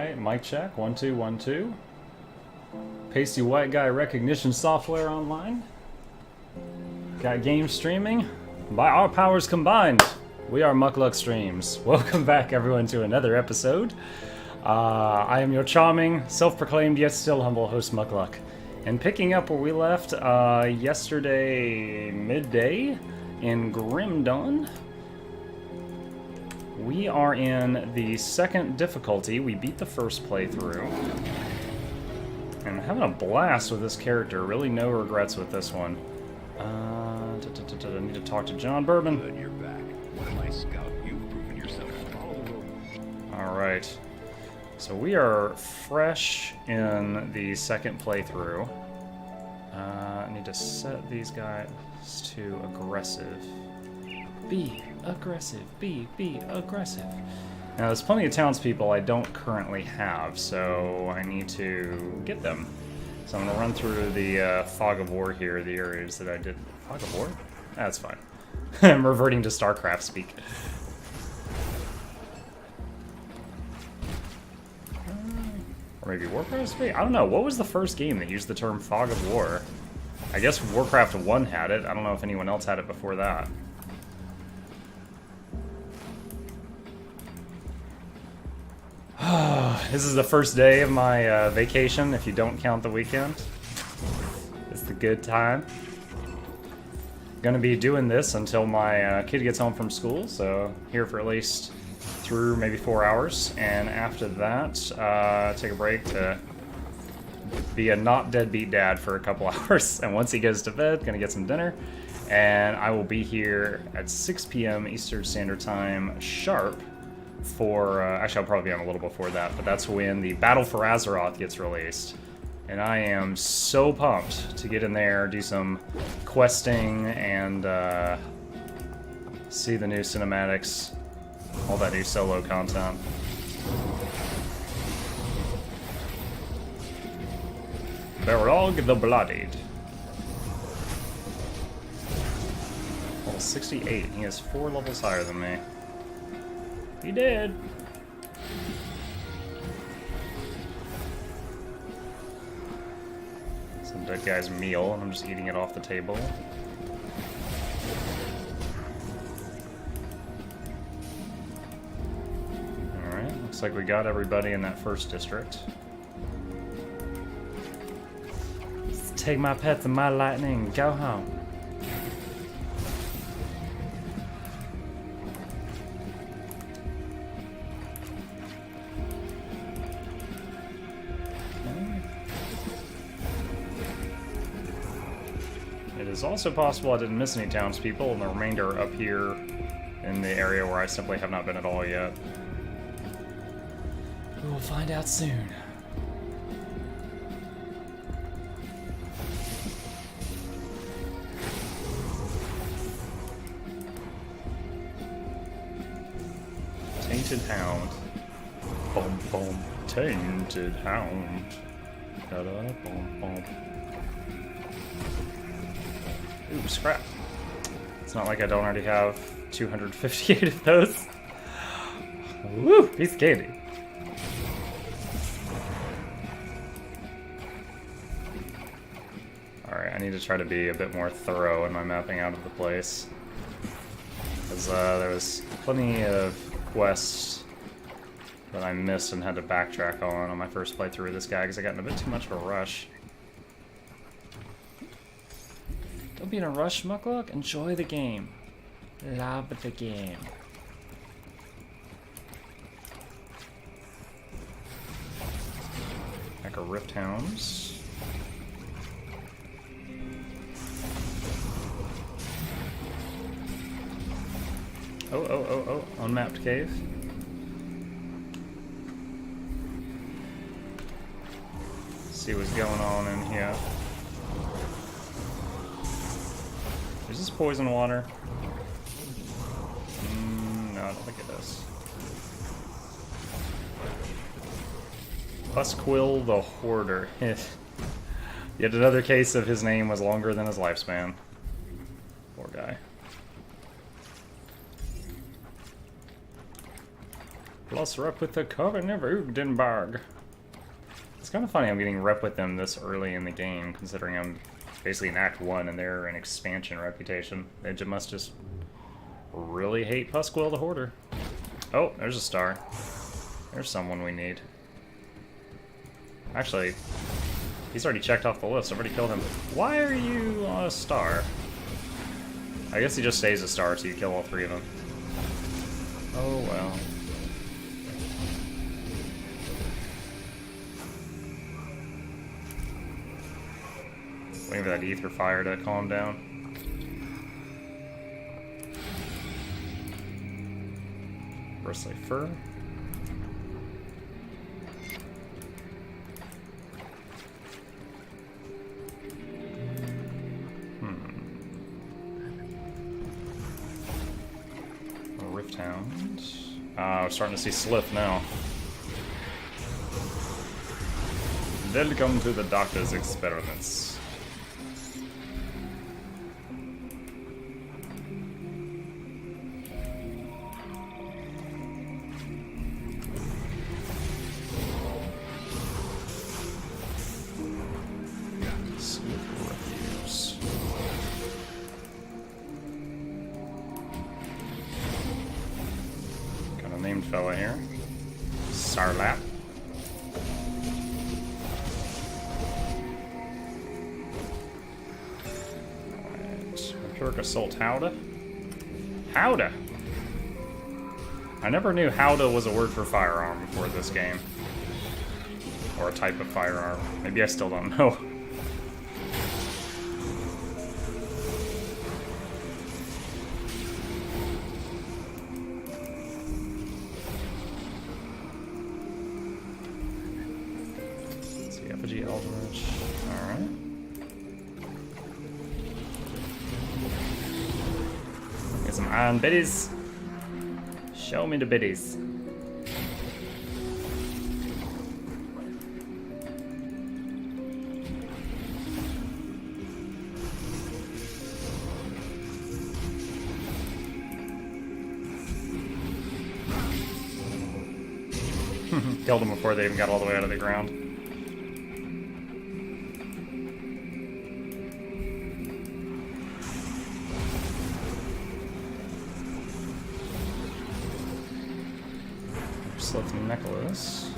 Alright, mic check. 1 2 1 2. Pasty white guy recognition software online. Got game streaming. By our powers combined, we are Muckluck Streams. Welcome back, everyone, to another episode. I am your charming, self-proclaimed yet still humble host, Muckluck. And picking up where we left yesterday midday in Grim Dawn, we are in the second difficulty. We beat the first playthrough. And having a blast with this character. Really no regrets with this one. I need to talk to John Bourbon. Good, you're back. What am I, Scout? You've proven yourself. Follow the rules. Alright. So we are fresh in the second playthrough. I need to set these guys to aggressive. Be aggressive. Be aggressive. Now, there's plenty of townspeople I don't currently have, so I need to get them. So I'm going to run through the Fog of War here, the areas that I did. Fog of War? That's fine. I'm reverting to StarCraft speak. Or maybe Warcraft speak? I don't know. What was the first game that used the term Fog of War? I guess Warcraft 1 had it. I don't know if anyone else had it before that. This is the first day of my vacation, if you don't count the weekend. It's the good time. Gonna be doing this until my kid gets home from school, so here for at least through maybe 4 hours. And after that, take a break to be a not deadbeat dad for a couple hours. And once he goes to bed, gonna get some dinner. And I will be here at 6 p.m. Eastern Standard Time sharp for, actually I'll probably be on a little before that, but that's when the Battle for Azeroth gets released. And I am so pumped to get in there, do some questing, and see the new cinematics, all that new solo content. Barog the Bloodied. Level 68, he is 4 levels higher than me. He did. Some dead guy's meal, and I'm just eating it off the table. Alright, looks like we got everybody in that first district. Let's take my pets and my lightning and go home. It's also possible I didn't miss any townspeople, and the remainder up here in the area where I simply have not been at all yet. We will find out soon. Tainted Hound. Boom, boom. Tainted Hound. Da-da, boom, boom. Ooh, scrap. It's not like I don't already have 258 of those. Woo! Piece of candy. Alright, I need to try to be a bit more thorough in my mapping out of the place. Because there was plenty of quests that I missed and had to backtrack on my first playthrough with this guy because I got in a bit too much of a rush. Don't be in a rush, Muckluck. Enjoy the game. Love the game. Like a Rift Hounds. Oh. Unmapped cave. See what's going on in here. Is this poison water? No, I don't think it is. Husquill the Hoarder. Yet another case of his name was longer than his lifespan. Poor guy. Plus rep with the Coven of Udenberg. It's kind of funny I'm getting rep with them this early in the game, considering I'm basically in Act 1 and they're an expansion reputation. They must just really hate Pusquill the Hoarder. Oh, there's a star. There's someone we need. Actually, he's already checked off the list. I've already killed him. Why are you on a star? I guess he just stays a star, so you kill all three of them. Oh well. Waiting for that ether fire to calm down. Bristly fur. Rift Hound. We're starting to see Slith now. Welcome to the doctor's experiments. Named fella here. Sarlap. Alright. Empiric Assault Howdah. Howdah! I never knew Howdah was a word for firearm before this game. Or a type of firearm. Maybe I still don't know. Effigy Eldritch. Alright. Get some iron biddies. Show me the biddies. Killed them before they even got all the way out of the ground. Slith Necklace.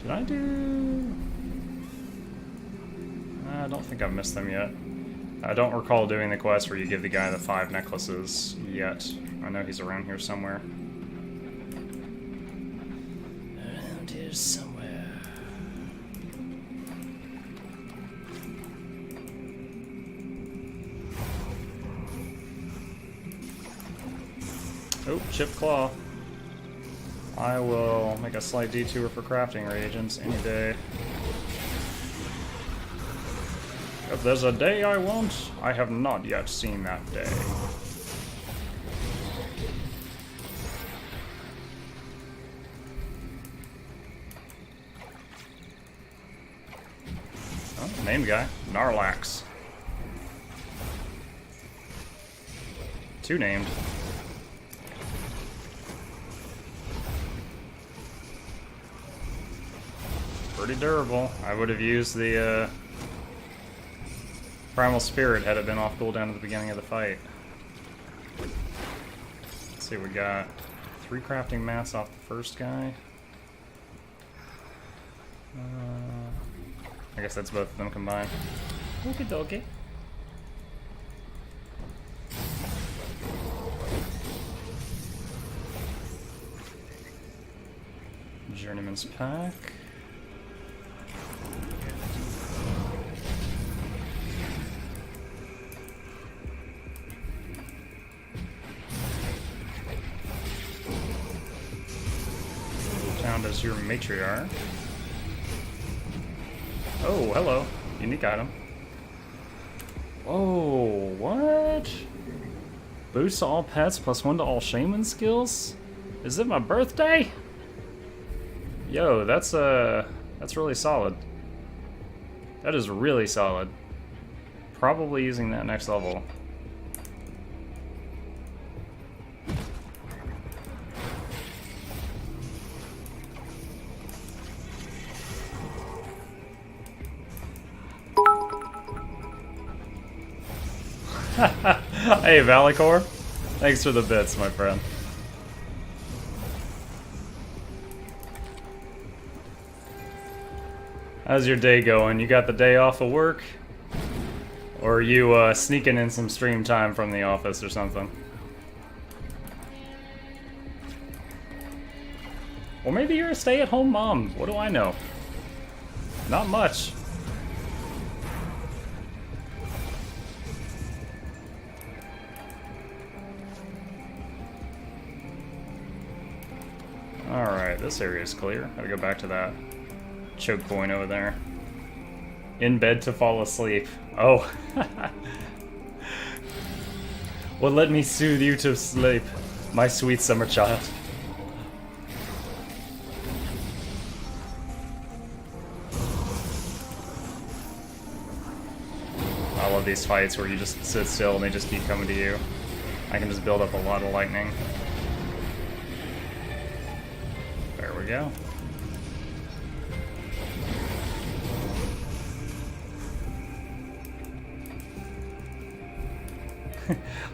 Did I do... I don't think I've missed them yet. I don't recall doing the quest where you give the guy the 5 necklaces yet. I know he's around here somewhere. Around here somewhere. Oh, Chip Claw. I will make a slight detour for crafting reagents any day. If there's a day I want, I have not yet seen that day. Oh, name guy. Narlax. 2 named. Pretty durable. I would have used the Primal Spirit had it been off cooldown at the beginning of the fight. Let's see, we got 3 crafting mats off the first guy. I guess that's both of them combined. Okie dokie. Journeyman's Pack. Found as your matriarch. Oh, hello. Unique item. Oh, what? Boost to all pets plus 1 to all shaman skills? Is it my birthday? Yo, that's really solid. That is really solid. Probably using that next level. Hey, Valicor. Thanks for the bits, my friend. How's your day going? You got the day off of work? Or are you sneaking in some stream time from the office or something? Or maybe you're a stay-at-home mom. What do I know? Not much. Alright, this area is clear. Gotta go back to that choke point over there. In bed to fall asleep. Oh. Well, let me soothe you to sleep, my sweet summer child. I love these fights where you just sit still and they just keep coming to you. I can just build up a lot of lightning. There we go.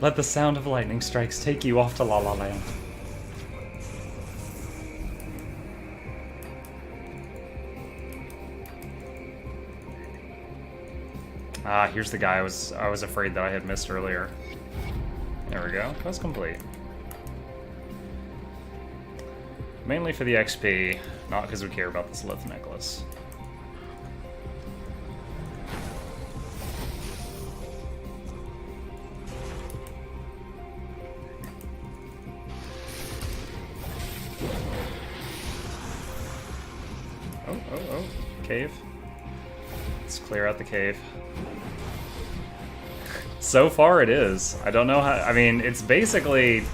Let the sound of lightning strikes take you off to La La Land. Ah, here's the guy I was afraid that I had missed earlier. There we go. Quest complete. Mainly for the XP, not because we care about this Lith necklace. Oh, cave. Let's clear out the cave. So far it is. I don't know how, I mean, it's basically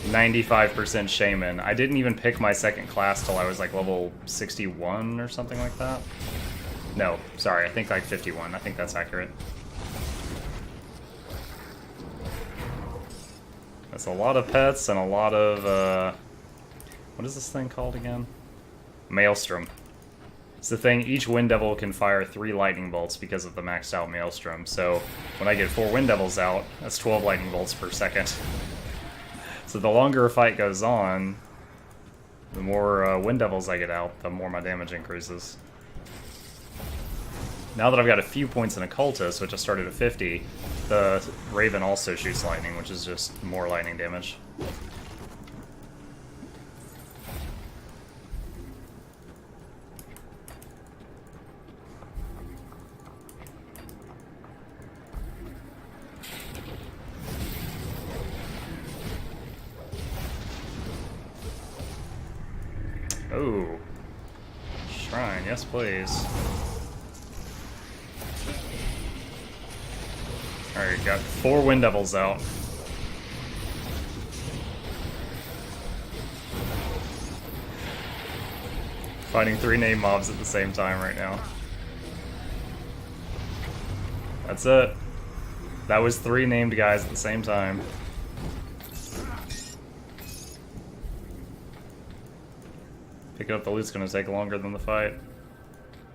95% Shaman. I didn't even pick my second class till I was like level 61 or something like that. No, sorry, I think like 51. I think that's accurate. That's a lot of pets and a lot of, what is this thing called again? Maelstrom. It's the thing, each Wind Devil can fire 3 lightning bolts because of the maxed out Maelstrom. So when I get 4 Wind Devils out, that's 12 lightning bolts per second. So the longer a fight goes on, the more Wind Devils I get out, the more my damage increases. Now that I've got a few points in Occultist, which I started at 50, the Raven also shoots lightning, which is just more lightning damage. Oh. Shrine, yes please. Alright, got 4 Wind Devils out. Fighting 3 name mobs at the same time right now. That's it. That was 3 named guys at the same time. Picking up the loot's gonna take longer than the fight.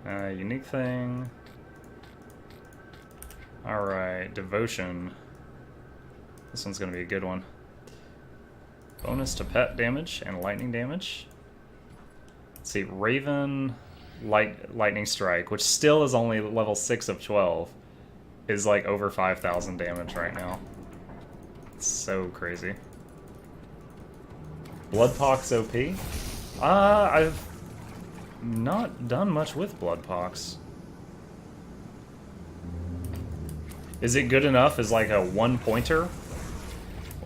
Unique thing. Alright, Devotion. This one's gonna be a good one. Bonus to pet damage and lightning damage. Let's see, Raven Lightning Strike, which still is only level 6 of 12, is like over 5,000 damage right now. It's so crazy. Bloodpox OP? I've not done much with Bloodpox. Is it good enough as like a 1-pointer?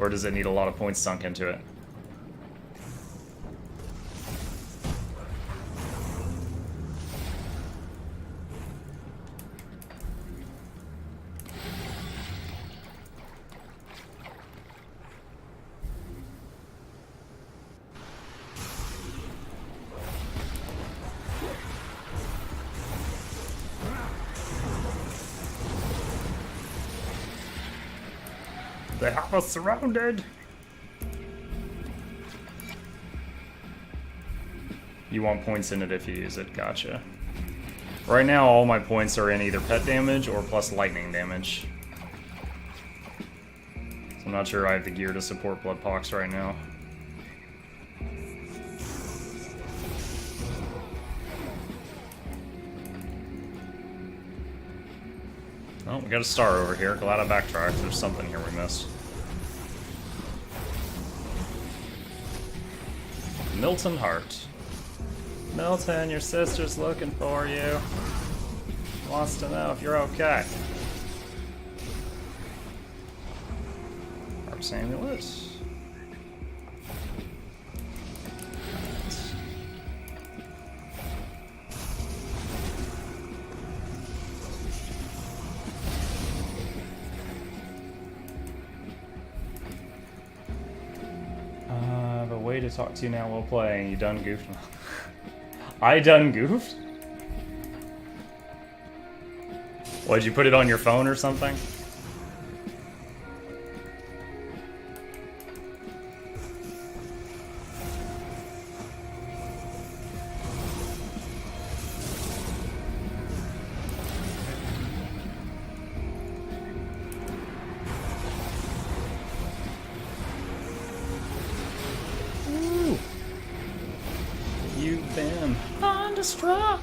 Or does it need a lot of points sunk into it? They have us surrounded! You want points in it if you use it, gotcha. Right now all my points are in either pet damage or plus lightning damage. I'm not sure I have the gear to support Bloodpox right now. Oh, we got a star over here. Glad I backtracked. There's something here we missed. Milton Hart. Milton, your sister's looking for you. Wants to know if you're okay. Harp's amulet. A way to talk to you now while playing. You done goofed? I done goofed? What, did you put it on your phone or something? Ooh. You've been thunderstruck.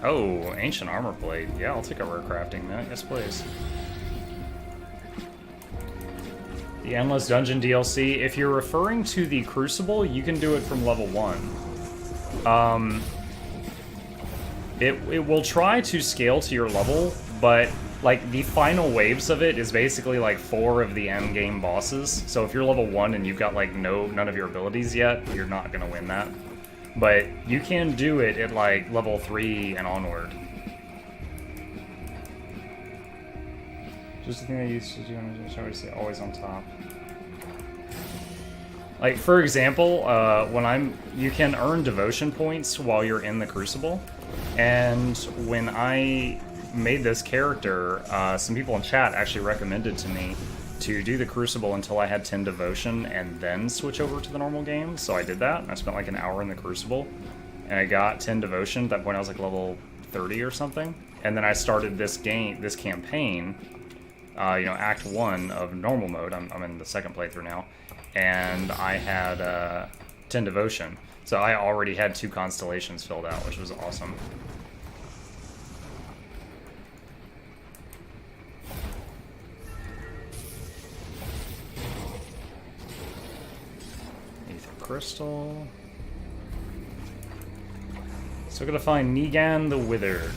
Oh, ancient armor blade. Yeah, I'll take a rare crafting that. Yes, please. The Endless Dungeon DLC. If you're referring to the Crucible, you can do it from level 1. It will try to scale to your level, but like the final waves of it is basically like 4 of the end game bosses. So if you're level 1 and you've got like none of your abilities yet, you're not gonna win that. But you can do it at like level 3 and onward. Just the thing I used to do, I'm just always say always on top. Like for example, you can earn devotion points while you're in the Crucible, and when I made this character, some people in chat actually recommended to me to do the Crucible until I had 10 devotion and then switch over to the normal game. So I did that, and I spent like an hour in the Crucible, and I got 10 devotion. At that point I was like level 30 or something. And then I started this campaign, you know, Act 1 of normal mode. I'm in the second playthrough now, and I had 10 devotion. So I already had 2 constellations filled out, which was awesome. Crystal. Still gotta find Negan the Withered.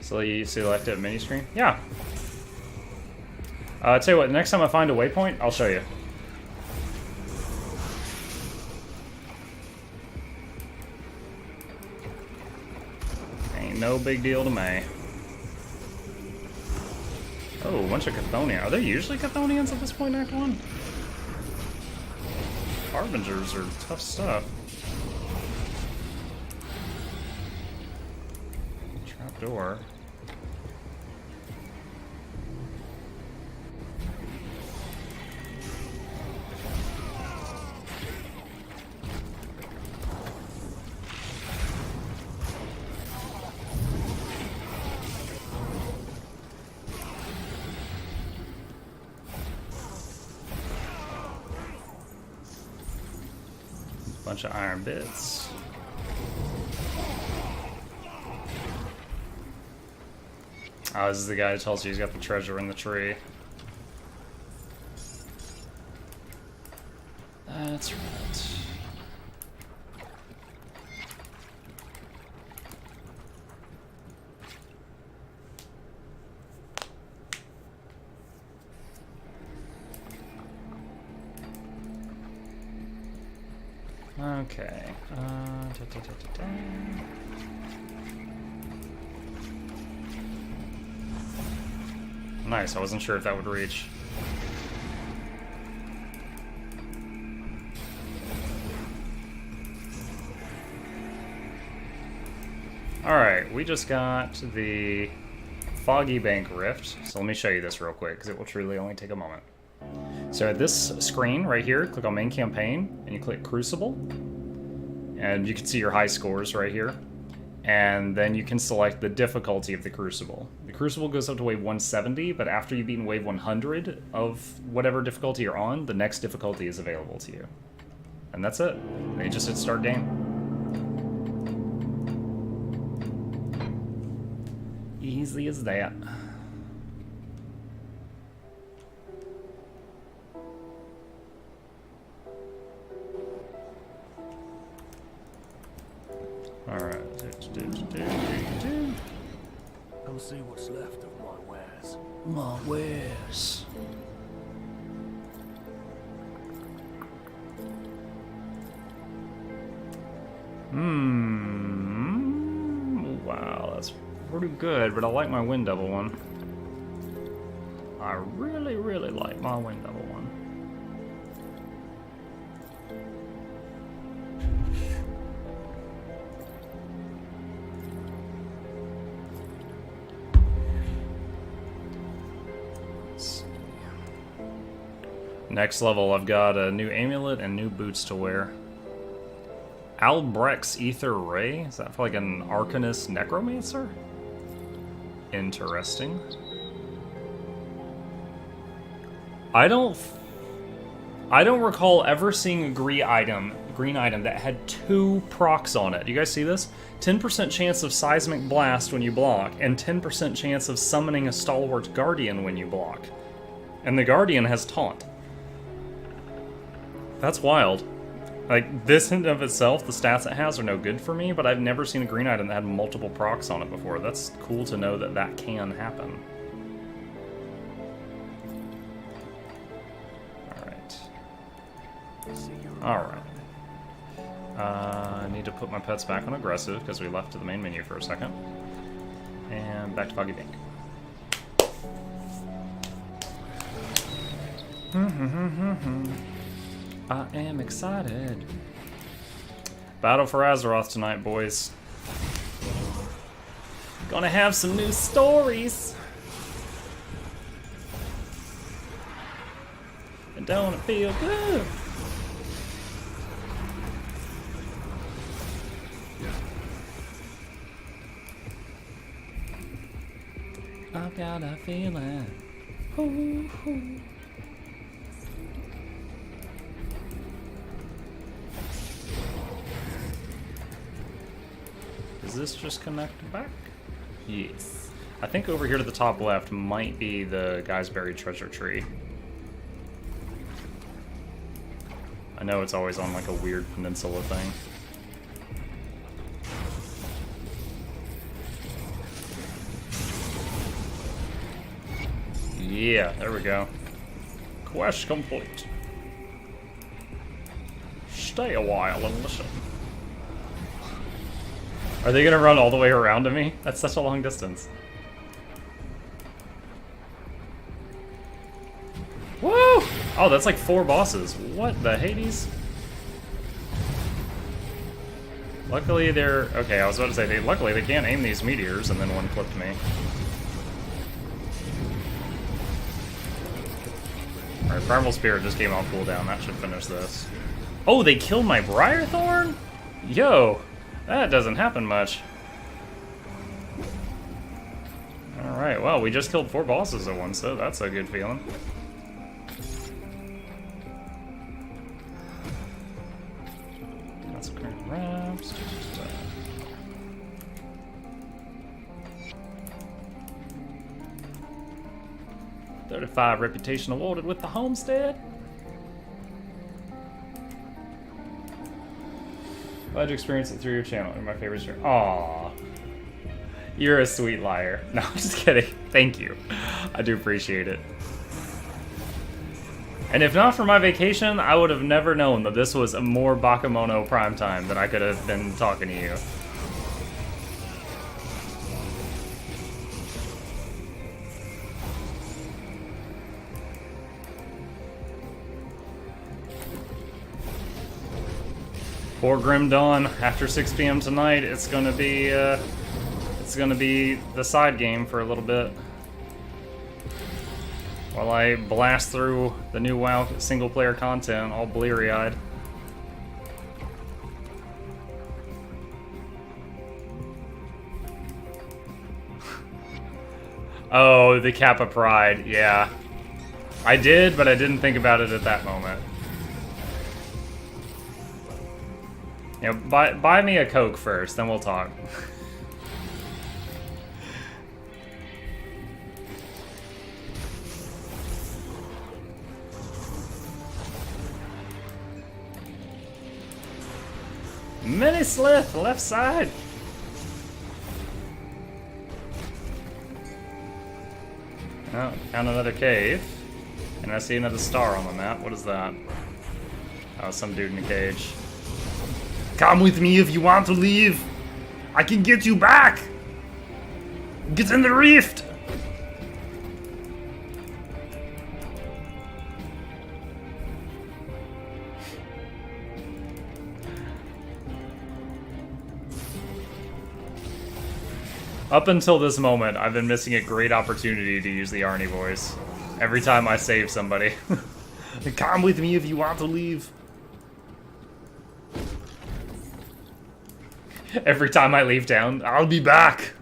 So you selected mini screen? Yeah. Tell you what, the next time I find a waypoint, I'll show you. Ain't no big deal to me. Oh, a bunch of Chthonians. Are there usually Chthonians at this point in Act 1? Harbingers are tough stuff. Trapdoor. Bunch of iron bits. Oh, this is the guy who tells you he's got the treasure in the tree. That's right. Okay. Nice, I wasn't sure if that would reach. Alright, we just got the Foggy Bank Rift, so let me show you this real quick, because it will truly only take a moment. So at this screen right here, click on Main Campaign, and you click Crucible, and you can see your high scores right here. And then you can select the difficulty of the Crucible. The Crucible goes up to wave 170, but after you've beaten wave 100 of whatever difficulty you're on, the next difficulty is available to you. And that's it. Then you just hit start game. Easy as that. Alright. Come see what's left of my wares. My wares. Wow, that's pretty good, but I like my Wind Devil one. I really, really like my Wind Devil one. Next level, I've got a new amulet and new boots to wear. Albrecht's Ether Ray? Is that for like an Arcanist Necromancer? Interesting. I don't recall ever seeing a green item that had 2 procs on it. Do you guys see this? 10% chance of Seismic Blast when you block, and 10% chance of summoning a Stalwart Guardian when you block. And the Guardian has Taunt. That's wild. Like, this in and of itself, the stats it has are no good for me, but I've never seen a green item that had multiple procs on it before. That's cool to know that that can happen. Alright. Alright. I need to put my pets back on aggressive, because we left to the main menu for a second. And back to Foggy Bank. I am excited. Battle for Azeroth tonight, boys. Gonna have some new stories. And don't it feel good? I've got a feeling. Ooh, ooh. Does this just connect back? Yes. I think over here to the top left might be the Guy's Buried Treasure Tree. I know it's always on like a weird peninsula thing. Yeah, there we go. Quest complete. Stay a while and listen. Are they gonna run all the way around to me? That's such a long distance. Woo! Oh, that's like 4 bosses. What the Hades? Luckily they're... Okay, I was about to say, luckily they can't aim these meteors, and then one clipped me. Alright, Primal Spirit just came on cooldown. That should finish this. Oh, they killed my Briarthorn? Yo! That doesn't happen much. Alright, well, we just killed 4 bosses at once, so that's a good feeling. That's great wraps. 35 reputation awarded with the homestead. Glad you experienced it through your channel. You're my favorite streamer. Aww. You're a sweet liar. No, I'm just kidding. Thank you. I do appreciate it. And if not for my vacation, I would have never known that this was a more Bakemono prime time that I could have been talking to you. Poor Grim Dawn. After 6 p.m. tonight, it's gonna be the side game for a little bit. While I blast through the new WoW single-player content, all bleary-eyed. Oh, the Kappa Pride, yeah. I did, but I didn't think about it at that moment. You know, buy me a Coke first, then we'll talk. Mini Slith, left side. Oh, found another cave. And I see another star on the map. What is that? Oh, some dude in a cage. Come with me if you want to leave. I can get you back. Get in the rift. Up until this moment, I've been missing a great opportunity to use the Arnie voice. Every time I save somebody. Come with me if you want to leave. Every time I leave town, I'll be back.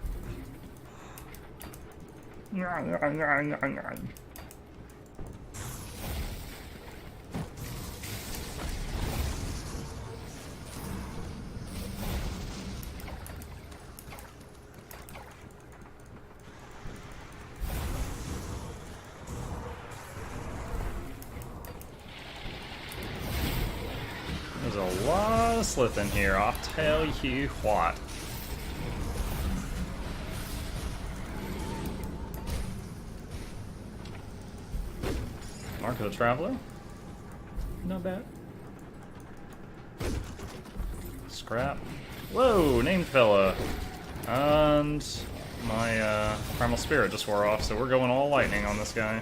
There's a lot of slith in here, I'll tell you what. Mark of the Traveler? Not bad. Scrap. Whoa, named fella. And my Primal Spirit just wore off, so we're going all lightning on this guy.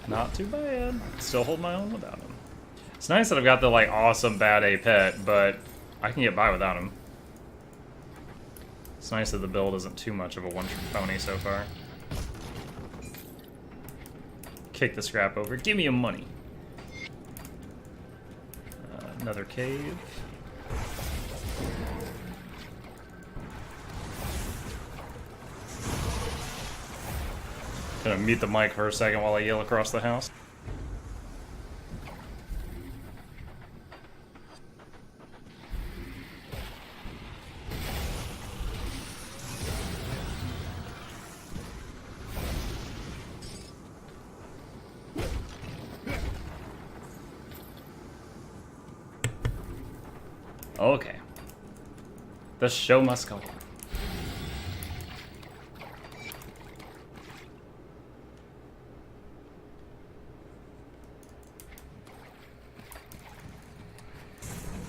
Not too bad. Still hold my own without him. It's nice that I've got the like awesome bad A pet, but I can get by without him. It's nice that the build isn't too much of a one-trick pony so far. Kick the scrap over. Give me your money. Another cave. Gonna mute the mic for a second while I yell across the house. Okay. The show must go on.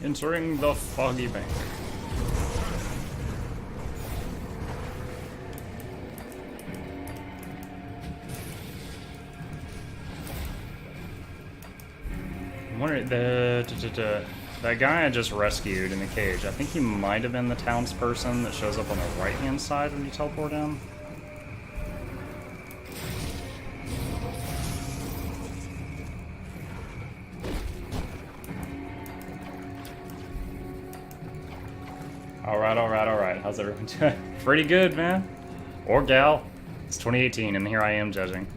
Entering the Foggy Bank. I'm wondering, that guy I just rescued in the cage, I think he might have been the townsperson that shows up on the right-hand side when you teleport down. Alright. How's everyone doing? Pretty good, man. Or gal. It's 2018, and here I am judging.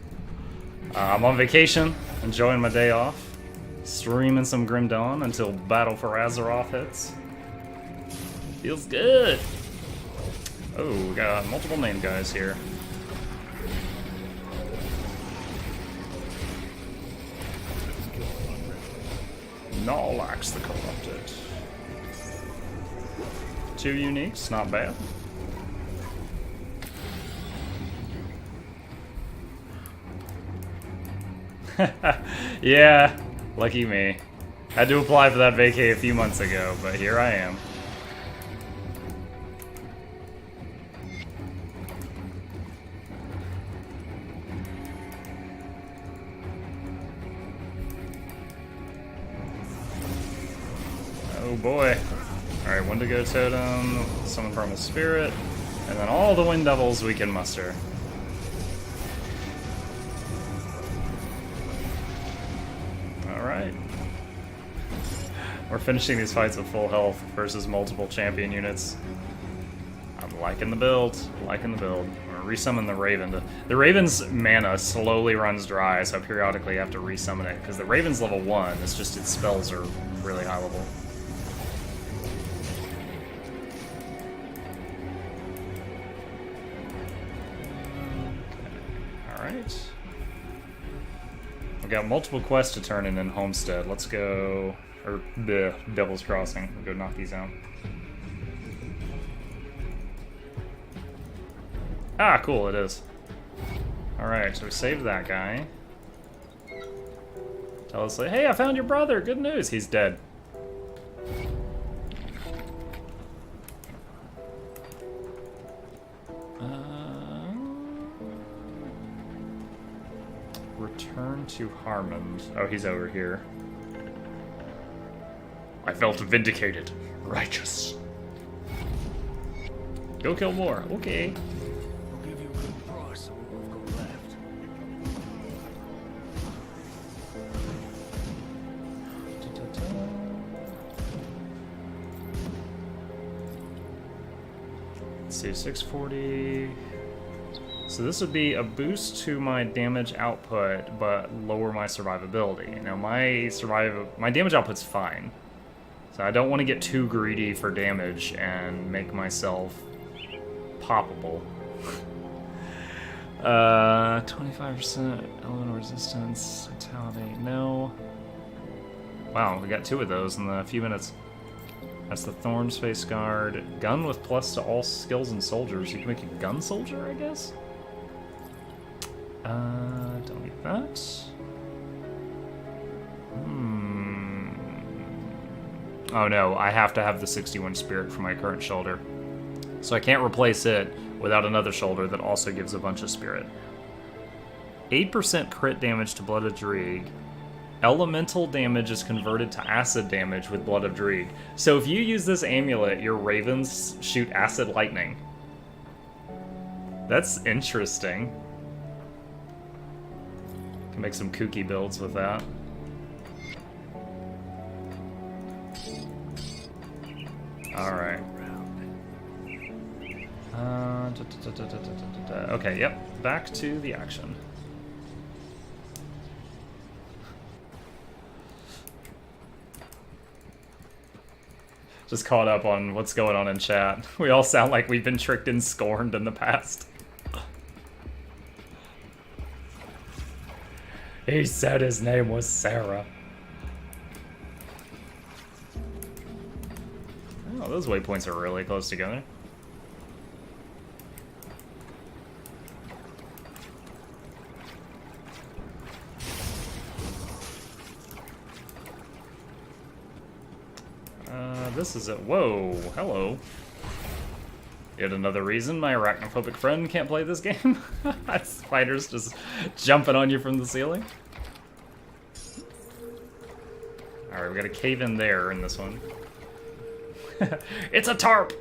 I'm on vacation, enjoying my day off. Streaming some Grim Dawn until Battle for Azeroth hits. Feels good. Oh, we got multiple name guys here. Norlax the Corrupted. 2 uniques, not bad. Yeah, lucky me. Had to apply for that vacay a few months ago, but here I am. Oh boy. Alright, Wendigo Totem, Summon Primal Spirit, and then all the Wind Devils we can muster. Alright. We're finishing these fights at full health versus multiple champion units. I'm liking the build. Liking the build. I'm gonna resummon the Raven. The Raven's mana slowly runs dry, so I periodically have to resummon it, because the Raven's level 1, it's just its spells are really high level. Alright. We've got multiple quests to turn in Homestead. Let's go... Or, the Devil's Crossing. We'll go knock these out. Ah, cool, it is. Alright, so we saved that guy. Tell us, like, hey, I found your brother! Good news! He's dead. Return to Harmond. Oh, he's over here. I felt vindicated. Righteous. Go kill more. Okay. I'll give you a good price on what I've got left. Let's see, 640. So this would be a boost to my damage output, but lower my survivability. Now my damage output's fine. So I don't want to get too greedy for damage and make myself poppable. 25% elemental resistance, vitality, no. Wow, we got 2 of those in a few minutes. That's the Thorns Face Guard. Gun with plus to all skills and soldiers. You can make a gun soldier, I guess? Don't need that. Oh no, I have to have the 61 spirit for my current shoulder. So I can't replace it without another shoulder that also gives a bunch of spirit. 8% crit damage to Blood of Dreeg. Elemental damage is converted to acid damage with Blood of Dreeg. So if you use this amulet, your ravens shoot acid lightning. That's interesting. Can make some kooky builds with that. Alright. Okay, yep. Back to the action. Just caught up on what's going on in chat. We all sound like we've been tricked and scorned in the past. He said his name was Sarah. Oh, those waypoints are really close together. This is it. Whoa, hello. Yet another reason my arachnophobic friend can't play this game. Spiders just jumping on you from the ceiling. Alright, we got a cave in there in this one. It's a tarp!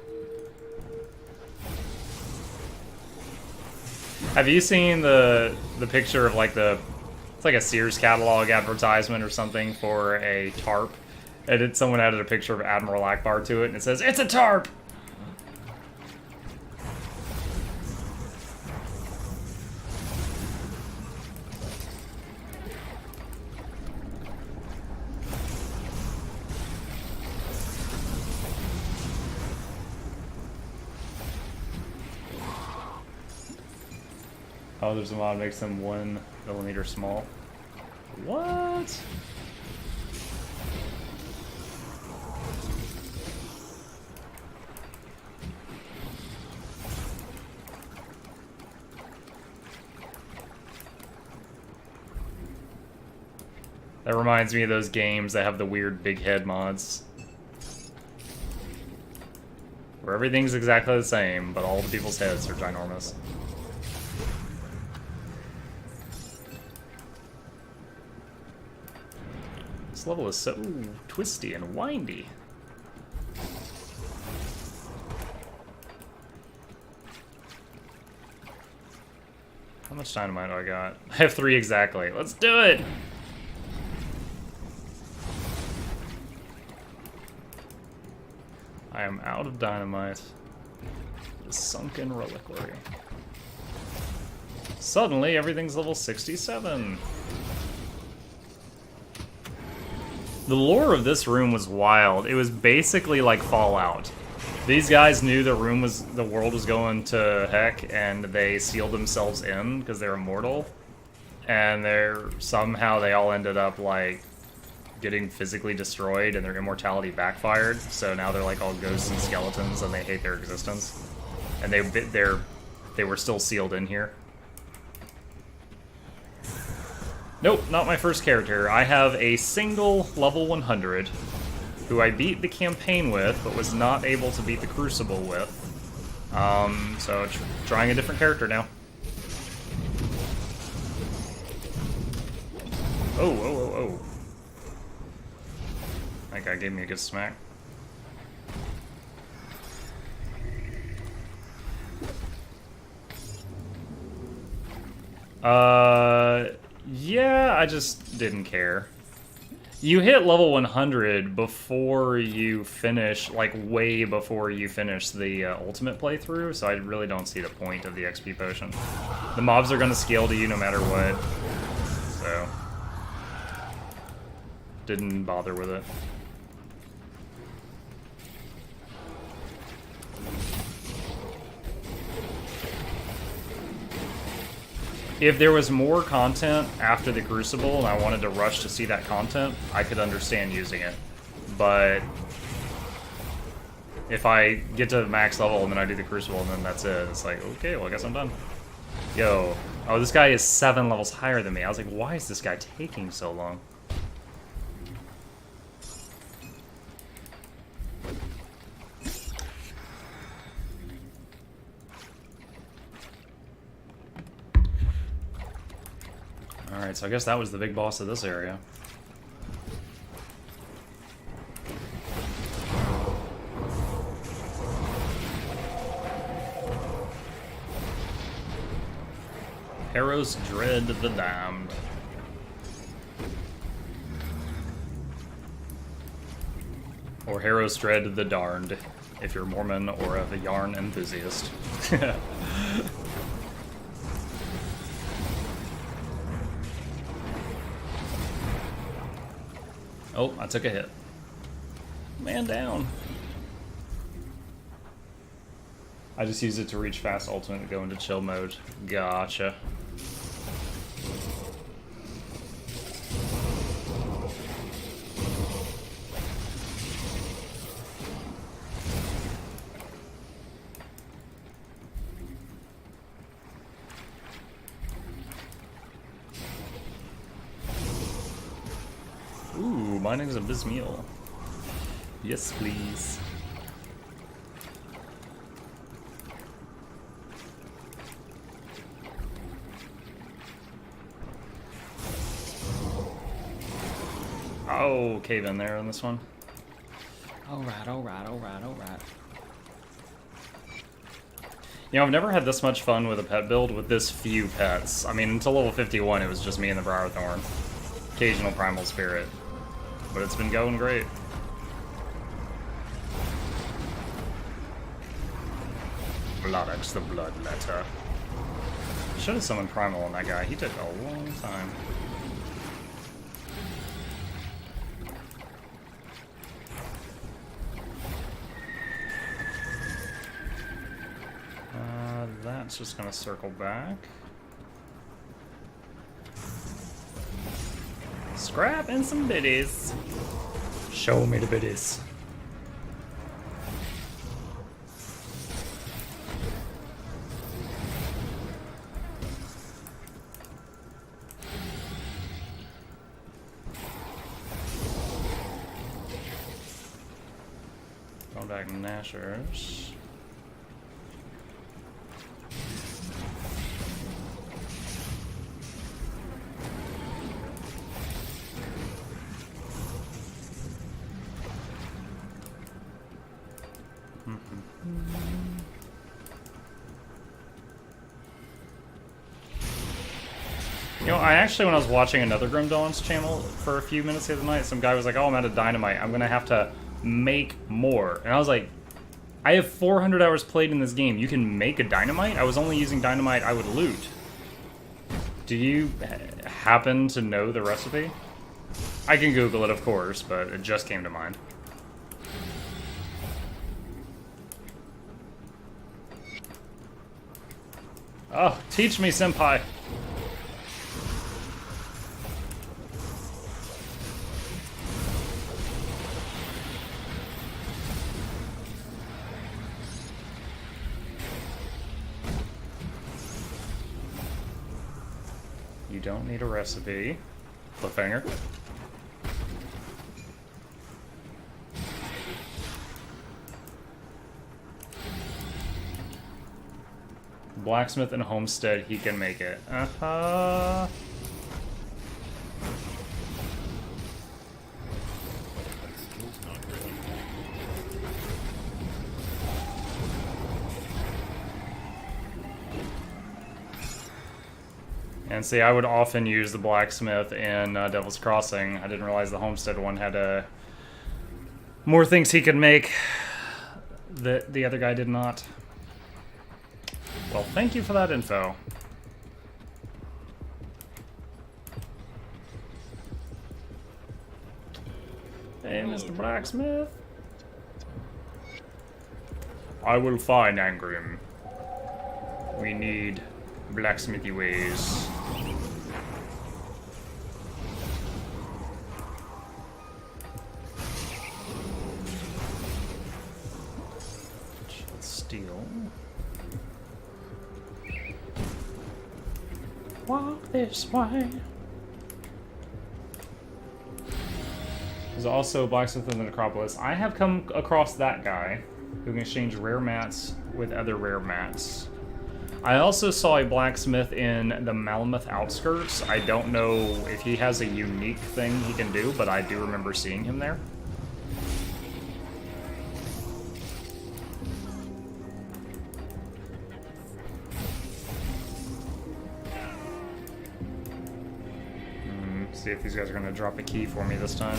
Have you seen the picture of like it's like a Sears catalog advertisement or something for a tarp? And someone added a picture of Admiral Akbar to it and it says, "It's a tarp!" Oh, there's a mod that makes them 1 millimeter small. What? That reminds me of those games that have the weird big head mods. Where everything's exactly the same, but all the people's heads are ginormous. This level is so twisty and windy. How much dynamite do I got? I have 3 exactly. Let's do it! I am out of dynamite. The sunken reliquary. Suddenly, everything's level 67. The lore of this room was wild. It was basically like Fallout. These guys knew the world was going to heck, and they sealed themselves in because they're immortal. And somehow they all ended up like getting physically destroyed, and their immortality backfired. So now they're like all ghosts and skeletons, and they hate their existence. And they were still sealed in here. Nope, not my first character. I have a single level 100 who I beat the campaign with, but was not able to beat the Crucible with. So trying a different character now. Oh. That guy gave me a good smack. Yeah, I just didn't care. You hit level 100 before you finish, like way before you finish the ultimate playthrough, so I really don't see the point of the XP potion. The mobs are going to scale to you no matter what, so didn't bother with it. If there was more content after the Crucible and I wanted to rush to see that content, I could understand using it. But if I get to max level and then I do the Crucible and then that's it, it's like, okay, well I guess I'm done. Yo. Oh, this guy is 7 levels higher than me. I was like, why is this guy taking so long? Alright, so I guess that was the big boss of this area. Harrow's Dread the Damned. Or Harrow's Dread the Darned, if you're Mormon or a yarn enthusiast. Oh, I took a hit. Man down. I just used it to reach fast ultimate and go into chill mode. Gotcha. Ooh, my name's Abysmeal. Yes, please. Oh, cave in there on this one. Alright. You know, I've never had this much fun with a pet build with this few pets. I mean, until level 51, it was just me and the Briarthorn. Occasional Primal Spirit. But it's been going great. Bloodage the Bloodletter. Should have summoned Primal on that guy. He took a long time. That's just gonna circle back. Scrap and some biddies. Show me the biddies. Going back Nashers. You know, I actually, when I was watching another Grim Dawn's channel for a few minutes the other night, some guy was like, oh, I'm out of dynamite. I'm going to have to make more. And I was like, I have 400 hours played in this game. You can make a dynamite? I was only using dynamite I would loot. Do you happen to know the recipe? I can Google it, of course, but it just came to mind. Oh, teach me, senpai. You don't need a recipe. Cliffhanger. Blacksmith and homestead, he can make it. Uh-huh. And see, I would often use the blacksmith in Devil's Crossing. I didn't realize the homestead one had more things he could make that the other guy did not. Well, thank you for that info. Hey, Mr. Blacksmith. I will find Angrim. We need blacksmithy ways. Steel. Walk this way. There's also a blacksmith in the necropolis. I have come across that guy who can exchange rare mats with other rare mats. I also saw a blacksmith in the Malamuth outskirts. I don't know if he has a unique thing he can do, but I do remember seeing him there. See if these guys are going to drop a key for me this time.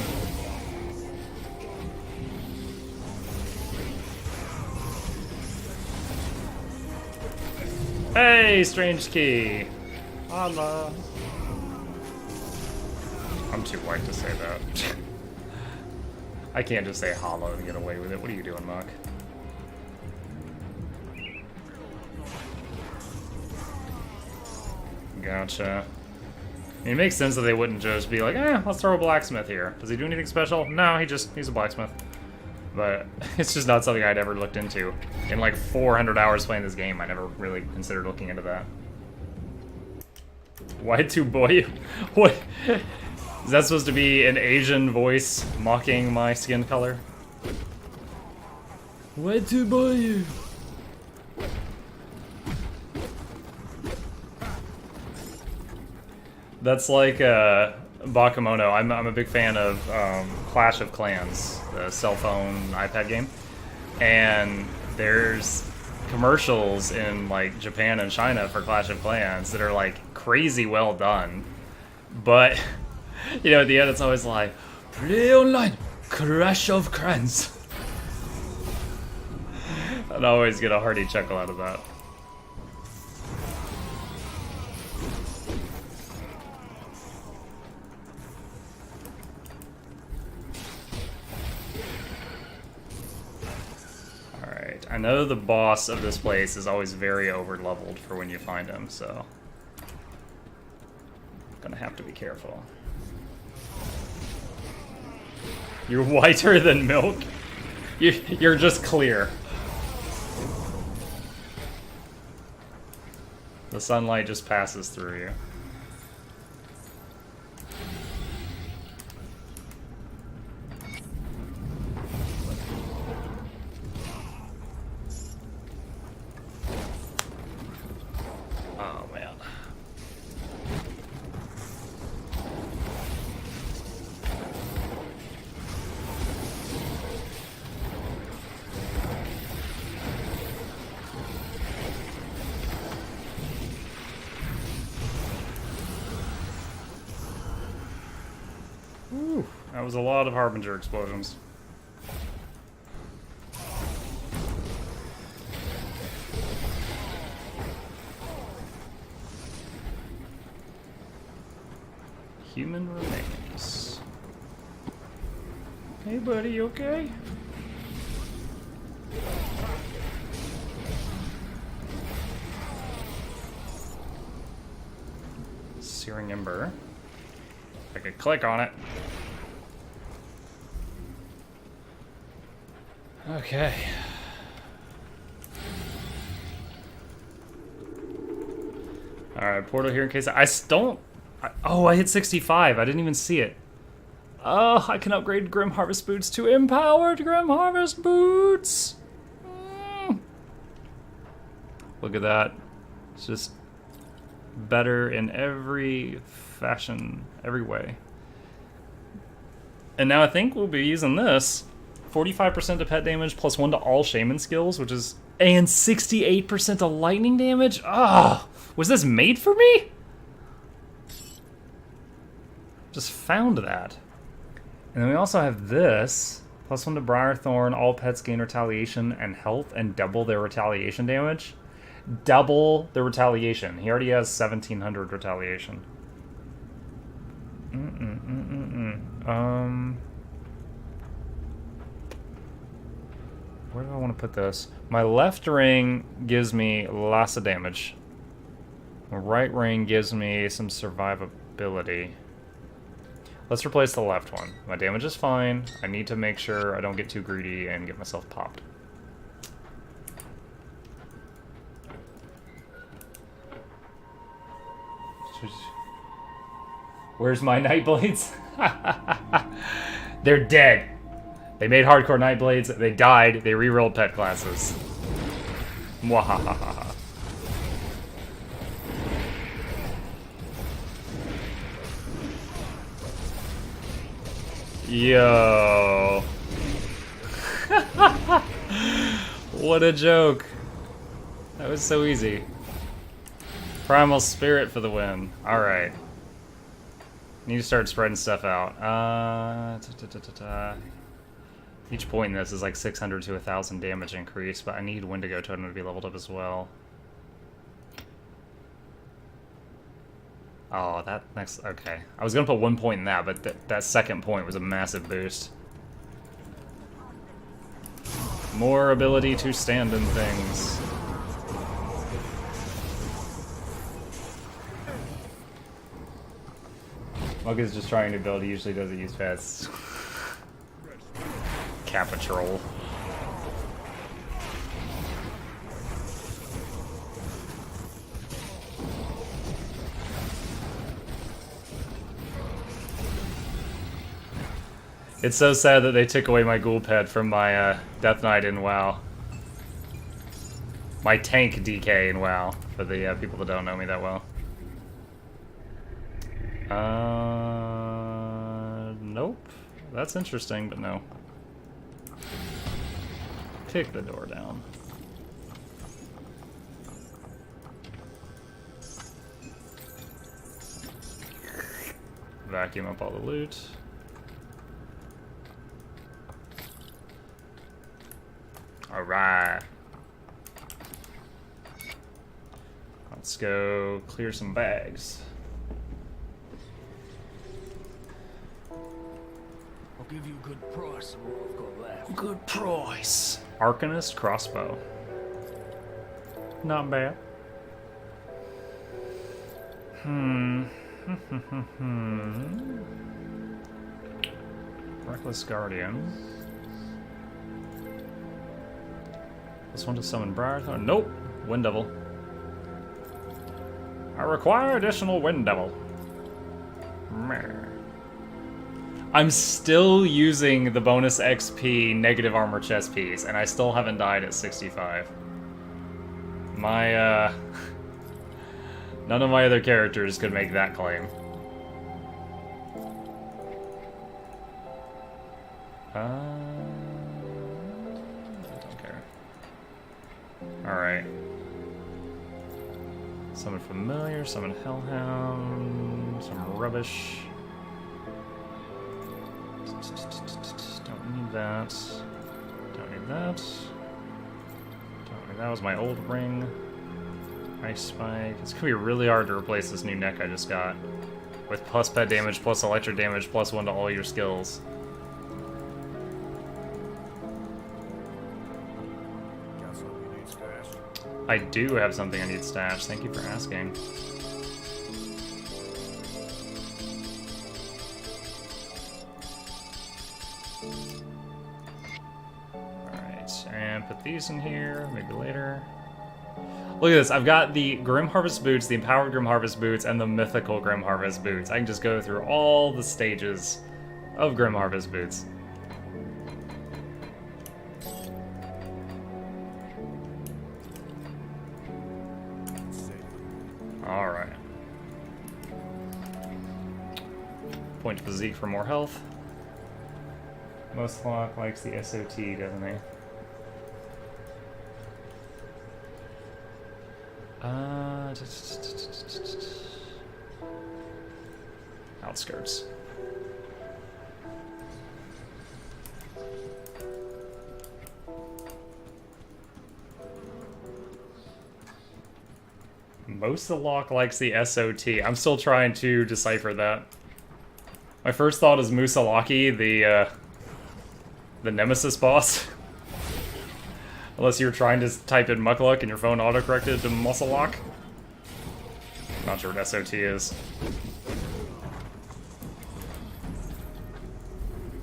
Hey, strange key. Holla. I'm too white to say that. I can't just say holla and get away with it. What are you doing, Muck? Gotcha. I mean, it makes sense that they wouldn't just be like, let's throw a blacksmith here. Does he do anything special? No, he's a blacksmith. But it's just not something I'd ever looked into. In like 400 hours playing this game, I never really considered looking into that. Y2 boy? What? Is that supposed to be an Asian voice mocking my skin color? Y2 boy? That's like Bakemono. I'm a big fan of Clash of Clans, the cell phone iPad game. And there's commercials in like Japan and China for Clash of Clans that are like crazy well done. But, you know, at the end it's always like, play online, Clash of Clans. I'd always get a hearty chuckle out of that. I know the boss of this place is always very over-leveled for when you find him, so gonna have to be careful. You're whiter than milk? You're just clear. The sunlight just passes through you. Whew, that was a lot of Harbinger explosions. Human remains. Hey, buddy, you okay? Searing Ember. I could click on it. Okay. Alright, portal here in case oh, I hit 65. I didn't even see it. Oh, I can upgrade Grim Harvest Boots to Empowered Grim Harvest Boots! Look at that. It's just better in every fashion, every way. And now I think we'll be using this. 45% to pet damage, plus 1 to all Shaman skills, which is... And 68% to lightning damage? Ah, was this made for me? Just found that. And then we also have this. Plus 1 to Briarthorn, all pets gain retaliation and health and double their retaliation damage. Double the retaliation. He already has 1700 retaliation. Where do I want to put this? My left ring gives me lots of damage. My right ring gives me some survivability. Let's replace the left one. My damage is fine. I need to make sure I don't get too greedy and get myself popped. Where's my Nightblades? They're dead. They made hardcore Nightblades. They died. They rerolled pet classes. Mwahaha. Yo. What a joke. That was so easy. Primal Spirit for the win. Alright. Need to start spreading stuff out. Each point in this is like 600 to 1,000 damage increase, but I need Wendigo Totem to be leveled up as well. Oh, that next... Okay. I was going to put 1 point in that, but that second point was a massive boost. More ability to stand in things. Mug is just trying to build. He usually doesn't use pets. Kappa troll. It's so sad that they took away my ghoul pet from my Death Knight in WoW. My tank DK in WoW, for the people that don't know me that well. Nope. That's interesting, but no. Kick the door down. Vacuum up all the loot. Alright. Let's go clear some bags. I'll give you a good price for what I've got left. Good price. Arcanist crossbow. Not bad. Reckless Guardian. This one to summon Briarthorn. Nope. Wind Devil. I require additional Wind Devil. Meh. I'm still using the bonus XP negative armor chest piece, and I still haven't died at 65. My, none of my other characters could make that claim. I don't care. Alright. Summon Familiar, summon Hellhound, some rubbish. Don't need that. Don't need that. Don't need that. Was my old ring. Ice Spike. It's gonna be really hard to replace this new neck I just got. with plus pet damage, plus electric damage, plus 1 to all your skills. Got something you need stashed? I do have something I need stashed. Thank you for asking. Alright, and put these in here, maybe later. Look at this, I've got the Grim Harvest boots, the Empowered Grim Harvest boots, and the Mythical Grim Harvest boots. I can just go through all the stages of Grim Harvest boots. Alright. Point to physique for more health. Most Clock likes the SOT, doesn't he? Outskirts. Most of the lock likes the SOT. I'm still trying to decipher that. My first thought is Musalaki, the Nemesis boss. Unless you're trying to type in Muckluck and your phone autocorrected to Muscle-Lock. Not sure what SOT is.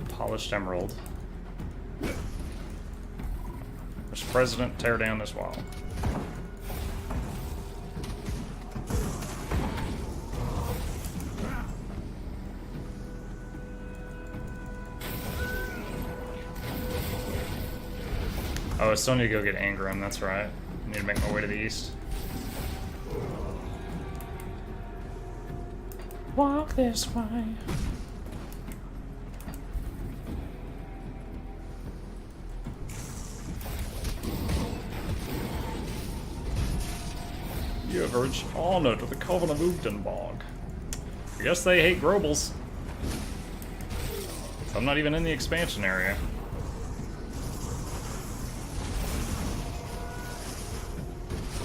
Polished Emerald. Mr. President, tear down this wall. Oh, I still need to go get Angrim, that's right. I need to make my way to the east. Walk this way. You have urged honor to the Coven of Udenbog. I guess they hate Grobles. So I'm not even in the expansion area.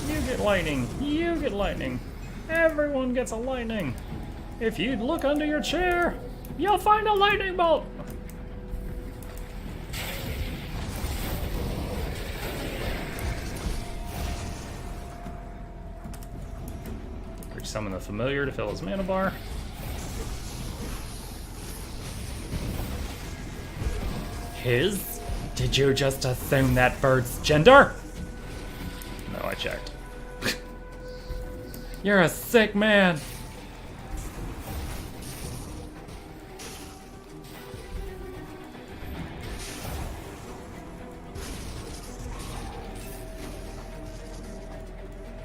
You get lightning. You get lightning. Everyone gets a lightning. If you look under your chair, you'll find a lightning bolt. Summon the familiar to fill his mana bar. His? Did you just assume that bird's gender? No, I checked. You're a sick man.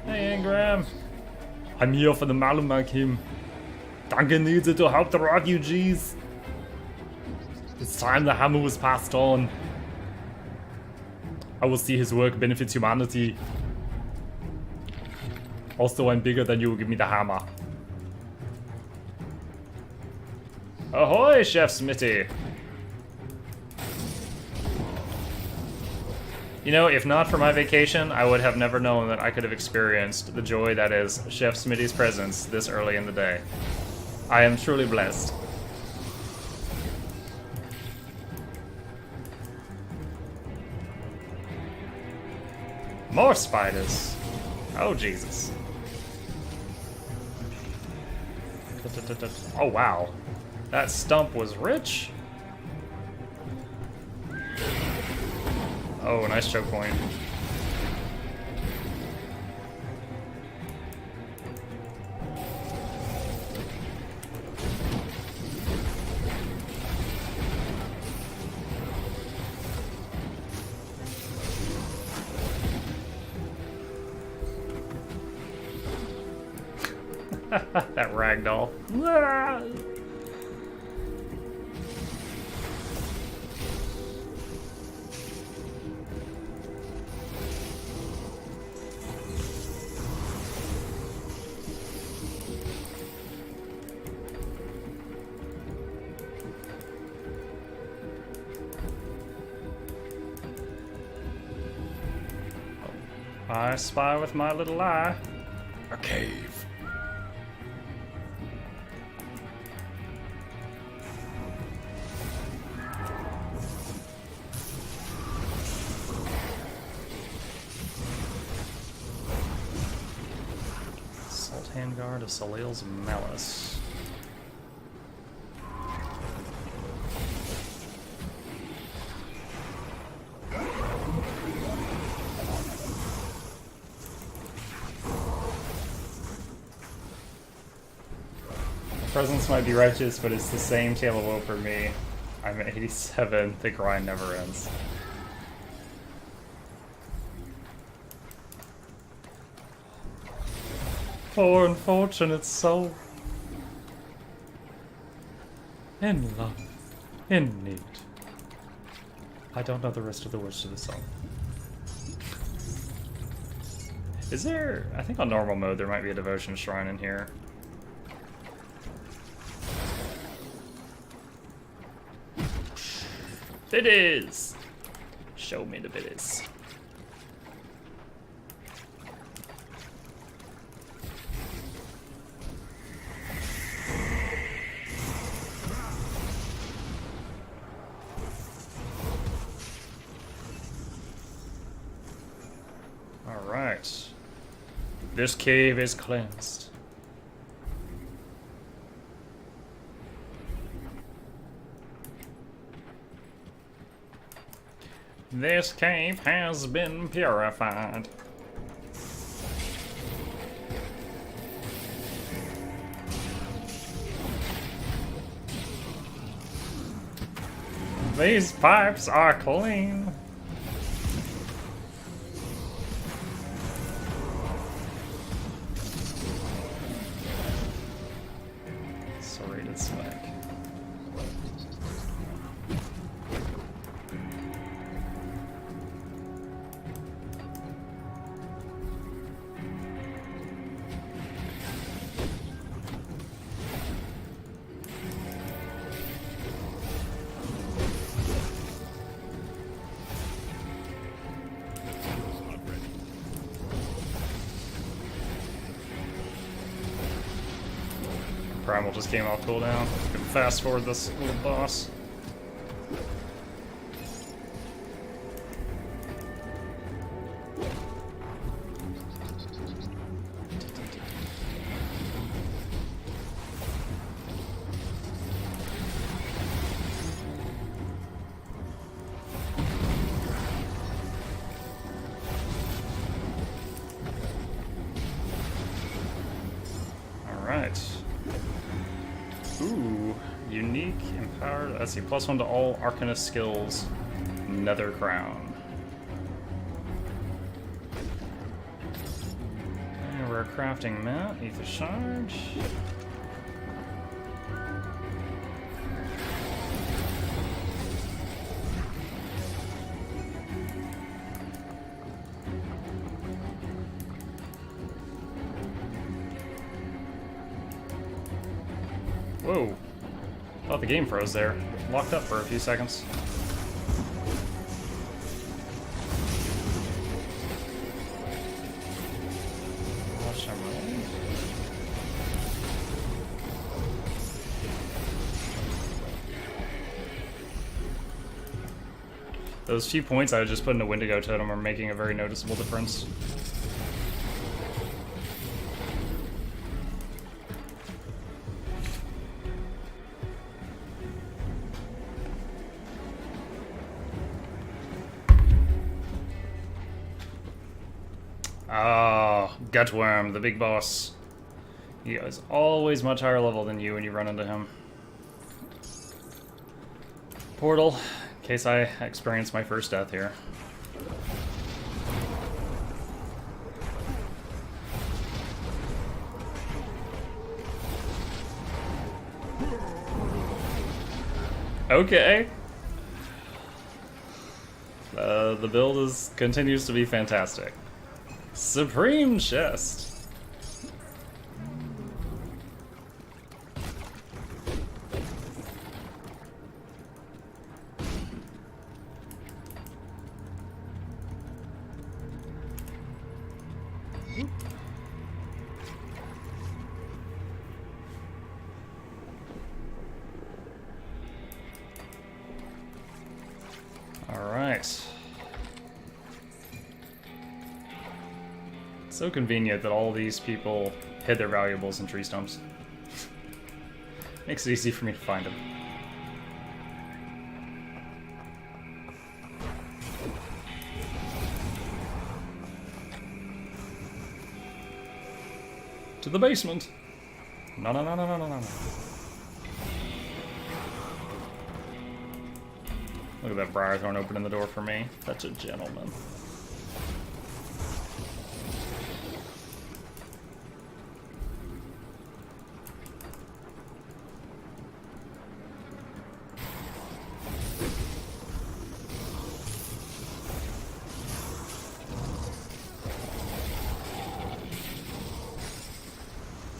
Hey, Ingram. I'm here for the Malumakim. Duncan needed to help the refugees. It's time the hammer was passed on. I will see his work benefits humanity. Also, I'm bigger than you. Give me the hammer. Ahoy, Chef Smitty. You know, if not for my vacation, I would have never known that I could have experienced the joy that is Chef Smitty's presence this early in the day. I am truly blessed. More spiders. Oh, Jesus. Oh, wow. That stump was rich. Oh, nice choke point. That ragdoll. I spy with my little eye. A cave. Assault Handguard of Soleil's Malice. Presence might be righteous, but it's the same tale of woe for me. I'm at 87, the grind never ends. Poor unfortunate soul. In love. In need. I don't know the rest of the words to the song. Is there... I think on normal mode there might be a devotion shrine in here. It is! Show me the biddies. Alright. This cave is cleansed. This cave has been purified. These pipes are clean. Serrated swag. Primal just came off cooldown. Can fast forward this little boss. Alright. Ooh, unique, empowered. Let's see, +1 to all Arcanist skills. Nether Crown. And we're crafting mat, Ether Shard. Whoa. Thought the game froze there. Locked up for a few seconds. Those few points I just put in a Wendigo totem are making a very noticeable difference. Ah, Gutworm, the big boss. He is always much higher level than you when you run into him. Portal, in case I experience my first death here. Okay. The build continues to be fantastic. Supreme Chest. All right. So convenient that all these people hid their valuables in tree stumps. Makes it easy for me to find them. To the basement! No, no, no, no, no, no, no. Look at that Briarthorn opening the door for me. Such a gentleman.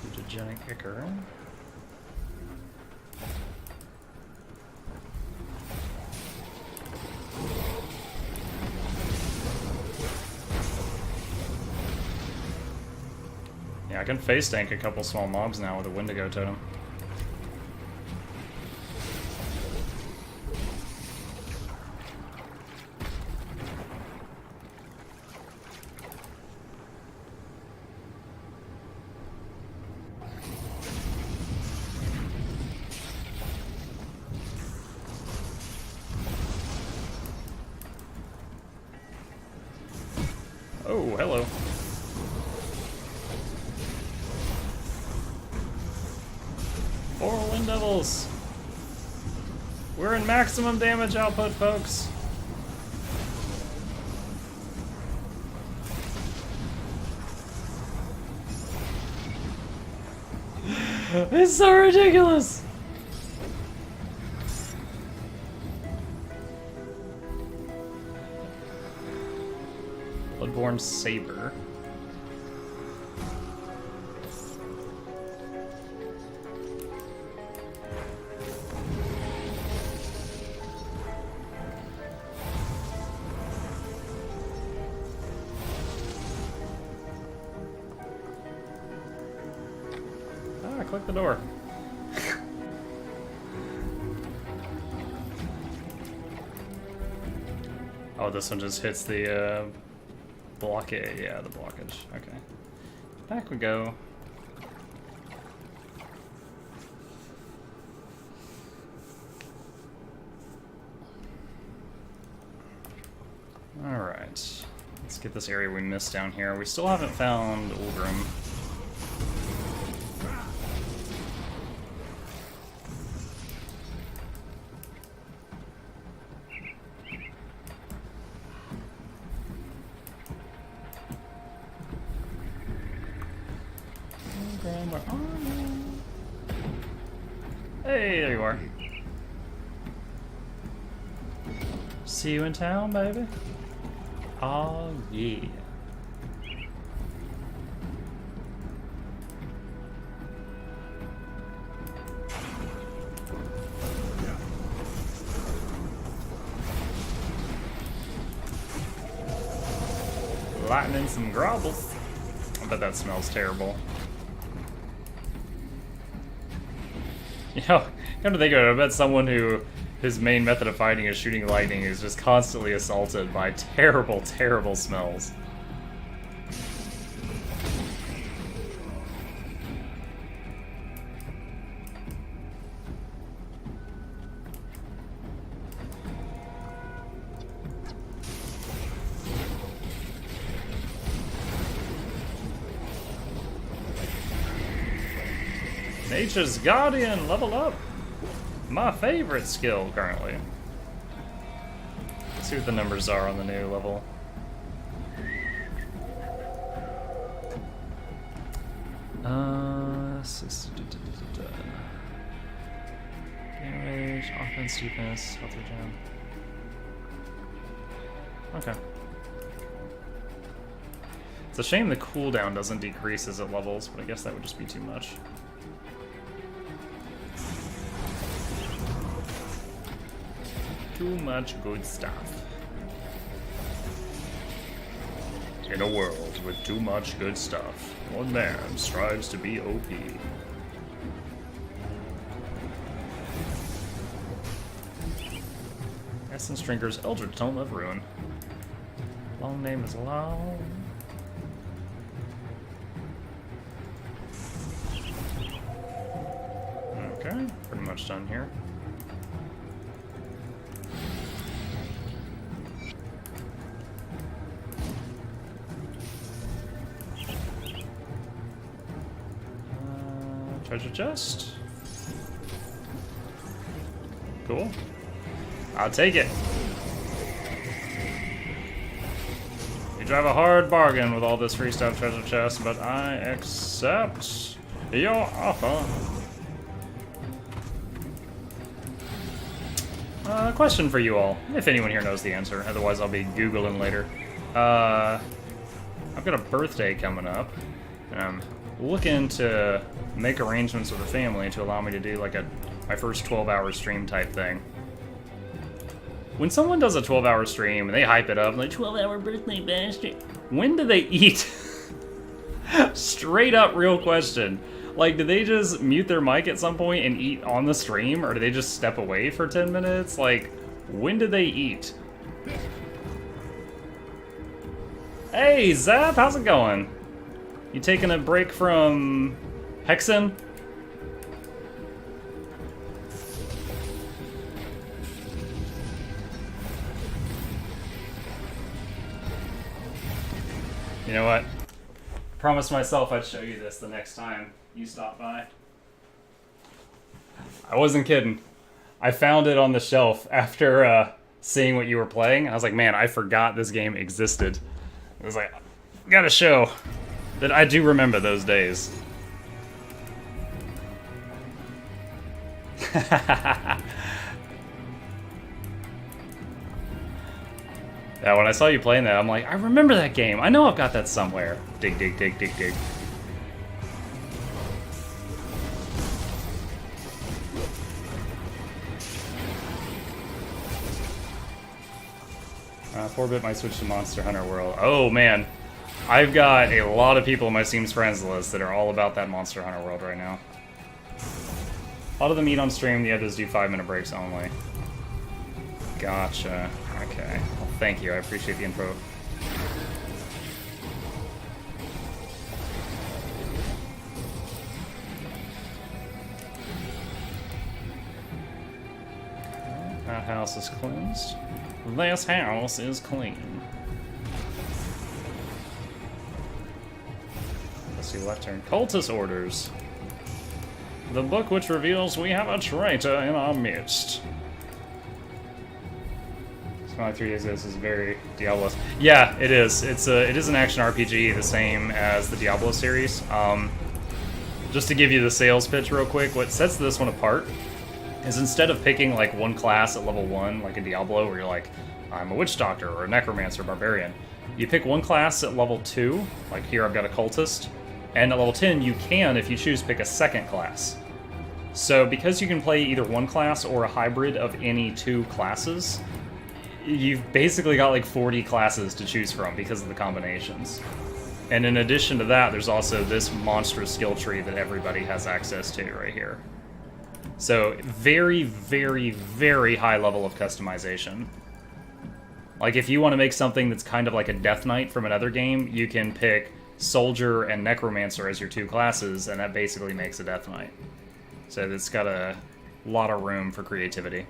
Mutagenic Ichor. Yeah, I can face tank a couple small mobs now with a Wendigo totem. Oh, hello. Four Wind Devils! We're in maximum damage output, folks! It's so ridiculous! Bloodborne Saber. Click the door. Oh, this one just hits the blockade. Yeah, the blockage. Okay. Back we go. Alright. Let's get this area we missed down here. We still haven't found Ulgrim. Hey, there you are. See you in town, baby. Oh, yeah. Lightning some grobbles. I bet that smells terrible. You know, come to think of it, I bet someone who his main method of fighting is shooting lightning is just constantly assaulted by terrible, terrible smells. Nature's Guardian, level up! My favorite skill currently. Let's see what the numbers are on the new level. Damage, offense, defense, health regen. Okay. It's a shame the cooldown doesn't decrease as it levels, but I guess that would just be too much. Too much good stuff. In a world with too much good stuff, one man strives to be OP. Essence Drinker's Eldritch Tome of Ruin. Long name is long. Okay, pretty much done here. Treasure chest. Cool. I'll take it. You drive a hard bargain with all this free stuff, treasure chest, but I accept your offer. Question for you all, if anyone here knows the answer. Otherwise, I'll be Googling later. I've got a birthday coming up, and I'm looking to make arrangements with the family to allow me to do like my first 12-hour stream type thing. When someone does a 12-hour stream and they hype it up, like 12-hour birthday bash, when do they eat? Straight up real question. Like, do they just mute their mic at some point and eat on the stream, or do they just step away for 10 minutes? Like, when do they eat? Hey, Zap, how's it going? You taking a break from Hexen? You know what? Promised myself I'd show you this the next time you stop by. I wasn't kidding. I found it on the shelf after seeing what you were playing. I was like, man, I forgot this game existed. I was like, gotta show that I do remember those days. Yeah, when I saw you playing that, I'm like, I remember that game. I know I've got that somewhere. Dig, dig, dig, dig, dig. 4-bit might switch to Monster Hunter World. Oh, man. I've got a lot of people in my Steam's friends list that are all about that Monster Hunter World right now. A lot of them eat on stream, the others do 5-minute breaks only. Gotcha. Okay. Well, thank you. I appreciate the info. That house is cleansed. This house is clean. Let's see, left turn. Cultist orders. The book which reveals we have a traitor in our midst. Smiling 3 Days This is very Diablo. Yeah, it is. It is an action RPG, the same as the Diablo series. Just to give you the sales pitch real quick, what sets this one apart is instead of picking like one class at level 1, like a Diablo, where you're like, I'm a witch doctor or a necromancer, barbarian, you pick one class at level 2, like here I've got a cultist, and at level 10 you can, if you choose, pick a second class. So because you can play either one class or a hybrid of any two classes, you've basically got like 40 classes to choose from because of the combinations. And in addition to that, there's also this monstrous skill tree that everybody has access to right here. So very, very, very high level of customization. Like if you want to make something that's kind of like a Death Knight from another game, you can pick Soldier and Necromancer as your two classes, and that basically makes a Death Knight. So it's got a lot of room for creativity.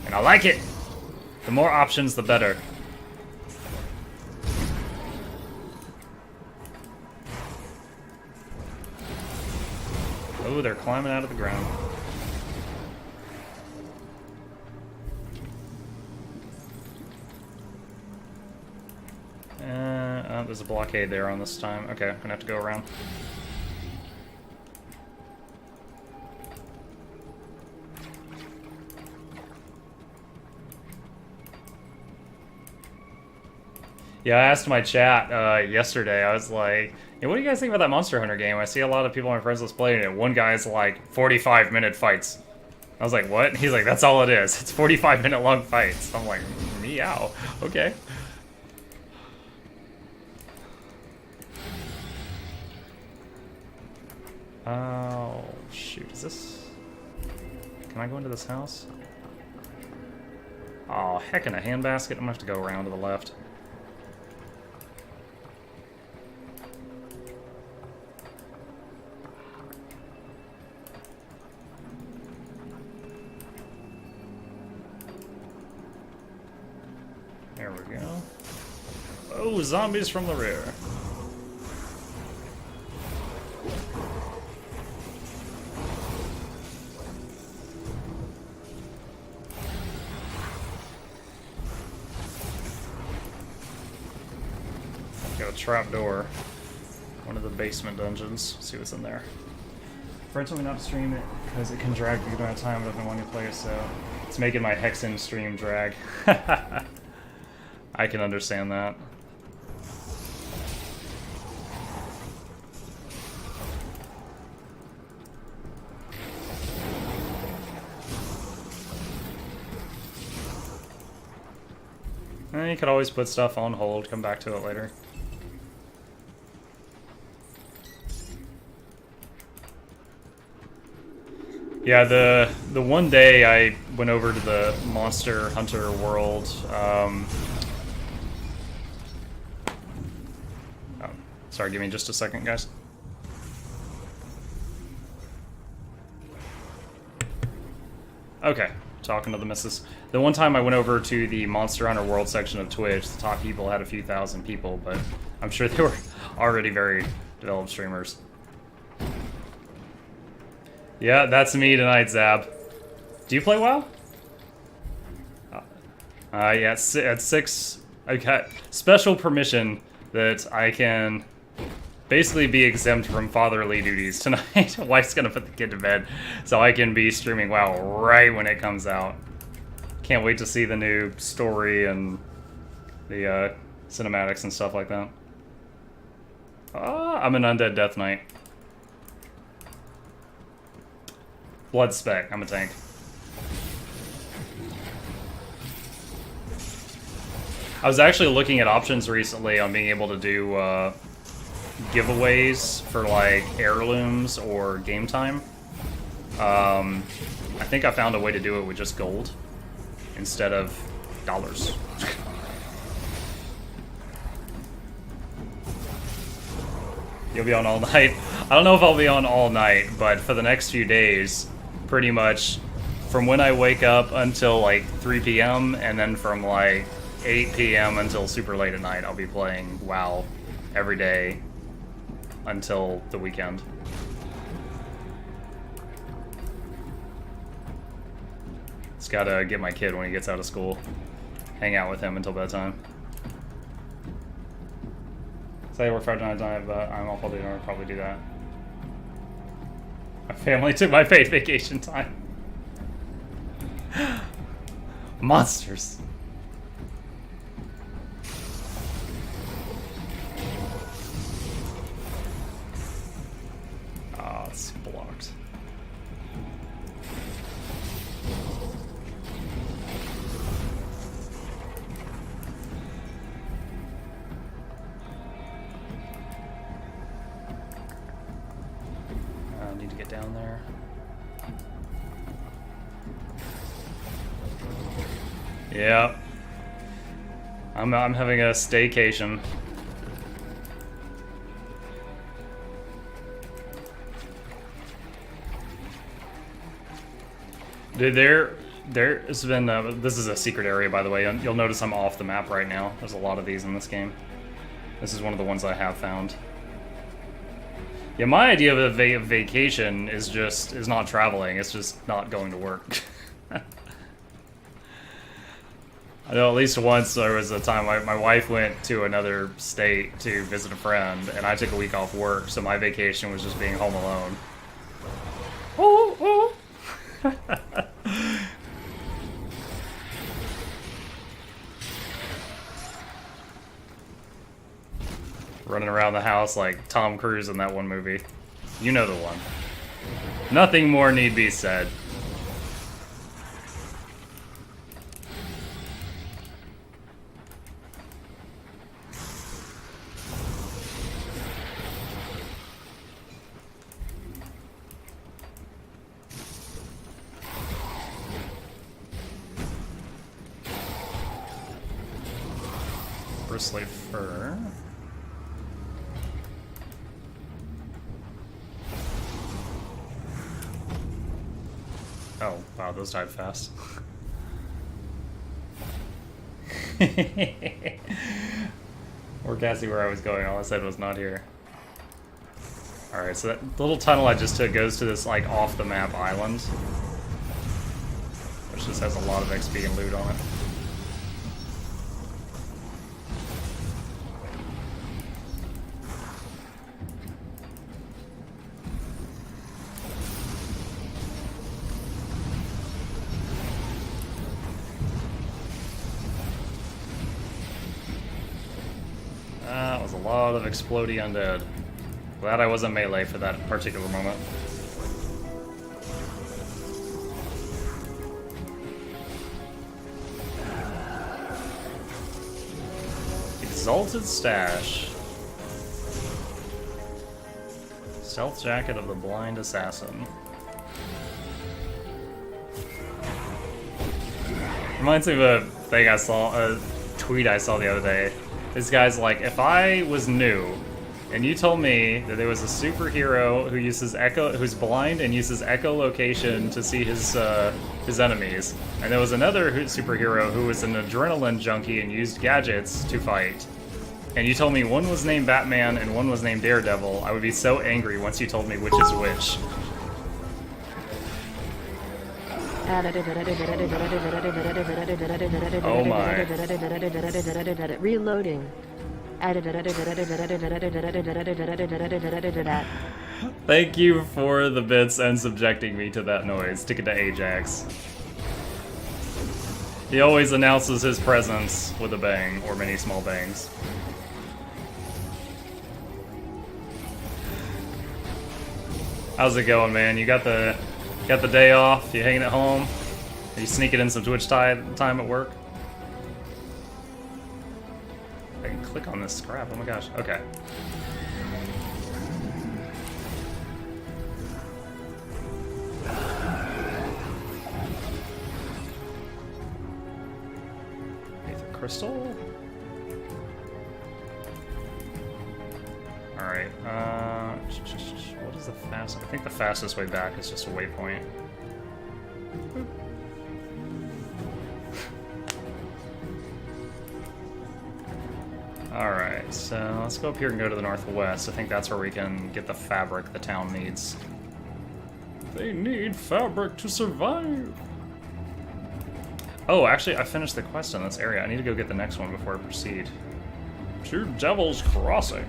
And I like it! The more options, the better. Oh, they're climbing out of the ground. Oh, there's a blockade there on this time. Okay, I'm gonna have to go around. Yeah, I asked my chat yesterday, I was like, hey, what do you guys think about that Monster Hunter game? I see a lot of people on my friends list playing it. One guy's like, 45-minute fights. I was like, what? He's like, that's all it is. It's 45-minute long fights. I'm like, meow. Okay. Oh, shoot. Is this... Can I go into this house? Oh, heck in a handbasket. I'm gonna have to go around to the left. Oh, zombies from the rear. Got a trap door. One of the basement dungeons. Let's see what's in there. Friends told me not to stream it because it can drag a good amount of time, but I've been wanting to play it, so it's making my Hexen stream drag. I can understand that. And you could always put stuff on hold, come back to it later. Yeah, the one day I went over to the Monster Hunter world, oh, sorry, give me just a second, guys. Okay, talking to the missus. The one time I went over to the Monster Hunter World section of Twitch, the top people had a few thousand people, but I'm sure they were already very developed streamers. Yeah, that's me tonight, Zab. Do you play WoW? Yeah, at 6, I got special permission that I can basically be exempt from fatherly duties tonight. Wife's gonna put the kid to bed, so I can be streaming WoW right when it comes out. Can't wait to see the new story and the cinematics and stuff like that. I'm an Undead Death Knight. Blood Spec, I'm a tank. I was actually looking at options recently on being able to do giveaways for like heirlooms or game time. I think I found a way to do it with just gold instead of dollars. You'll be on all night. I don't know if I'll be on all night, but for the next few days, pretty much from when I wake up until like 3 p.m. and then from like 8 p.m. until super late at night, I'll be playing WoW every day until the weekend. Just gotta get my kid when he gets out of school. Hang out with him until bedtime. Say we're Friday night, I'm off all day, I'll probably do that. My family took my paid vacation time. Monsters. Oh, it's blocked. I need to get down there. Yeah. I'm having a staycation. Dude, there's been this is a secret area, by the way. You'll notice I'm off the map right now. There's a lot of these in this game. This is one of the ones I have found. Yeah, my idea of a vacation is not traveling. It's just not going to work. I know at least once there was a time my wife went to another state to visit a friend, and I took a week off work, so my vacation was just being home alone. Oh, oh. Running around the house like Tom Cruise in that one movie. You know the one. Nothing more need be said. Bristly fur. Oh, wow, those died fast. Or Cassie, where I was going, all I said was not here. Alright, so that little tunnel I just took goes to this, like, off-the-map island. Which just has a lot of XP and loot on it. That was a lot of explodey undead. Glad I wasn't melee for that particular moment. Exalted Stash. Stealth Jacket of the Blind Assassin. Reminds me of a thing I saw, a tweet I saw the other day. This guy's like, if I was new, and you told me that there was a superhero who uses who's blind and uses echolocation to see his enemies, and there was another superhero who was an adrenaline junkie and used gadgets to fight, and you told me one was named Batman and one was named Daredevil, I would be so angry once you told me which is which. Oh my. Reloading. Thank you for the bits and subjecting me to that noise. Ticket to Ajax. He always announces his presence with a bang, or many small bangs. How's it going, man? You got the day off? You hanging at home? Are you sneaking in some Twitch time at work? I can click on this scrap. Oh my gosh. Okay. Aether crystal. All right. What is the fastest? I think the fastest way back is just a waypoint. Alright, so let's go up here and go to the northwest. I think that's where we can get the fabric the town needs. They need fabric to survive! Oh, actually, I finished the quest in this area. I need to go get the next one before I proceed. To Devil's Crossing.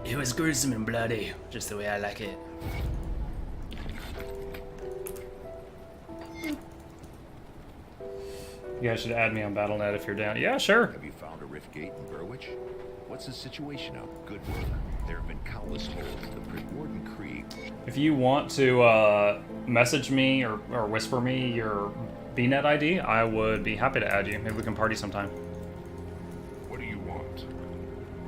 It was gruesome and bloody, just the way I like it. You guys should add me on BattleNet if you're down. Yeah, sure. Have you found a rift gate in Burwich? What's the situation out in Goodwood? There have been countless holes in the Warden Creek. If you want to message me or whisper me your BNet ID, I would be happy to add you. Maybe we can party sometime. What do you want?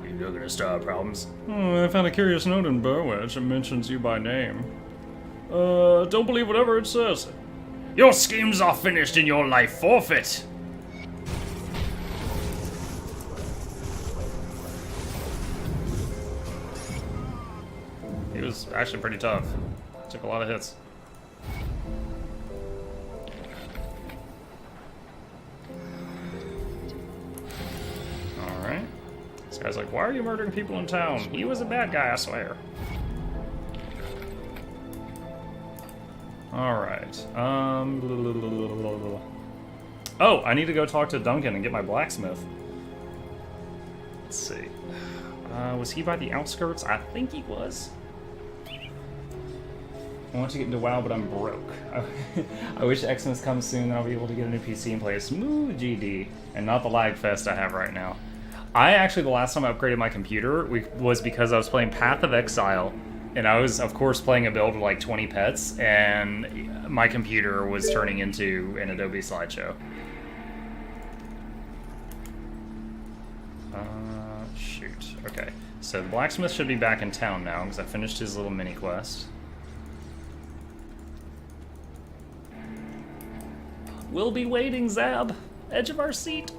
You're looking to start problems. I found a curious note in Burwich. It mentions you by name. Don't believe whatever it says. Your schemes are finished and your life forfeit. He was actually pretty tough. Took a lot of hits. Alright. This guy's like, why are you murdering people in town? He was a bad guy, I swear. Alright. Oh, I need to go talk to Duncan and get my blacksmith. Let's see. Was he by the outskirts? I think he was. I want to get into WoW, but I'm broke. I wish Xmas comes soon, then I'll be able to get a new PC and play a smooth GD, and not the lag fest I have right now. I actually, the last time I upgraded my computer was because I was playing Path of Exile, and I was, of course, playing a build with like 20 pets, and my computer was turning into an Adobe slideshow. Shoot. Okay. So the blacksmith should be back in town now, because I finished his little mini quest. We'll be waiting, Zab. Edge of our seat.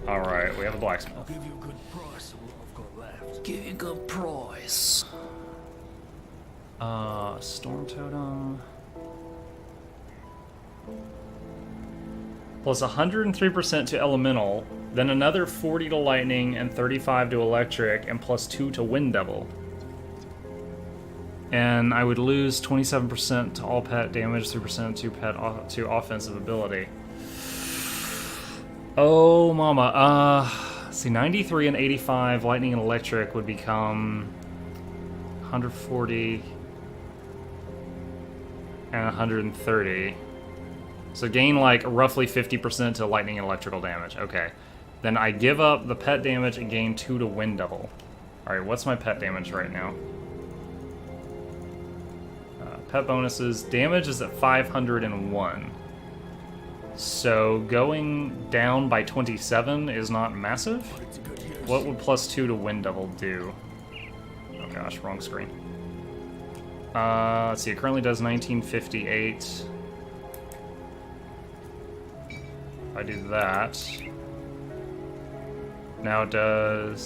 Alright, we have a blacksmith. I'll give you a good price of what I've got left. Give you a good price. Storm Totem. plus 103% to elemental, then another 40 to lightning and 35 to electric, and plus 2 to wind devil. And I would lose 27% to all pet damage, 3% to offensive ability. Oh, mama. See, 93 and 85, lightning and electric would become 140 and 130. So gain like roughly 50% to lightning and electrical damage. Okay. Then I give up the pet damage and gain 2 to wind devil. Alright, what's my pet damage right now? Pet bonuses. Damage is at 501. So going down by 27 is not massive. What would plus 2 to wind devil do? Oh gosh, wrong screen. Let's see, it currently does 1958. If I do that, now it does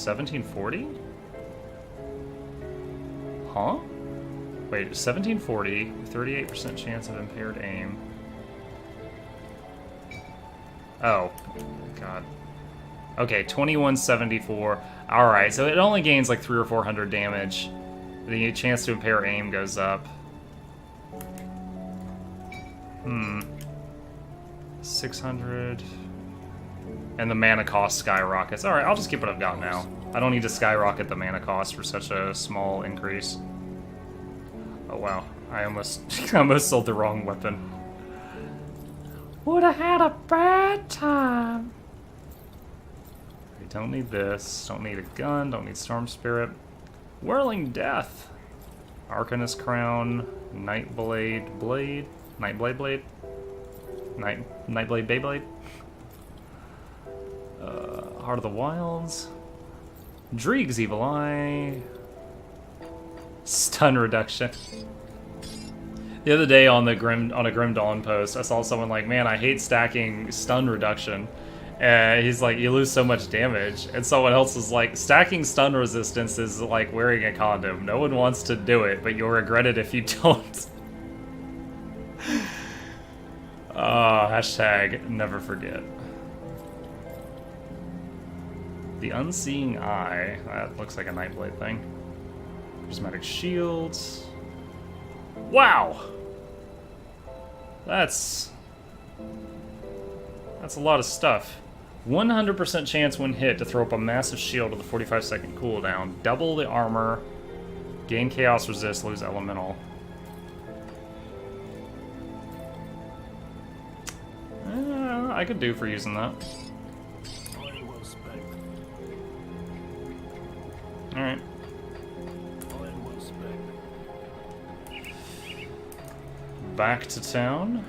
1740? Huh? Wait, 1740, 38% chance of impaired aim. Oh, God. Okay, 2174. Alright, so it only gains like 300 or 400 damage. The chance to impair aim goes up. 600. And the mana cost skyrockets. Alright, I'll just keep what I've got now. I don't need to skyrocket the mana cost for such a small increase. Oh wow, I almost sold the wrong weapon. Would have had a bad time. We don't need this. Don't need a gun. Don't need Storm Spirit. Whirling Death. Arcanist Crown. Nightblade Blade. Nightblade Blade. Nightblade Beyblade. Heart of the Wilds. Dreeg's Evil Eye. Stun reduction. The other day on a Grim Dawn post, I saw someone like, man, I hate stacking stun reduction. And he's like, you lose so much damage. And someone else was like, stacking stun resistance is like wearing a condom. No one wants to do it, but you'll regret it if you don't. Hashtag never forget. The Unseeing Eye. That looks like a Nightblade thing. Prismatic Shields. Wow! That's a lot of stuff. 100% chance when hit to throw up a massive shield with a 45-second cooldown. Double the armor. Gain Chaos Resist, lose Elemental. I could do for using that. Alright. Back to town.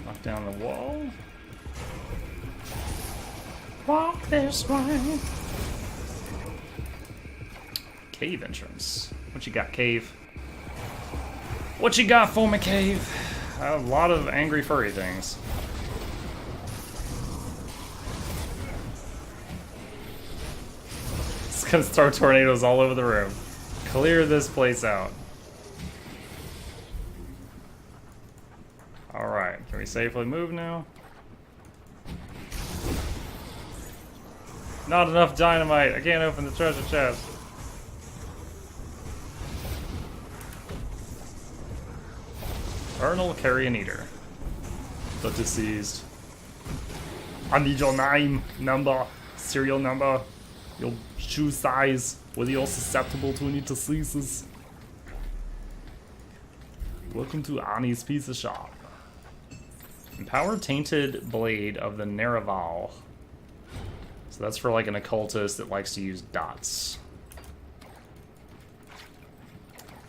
Knock down the wall. Walk this way. Cave entrance. What you got, Cave? What you got for me, Cave? A lot of angry furry things. It's gonna throw tornadoes all over the room. Clear this place out. Alright, can we safely move now? Not enough dynamite. I can't open the treasure chest. Vernal Carrion Eater. The deceased. I need your name, number, serial number, your shoe size, whether you're susceptible to any diseases. Welcome to Ani's Pizza Shop. Empowered Tainted Blade of the Naraval. So that's for like an occultist that likes to use dots.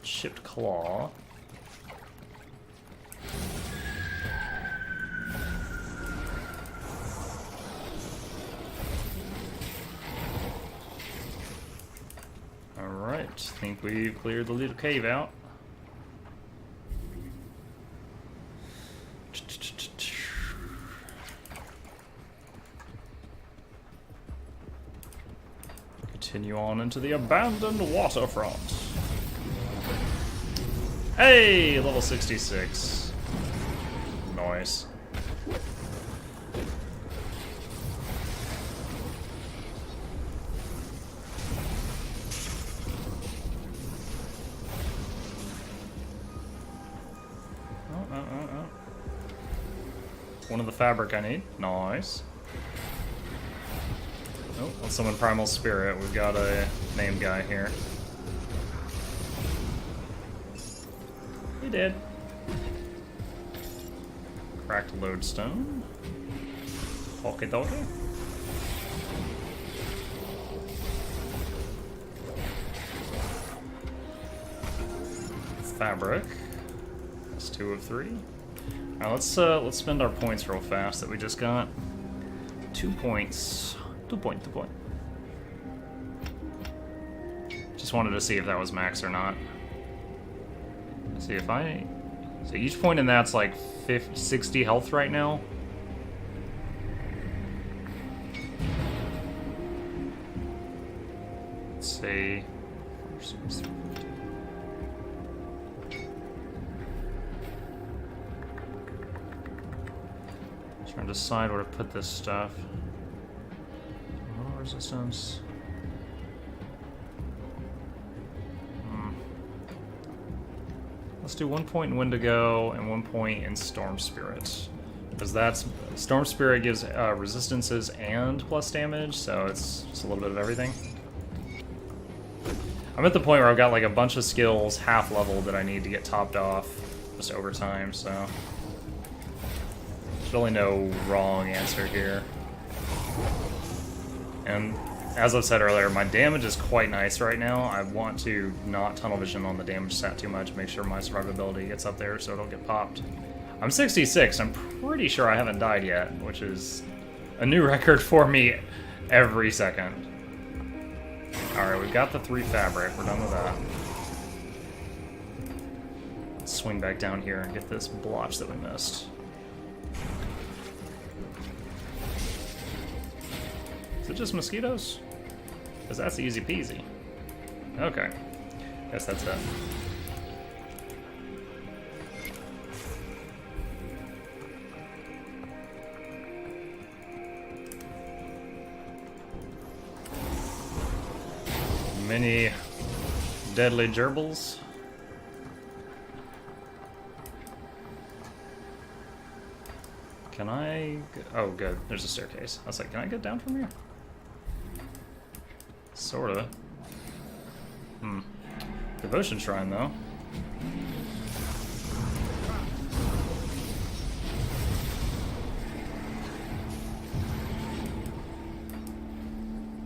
Chipped Claw. Alright, think we've cleared the little cave out. Continue on into the abandoned waterfront. Hey, level 66. Nice. One of the fabric I need. Nice. Oh, let's summon Primal Spirit. We've got a name guy here. He did. Cracked lodestone. Okie dokie. Fabric. That's 2 of 3. Alright, let's spend our points real fast that we just got. 2 points. 2 point. Just wanted to see if that was max or not. Let's see if so each point in that's like 60 health right now. Let's see. Trying to decide where to put this stuff. Little resistance. Let's do 1 point in Wendigo and 1 point in Storm Spirit. Because Storm Spirit gives resistances and plus damage, so it's just a little bit of everything. I'm at the point where I've got like a bunch of skills half level that I need to get topped off just over time, so there's really no wrong answer here. And as I've said earlier, my damage is quite nice right now. I want to not tunnel vision on the damage stat too much, make sure my survivability gets up there so it'll get popped. I'm 66, I'm pretty sure I haven't died yet, which is a new record for me every second. Alright, we've got the 3 fabric, we're done with that. Let's swing back down here and get this blotch that we missed. Is it just mosquitoes? Because that's easy peasy. Okay. Guess that's it. Many deadly gerbils. Can I... Oh, good. There's a staircase. I was like, can I get down from here? Sorta. Devotion Shrine, though.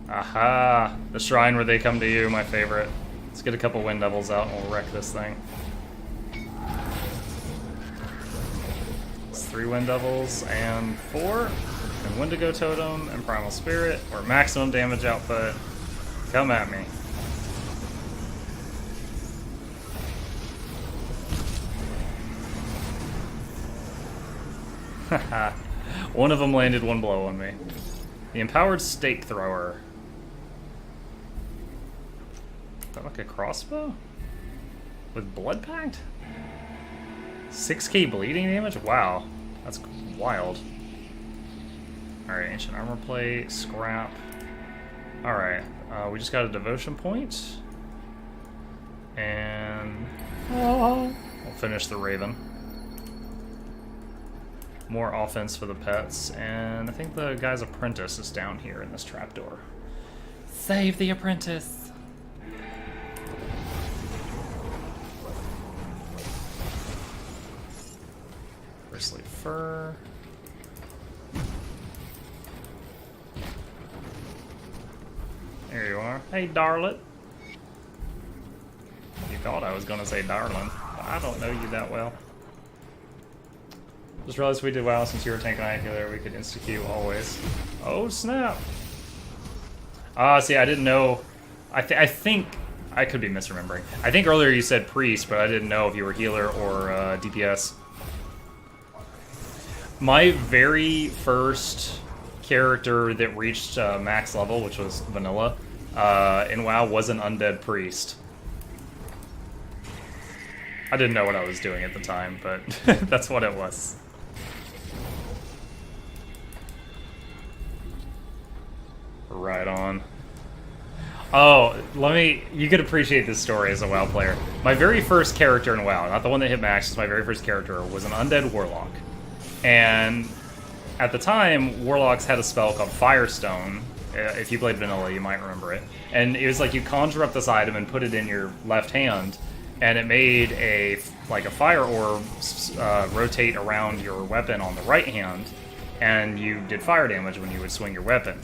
Aha! The shrine where they come to you, my favorite. Let's get a couple Wind Devils out and we'll wreck this thing. It's 3 Wind Devils and 4. And Wendigo Totem and Primal Spirit. Or maximum damage output. Come at me. Haha. One of them landed 1 blow on me. The Empowered Stake Thrower. Is that like a crossbow? With Blood Pact? 6k bleeding damage? Wow. That's wild. Alright, Ancient Armor Plate, Scrap. Alright, we just got a Devotion Point. And we'll finish the Raven. More offense for the pets, and I think the guy's apprentice is down here in this trapdoor. Save the apprentice! Bristly fur. There you are. Hey, darling. You thought I was gonna say darling, but I don't know you that well. Just realized we did well since you were tanking Iocular, we could insta-Q always. Oh snap! See, I didn't know. I think I could be misremembering. I think earlier you said priest, but I didn't know if you were healer or DPS. My very first character that reached max level, which was vanilla, in WoW, was an undead priest. I didn't know what I was doing at the time, but that's what it was. Right on. Oh, you could appreciate this story as a WoW player. My very first character in WoW, not the one that hit max, just my very first character, was an undead warlock. And at the time, warlocks had a spell called Firestone. If you played vanilla, you might remember it. And it was like you conjure up this item and put it in your left hand, and it made a fire orb rotate around your weapon on the right hand, and you did fire damage when you would swing your weapon.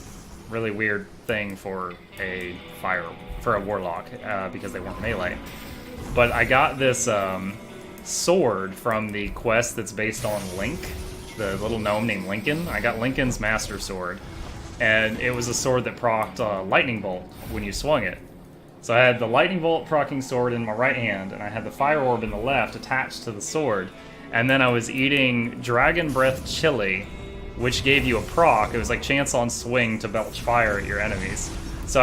Really weird thing for a warlock because they weren't melee. But I got this sword from the quest that's based on Link, the little gnome named Lincoln. I got Lincoln's Master Sword, and it was a sword that procced lightning bolt when you swung it. So I had the lightning bolt proccing sword in my right hand, and I had the fire orb in the left attached to the sword. And then I was eating dragon breath chili, which gave you a proc. It was like chance on swing to belch fire at your enemies. So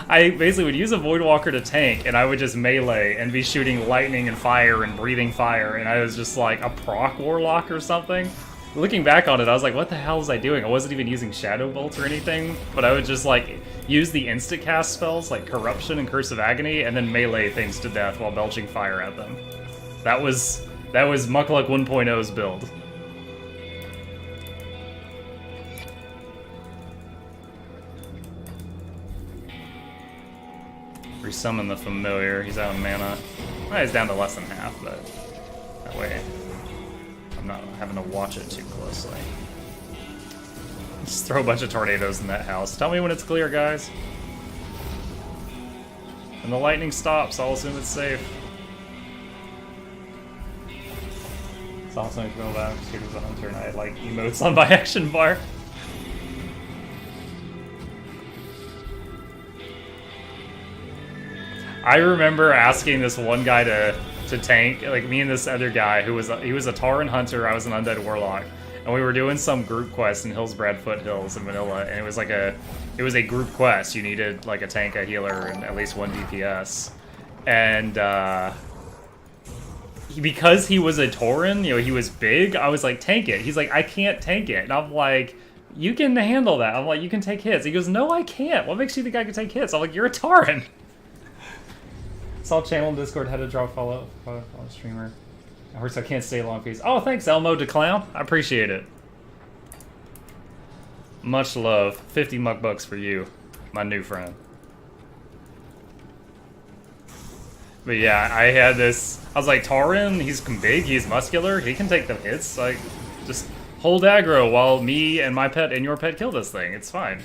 I basically would use a Voidwalker to tank, and I would just melee and be shooting lightning and fire and breathing fire, and I was just like a proc warlock or something. Looking back on it, I was like, what the hell was I doing? I wasn't even using Shadow Bolt or anything, but I would just like use the instant cast spells like Corruption and Curse of Agony, and then melee things to death while belching fire at them. That was Mukluk 1.0's build. Resummon the familiar. He's out of mana. Well, he's down to less than half, but that way I'm not having to watch it too closely. Just throw a bunch of tornadoes in that house. Tell me when it's clear, guys. When the lightning stops, I'll assume it's safe. It's awesome if you know that. I'm scared as a hunter and I had like emotes on my action bar. I remember asking this one guy to tank, like me and this other guy he was a Tauren hunter, I was an undead warlock, and we were doing some group quest in Hillsbrad Foothills in Manila, and it was a group quest. You needed like a tank, a healer, and at least one DPS. And because he was a Tauren, you know, he was big, I was like, tank it. He's like, I can't tank it. And I'm like, you can handle that. I'm like, you can take hits. He goes, no, I can't. What makes you think I can take hits? I'm like, you're a Tauren. Saw channel in Discord, had to drop follow streamer. Of course, I can't stay long, please. Oh, thanks, Elmo DeClown. I appreciate it. Much love. 50 muckbucks for you, my new friend. But yeah, I had this. I was like, Tauren, he's big, he's muscular, he can take the hits. Like, just hold aggro while me and my pet and your pet kill this thing. It's fine.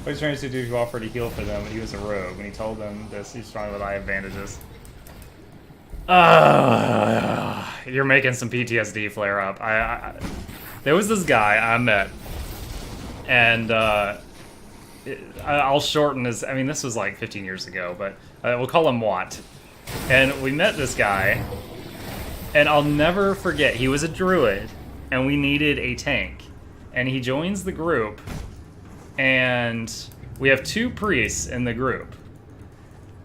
What he's trying to do, he offered to heal for them, but he was a rogue. When he told them this, he's trying with eye advantages. You're making some PTSD flare up. There was this guy I met, and I'll shorten his. I mean, this was like 15 years ago, but we'll call him Watt. And we met this guy, and I'll never forget. He was a druid, and we needed a tank, and he joins the group. And we have 2 priests in the group.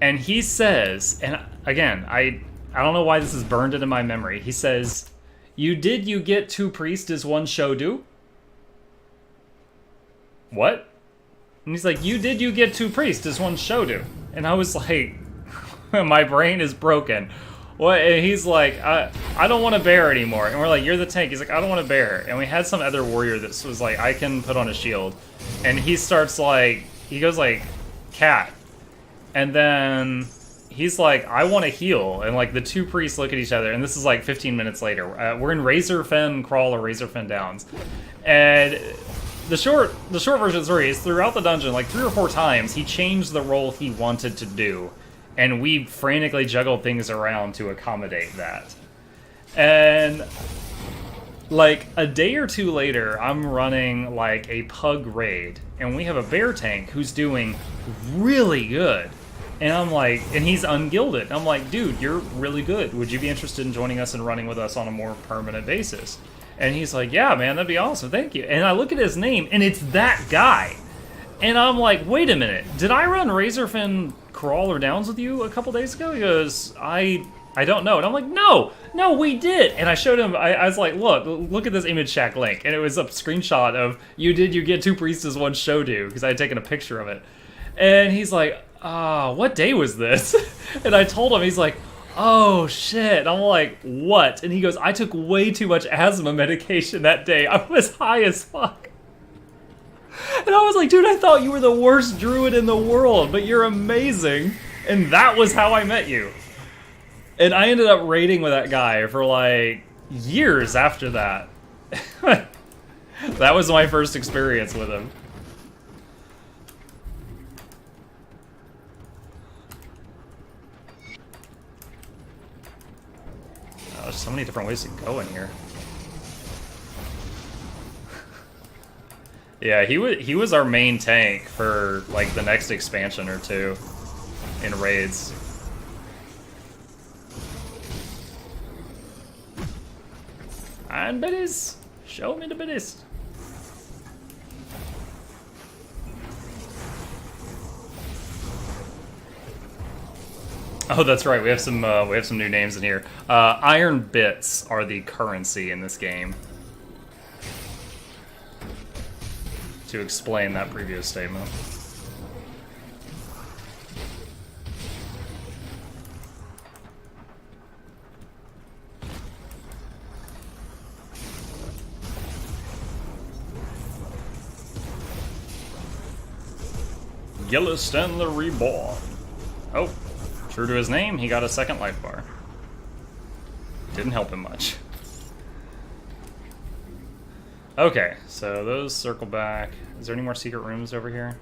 And he says, and again, I don't know why this is burned into my memory. He says, you get 2 priests as one show do? What? And he's like, you get 2 priests as one show do? And I was like, my brain is broken. What? And he's like, I don't want to bear anymore. And we're like, you're the tank. He's like, I don't want to bear. And we had some other warrior that was like, I can put on a shield. And he starts like, he goes like, cat. And then he's like, I want to heal. And like the 2 priests look at each other. And this is like 15 minutes later. We're in Razorfen Crawl or Razorfen Downs. And the short version of the story is throughout the dungeon, like 3 or 4 times, he changed the role he wanted to do. And we frantically juggled things around to accommodate that. And like a day or two later, I'm running like a pug raid, and we have a bear tank who's doing really good. And I'm like, and he's ungilded. I'm like, dude, you're really good. Would you be interested in joining us and running with us on a more permanent basis? And he's like, yeah, man, that'd be awesome. Thank you. And I look at his name, and it's that guy. And I'm like, wait a minute. Did I run Razorfin Crawler Downs with you a couple days ago? He goes, I don't know. And I'm like, no, we did. And I showed him, I was like, look at this image shack link. And it was a screenshot of, you get 2 priestess, 1 Shodu, because I had taken a picture of it. And he's like, what day was this? And I told him, he's like, oh shit. I'm like, what? And he goes, I took way too much asthma medication that day. I was high as fuck. And I was like, dude, I thought you were the worst druid in the world, but you're amazing. And that was how I met you. And I ended up raiding with that guy for like years after that. That was my first experience with him. Oh, there's so many different ways to go in here. Yeah, he was our main tank for like the next expansion or two in raids. And biddies, show me the biddies. Oh, that's right. We have some new names in here. Iron bits are the currency in this game. To explain that previous statement. Yellowstone the Reborn. Oh, true to his name, he got a second life bar. Didn't help him much. Okay, so those circle back. Is there any more secret rooms over here?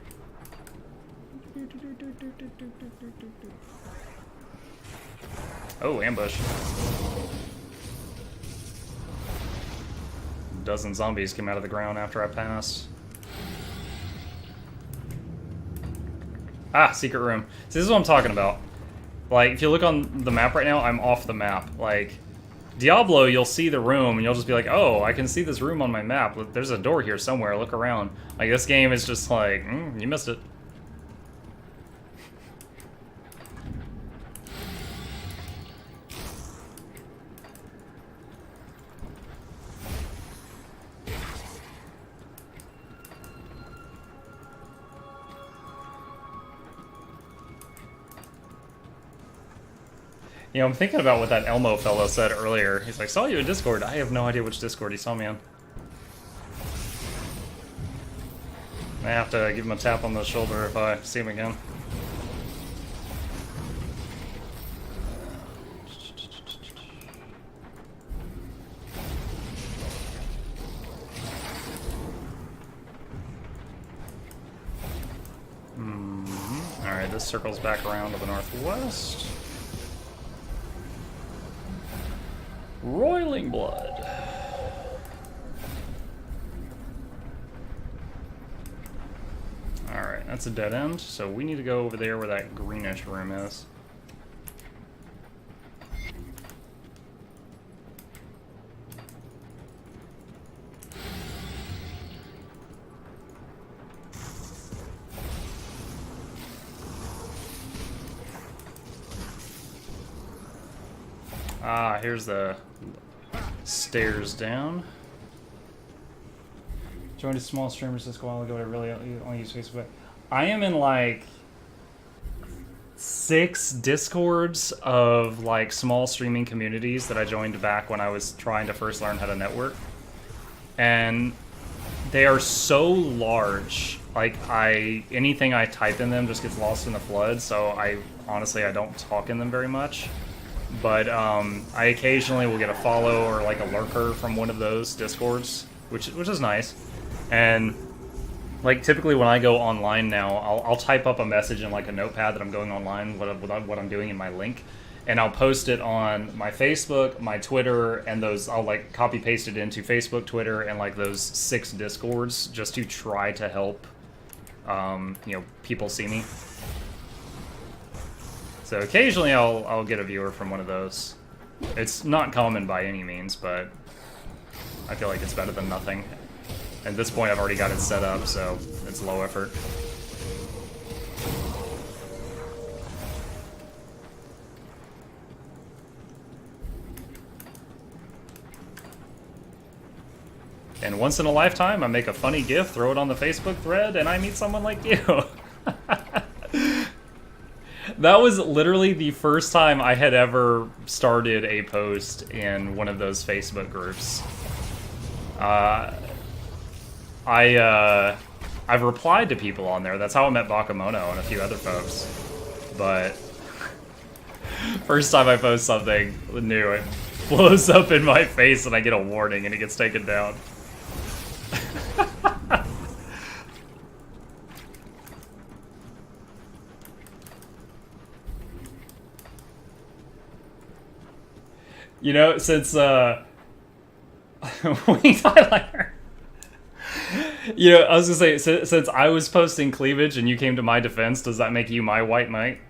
Oh, ambush. A dozen zombies came out of the ground after I passed. Ah, secret room. See, this is what I'm talking about. Like, if you look on the map right now, I'm off the map. Like, Diablo, you'll see the room, and you'll just be like, oh, I can see this room on my map. There's a door here somewhere. Look around. Like, this game is just like, you missed it. You know, I'm thinking about what that Elmo fellow said earlier. He's like, saw you in Discord. I have no idea which Discord he saw me on. I have to give him a tap on the shoulder if I see him again. Alright, this circles back around to the northwest. Roiling blood. Alright, that's a dead end, so we need to go over there where that greenish room is. Ah, here's the stairs down. Joined a small streamers just a while ago. I really only use Facebook. I am in like 6 discords of like small streaming communities that I joined back when I was trying to first learn how to network, and they are so large. Like anything I type in them just gets lost in the flood. So I don't talk in them very much. But I occasionally will get a follow or like a lurker from one of those discords, which is nice. And like typically when I go online now, I'll type up a message in like a notepad that I'm going online, what I'm doing in my link, and I'll post it on my Facebook, my Twitter, and those, I'll like copy paste it into Facebook, Twitter, and like those 6 Discords just to try to help, you know, people see me. So occasionally I'll get a viewer from one of those. It's not common by any means, but I feel like it's better than nothing. At this point I've already got it set up, so it's low effort. And once in a lifetime, I make a funny GIF, throw it on the Facebook thread, and I meet someone like you. That was literally the first time I had ever started a post in one of those Facebook groups. I've replied to people on there. That's how I met Bakemono and a few other folks. But first time I post something new, it blows up in my face and I get a warning and it gets taken down. You know, since wing highlighter. You know, I was gonna say, since I was posting cleavage and you came to my defense, does that make you my white knight?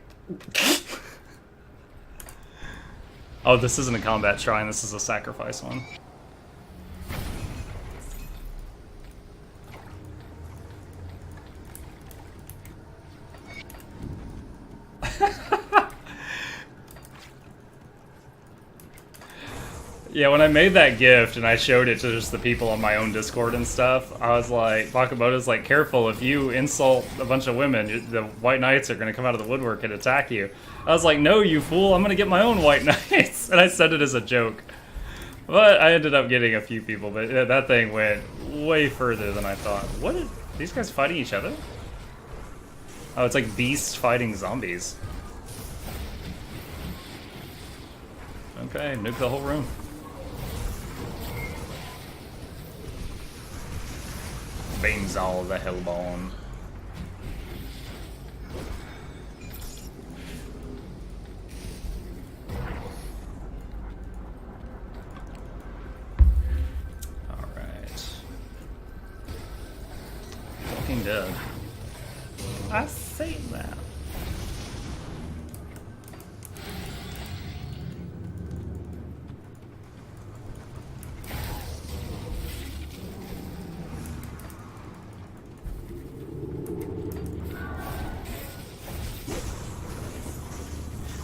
Oh, this isn't a combat shrine, this is a sacrifice one. Yeah, when I made that gift and I showed it to just the people on my own Discord and stuff, I was like, Bakemono's like, careful, if you insult a bunch of women, the White Knights are going to come out of the woodwork and attack you. I was like, no, you fool, I'm going to get my own White Knights. And I said it as a joke. But I ended up getting a few people, but that thing went way further than I thought. What is, these guys fighting each other? Oh, it's like beasts fighting zombies. Okay, nuke the whole room. Bainzal the Hellborn. Alright. Walking Dead. I see that.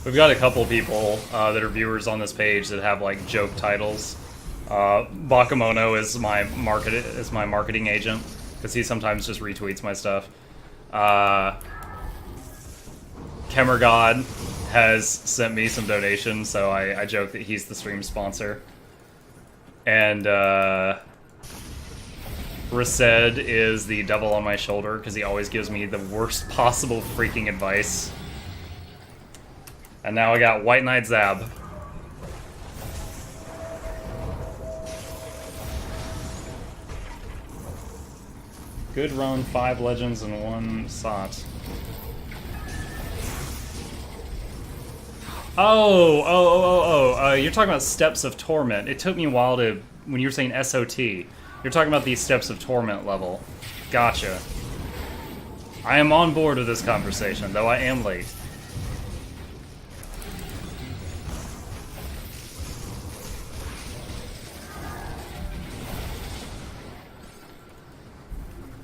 We've got a couple people that are viewers on this page that have like joke titles. Bakemono is my marketing agent because he sometimes just retweets my stuff. Kemergod has sent me some donations, so I joke that he's the stream sponsor. And Rased is the devil on my shoulder because he always gives me the worst possible freaking advice. And now I got White Knight Zab. Good run, 5 legends and 1 sot. You're talking about Steps of Torment. It took me a while to, when you were saying SOT, you're talking about the Steps of Torment level. Gotcha. I am on board with this conversation, though I am late.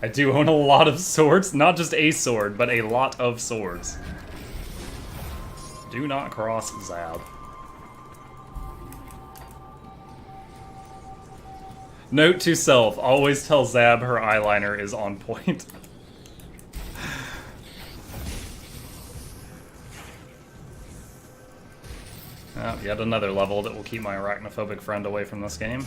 I do own a lot of swords, not just a sword, but a lot of swords. Do not cross Zab. Note to self, always tell Zab her eyeliner is on point. Oh, yet another level that will keep my arachnophobic friend away from this game.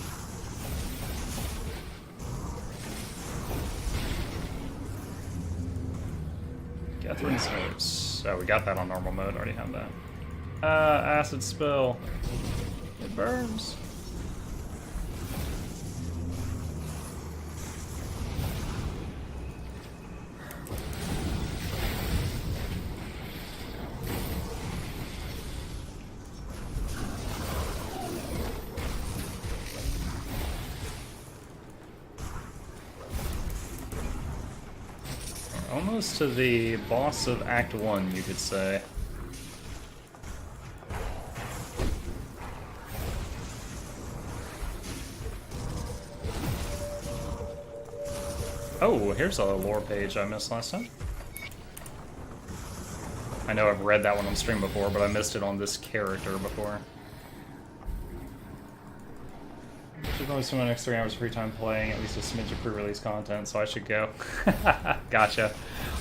Catherine's notes. Oh, we got that on normal mode. Already have that. Acid spill. It burns. almost to the boss of Act 1, you could say. Oh, here's a lore page I missed last time. I know I've read that one on stream before, but I missed it on this character before. Should always spend my next 3 hours of free time playing at least a smidge of pre-release content, so I should go. Gotcha.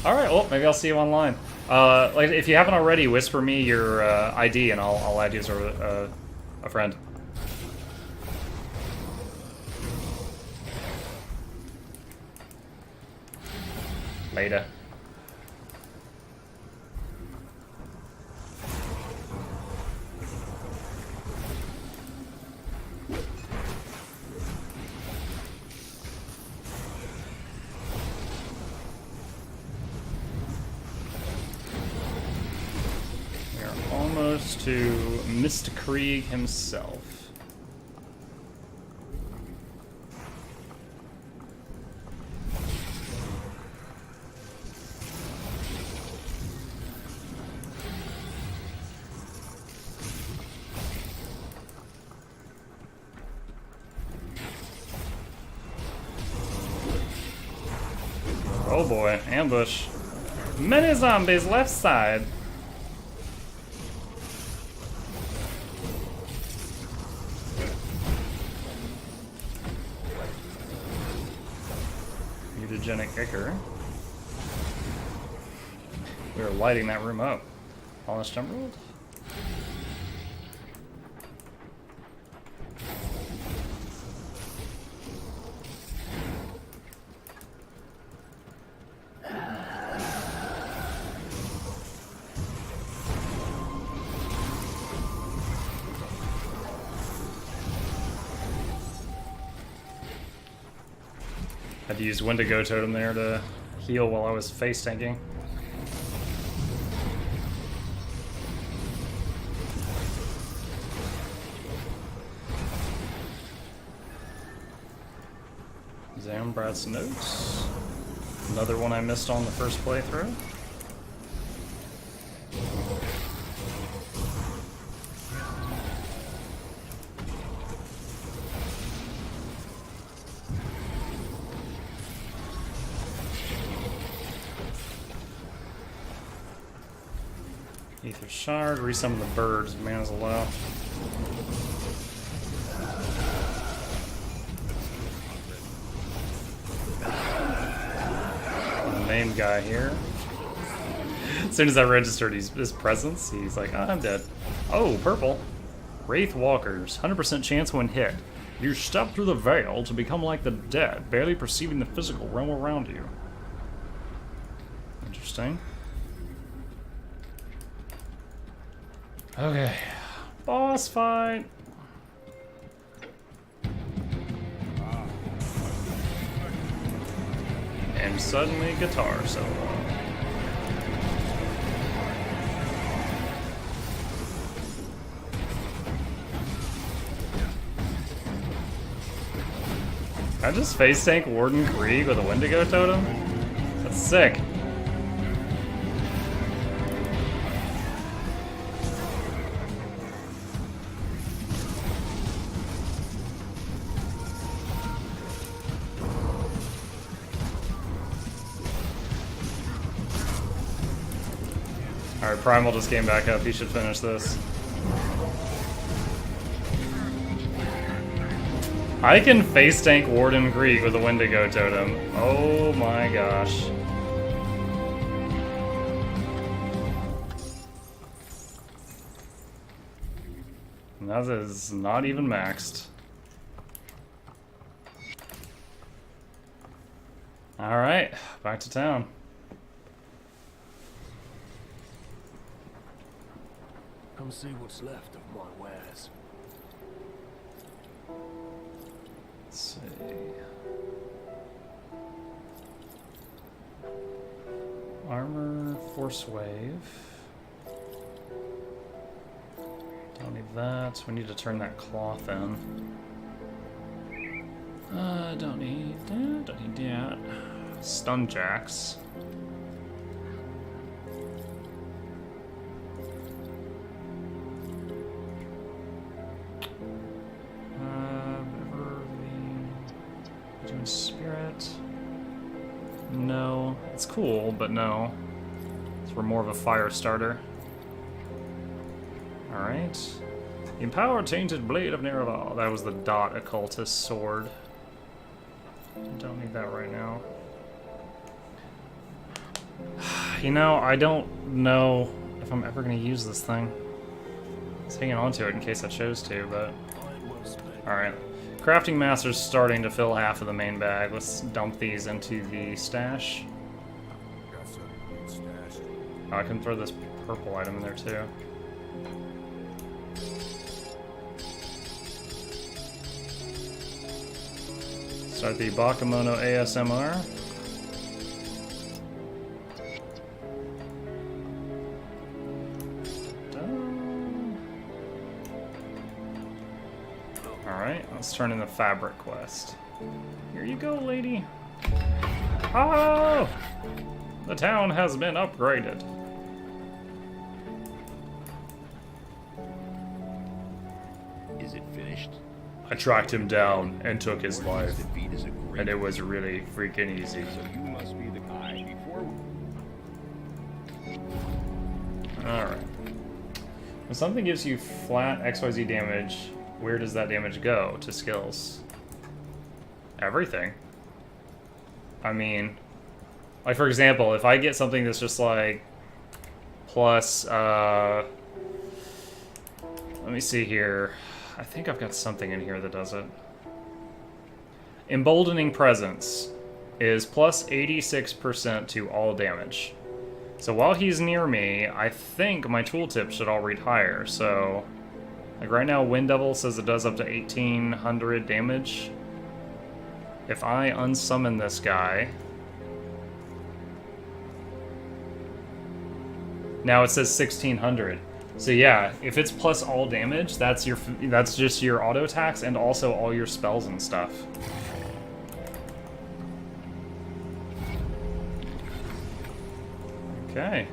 Alright, well, maybe I'll see you online. Like, if you haven't already, whisper me your ID and I'll add you as a friend. Later. We are almost to Mr. Krieg himself. Oh boy, ambush. Many zombies left side. Mutagenic Ichor. We are lighting that room up. Polished Emerald? Had to use Wendigo Totem there to heal while I was face tanking. Zambrat's Notes. Another one I missed on the first playthrough. Ether Shard, resummon the birds, mana's low. Name guy here. As soon as I registered his presence, he's like, oh, I'm dead. Oh, purple. Wraith Walkers, 100% chance when hit. You step through the veil to become like the dead, barely perceiving the physical realm around you. Interesting. Okay, boss fight. And suddenly guitar solo. I just face tank Warden Krieg with a Wendigo Totem? That's sick. Alright, Primal just came back up. He should finish this. I can face tank Warden Krieg with a Wendigo Totem. Oh my gosh. And that is not even maxed. Alright, back to town. Come see what's left of my wares. Let's see. Armor, Force Wave. Don't need that. We need to turn that cloth in. Don't need that. Don't need that. Stun Jacks. Spirit. No. It's cool, but no. So we're more of a fire starter. Alright. The Empowered Tainted Blade of Nereval. That was the Dot Occultist Sword. Don't need that right now. You know, I don't know if I'm ever going to use this thing. I was hanging on to it in case I chose to, but... Alright. Crafting Master's starting to fill half of the main bag. Let's dump these into the stash. Oh, I can throw this purple item in there too. Start the Bakemono ASMR. Alright, let's turn in the fabric quest. Here you go, lady. Oh! The town has been upgraded. Is it finished? I tracked him down and took his life. Defeat is a great. And it was really freaking easy. So you must be the guy before. Alright. When something gives you flat XYZ damage, where does that damage go? To skills. Everything. I mean, like for example, if I get something that's just like plus, let me see here. I think I've got something in here that does it. Emboldening Presence is plus 86% to all damage. So while he's near me, I think my tooltip should all read higher. So, like right now, Wind Devil says it does up to 1800 damage. If I unsummon this guy... Now it says 1600. So yeah, if it's plus all damage, that's just your auto attacks and also all your spells and stuff. Okay.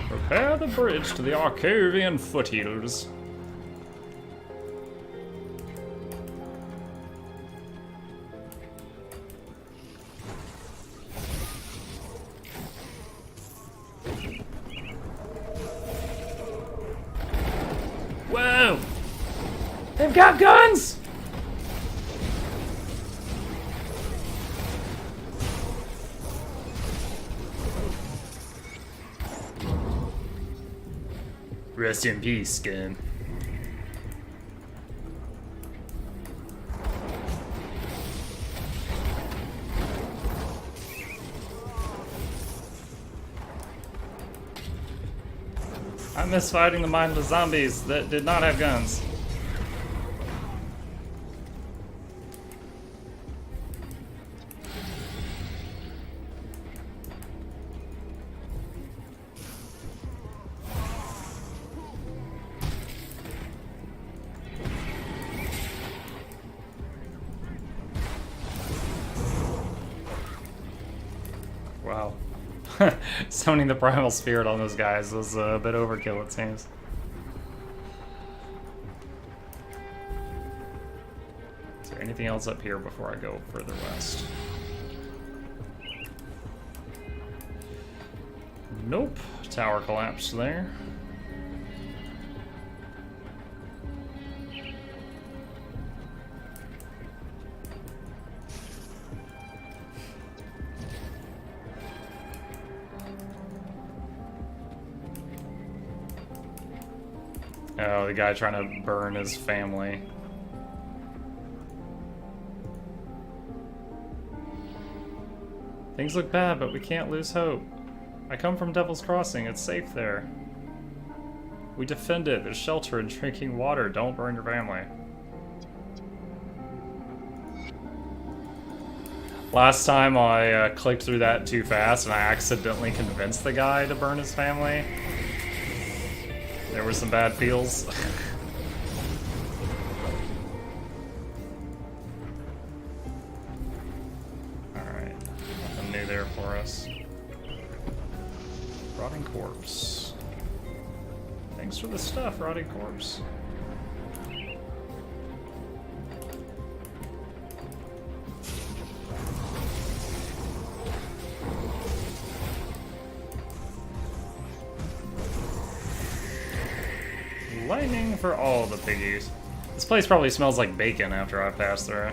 Prepare the bridge to the Arcavian foothills. Whoa! They've got guns! Rest in peace, scum. I miss fighting the mindless zombies that did not have guns. Wow. Summoning the Primal Spirit on those guys was a bit overkill, it seems. Is there anything else up here before I go further west? Nope. Tower collapsed there. Oh, the guy trying to burn his family. Things look bad, but we can't lose hope. I come from Devil's Crossing. It's safe there. We defend it. There's shelter and drinking water. Don't burn your family. Last time I clicked through that too fast and I accidentally convinced the guy to burn his family. There were some bad feels. Alright, nothing new there for us. Rotting corpse. Thanks for the stuff, rotting corpse. Lightning for all the piggies. This place probably smells like bacon after I pass through.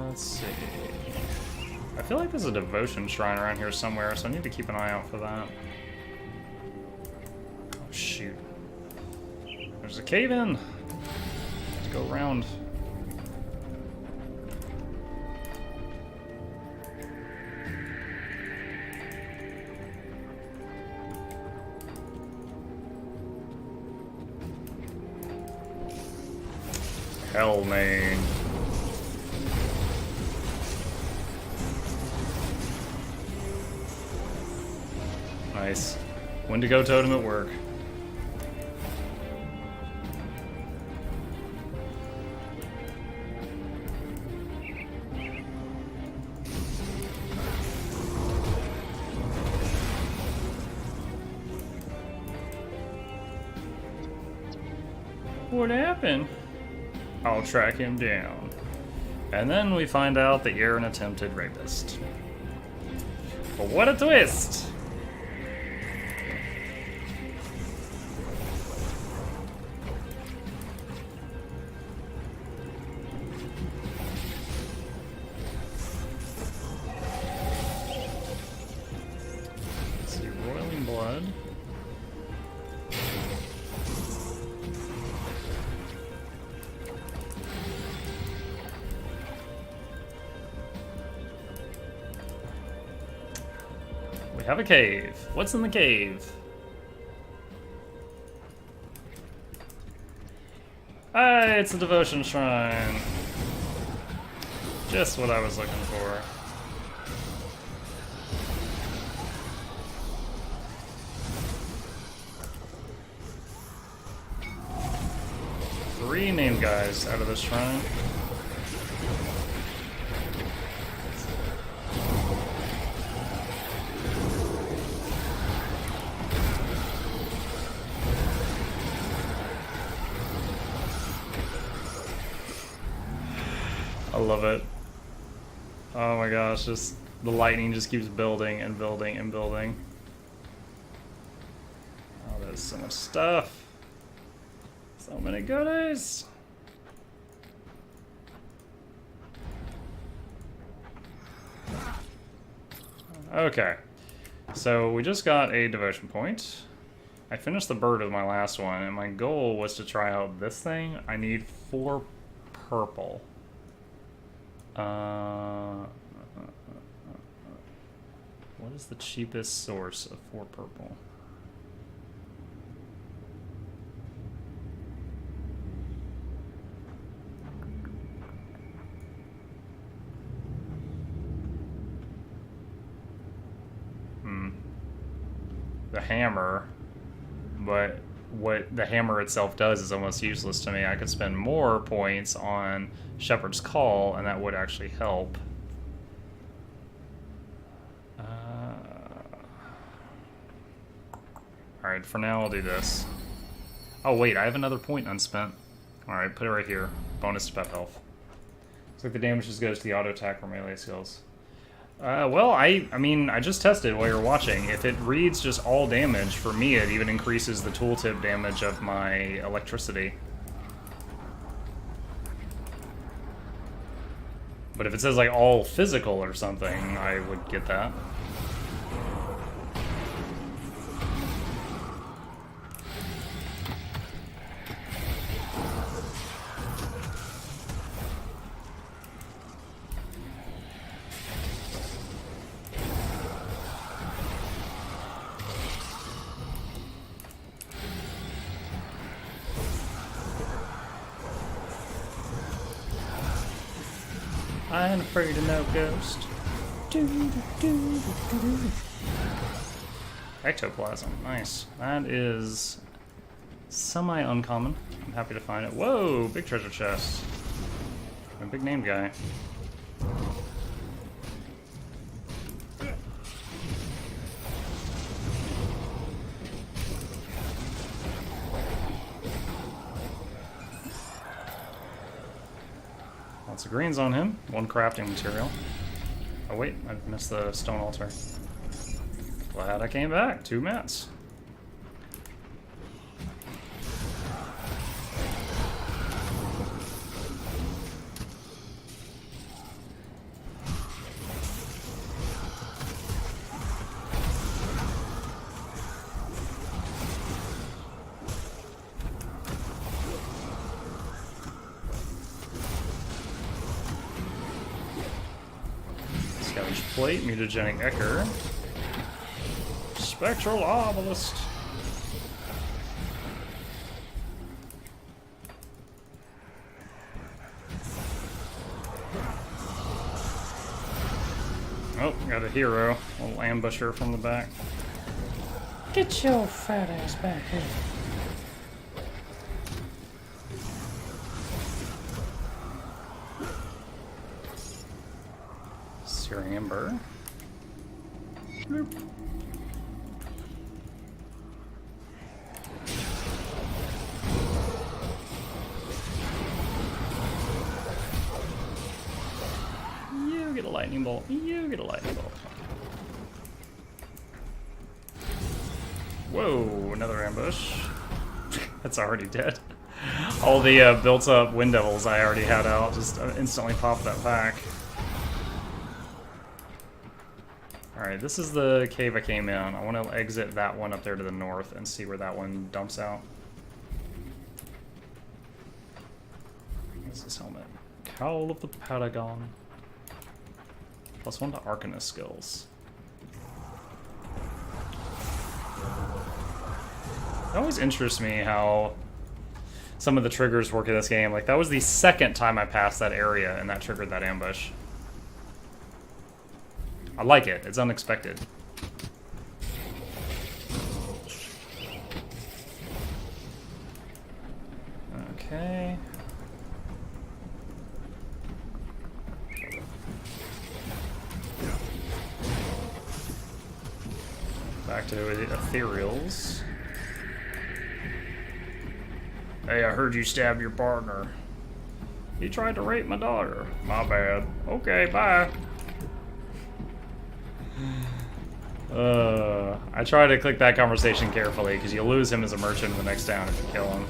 Let's see. I feel like there's a devotion shrine around here somewhere, so I need to keep an eye out for that. Oh, shoot. There's a cave in. Let's go around. Hellmane. Nice. Wendigo totem at work. What happened? I'll track him down. And then we find out that you're an attempted rapist. But what a twist! Let's see, roiling blood. We have a cave. What's in the cave? Ah, it's a devotion shrine. Just what I was looking for. Three name guys out of this shrine. I love it. Oh my gosh, just the lightning just keeps building and building and building. Oh, there's so much stuff. So many goodies. Okay. So we just got a devotion point. I finished the bird with my last one, and my goal was to try out this thing. I need 4 purple. What is the cheapest source of 4 purple? The hammer, but what the hammer itself does is almost useless to me. I could spend more points on Shepherd's Call, and that would actually help. Alright, for now I'll do this. Oh wait, I have another point unspent. Alright, put it right here. Bonus to pep health. Looks like the damage just goes to the auto attack or melee skills. Well, I mean, I just tested while you're watching. If it reads just all damage, for me it even increases the tooltip damage of my electricity. But if it says like all physical or something, I would get that. I ain't afraid of no ghost. Do, do, do, do, do, do. Ectoplasm, nice. That is semi-uncommon. I'm happy to find it. Whoa, big treasure chest. A big name guy. Lots of greens on him. One crafting material. Oh wait, I missed the stone altar. Glad I came back. 2 mats. Scavenge plate, mutagenic Ecker. Spectral obelisk. Oh, got a hero. A little ambusher from the back. Get your fat ass back here. Searing Ember. Bloop. You get a lightning bolt. You get a lightning bolt. Whoa, another ambush. That's already dead. All the built up wind devils I already had out just instantly popped that back. Alright, this is the cave I came in. I want to exit that one up there to the north and see where that one dumps out. What's this helmet? Cowl of the Patagon. +1 to Arcanist skills. It always interests me how some of the triggers work in this game. Like, that was the second time I passed that area and that triggered that ambush. I like it. It's unexpected. Okay. Back to ethereals. Hey, I heard you stabbed your partner. He tried to rape my daughter. My bad. Okay, bye. I try to click that conversation carefully because you lose him as a merchant in the next town if you kill him.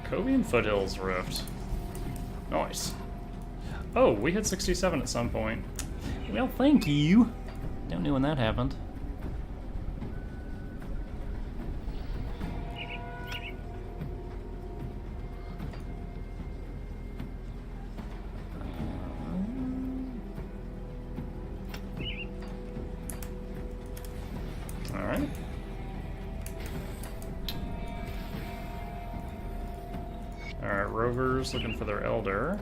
Covian Foothills Rift. Nice. Oh, we hit 67 at some point. Well, thank you. Don't know when that happened. Alright. Alright, Rovers looking for their elder.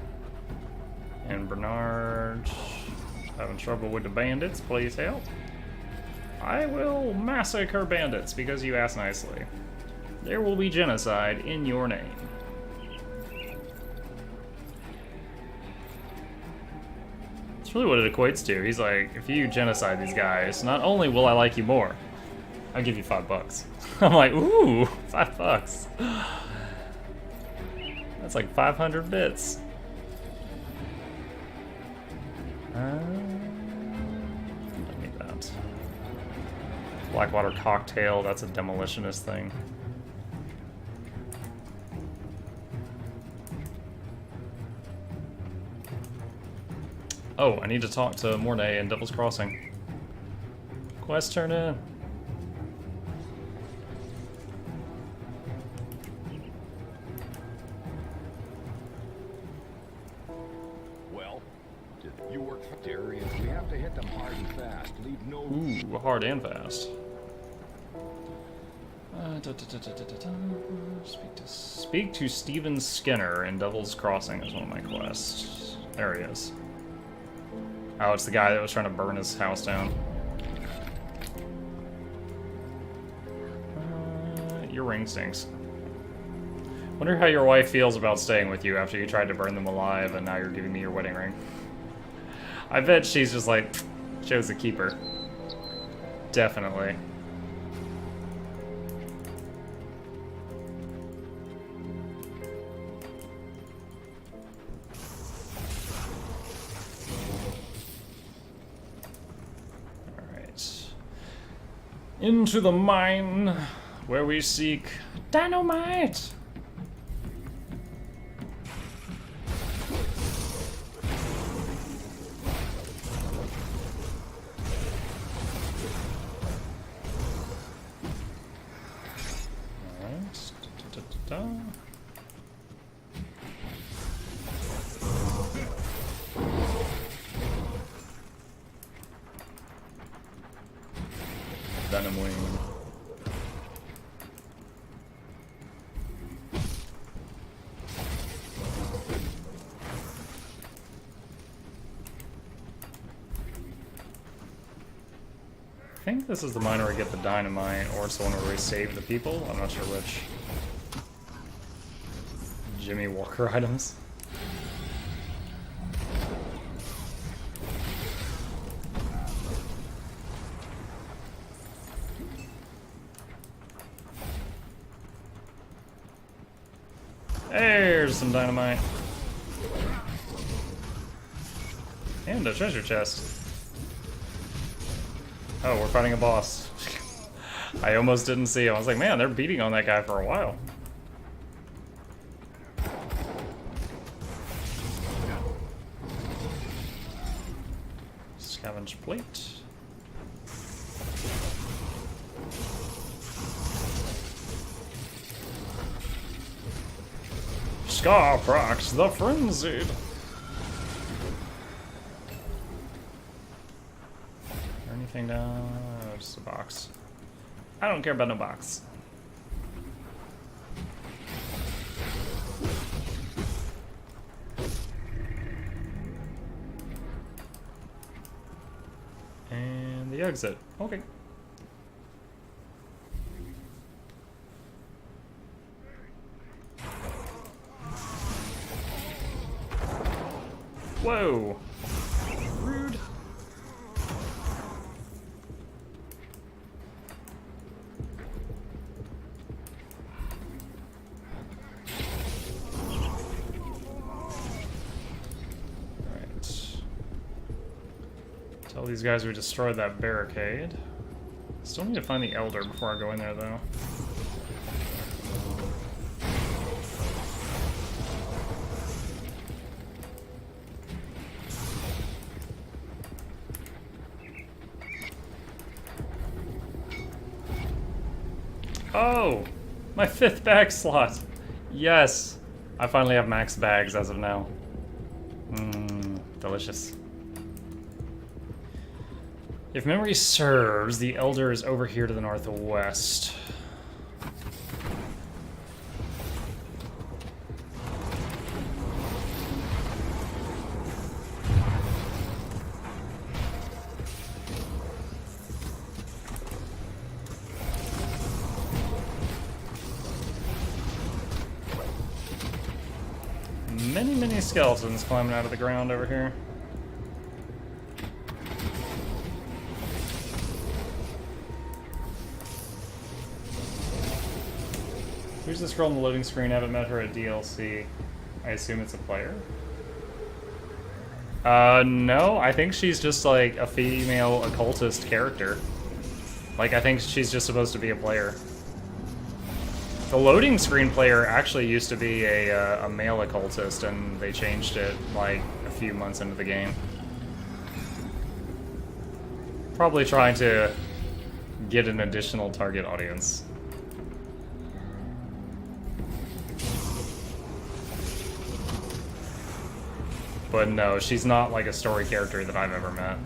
And Bernard having trouble with the bandits. Please help. I will massacre bandits because you asked nicely. There will be genocide in your name. That's really what it equates to. He's like, if you genocide these guys, not only will I like you more, I'll give you $5. I'm like, ooh, $5. That's like 500 bits. Don't need that. Blackwater Cocktail, that's a demolitionist thing. Oh, I need to talk to Mornay and Devil's Crossing. Quest turn in. Well, did You work for Darius. We have to hit them hard and fast. Leave no. Ooh, hard and fast. Speak to Steven Skinner in Devil's Crossing is one of my quests. There he is. Oh, it's the guy that was trying to burn his house down. Your ring stinks. Wonder how your wife feels about staying with you after you tried to burn them alive and now you're giving me your wedding ring. I bet she's just like, chose to keep her. Definitely. Alright. Into the mine where we seek dynamite! Venom wing. I think this is the mine where we get the dynamite, or it's the one where we save the people. I'm not sure which. Jimmy Walker items. There's some dynamite. And a treasure chest. Oh, we're fighting a boss. I almost didn't see him. I was like, man, they're beating on that guy for a while. Scavenge plate. Scarprox the Frenzied. Anything down? Oh, just a box. I don't care about no box. And the exit. Okay. Whoa! Rude. Alright. Tell these guys we destroyed that barricade. Still need to find the Elder before I go in there, though. Oh! My 5th bag slot! Yes! I finally have max bags as of now. Mmm, delicious. If memory serves, the Elder is over here to the northwest. Many skeletons climbing out of the ground over here. Who's this girl on the loading screen? I haven't met her at DLC. I assume it's a player? No, I think she's just like a female occultist character. Like, I think she's just supposed to be a player. The loading screen player actually used to be a male occultist, and they changed it like a few months into the game. Probably trying to get an additional target audience. But no, she's not like a story character that I've ever met.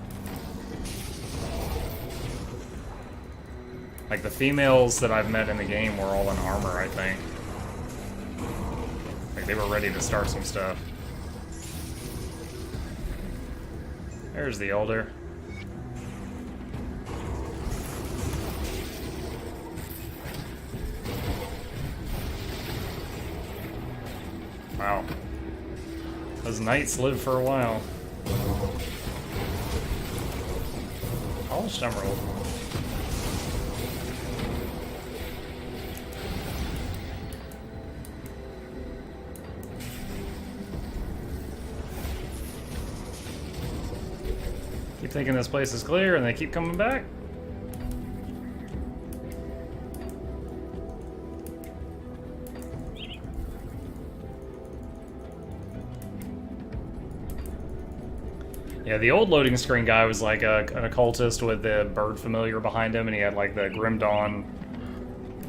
Like, the females that I've met in the game were all in armor, I think. Like, they were ready to start some stuff. There's the Elder. Wow. Those knights live for a while. Polished emerald. Keep thinking this place is clear and they keep coming back. Yeah, the old loading screen guy was like an occultist with the bird familiar behind him, and he had like the Grim Dawn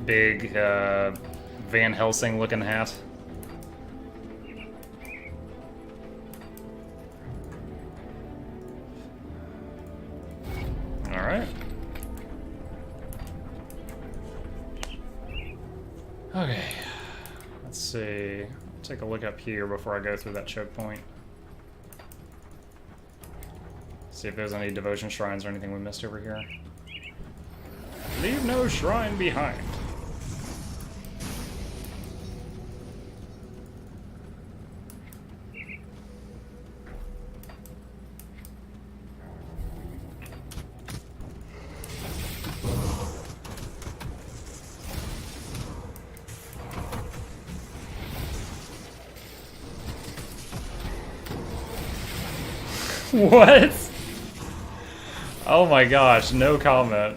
big Van Helsing looking hat. Alright. Okay. Let's see. Take a look up here before I go through that choke point. See if there's any devotion shrines or anything we missed over here. Leave no shrine behind. What? Oh my gosh, no comment.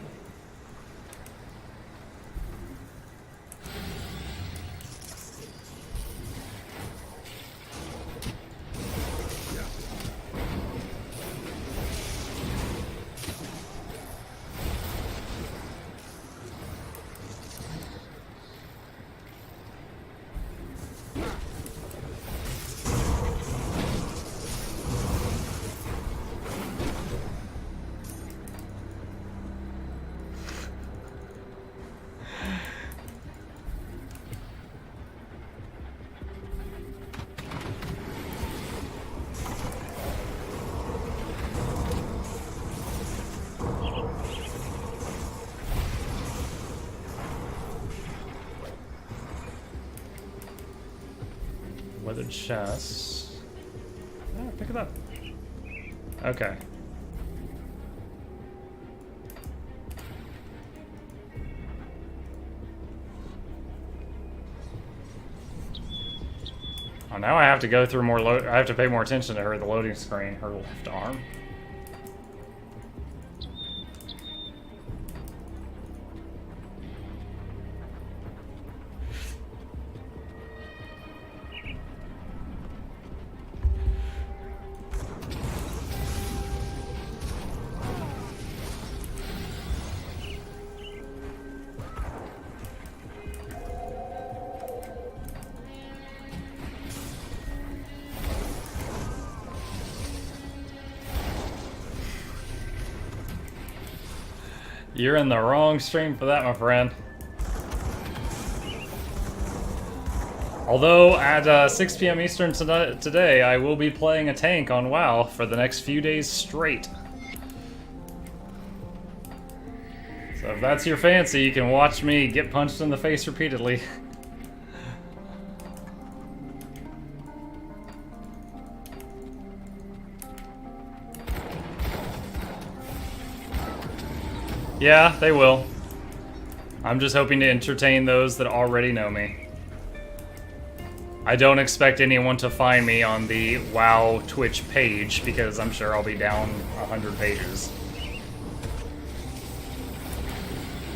Weathered chest. Oh, pick it up. Okay. Oh, now I have to go through more I have to pay more attention to her, the loading screen, her left arm. You're in the wrong stream for that, my friend. Although, at 6 p.m. Eastern today, I will be playing a tank on WoW for the next few days straight. So if that's your fancy, you can watch me get punched in the face repeatedly. Yeah, they will. I'm just hoping to entertain those that already know me. I don't expect anyone to find me on the WoW Twitch page because I'm sure I'll be down 100 pages.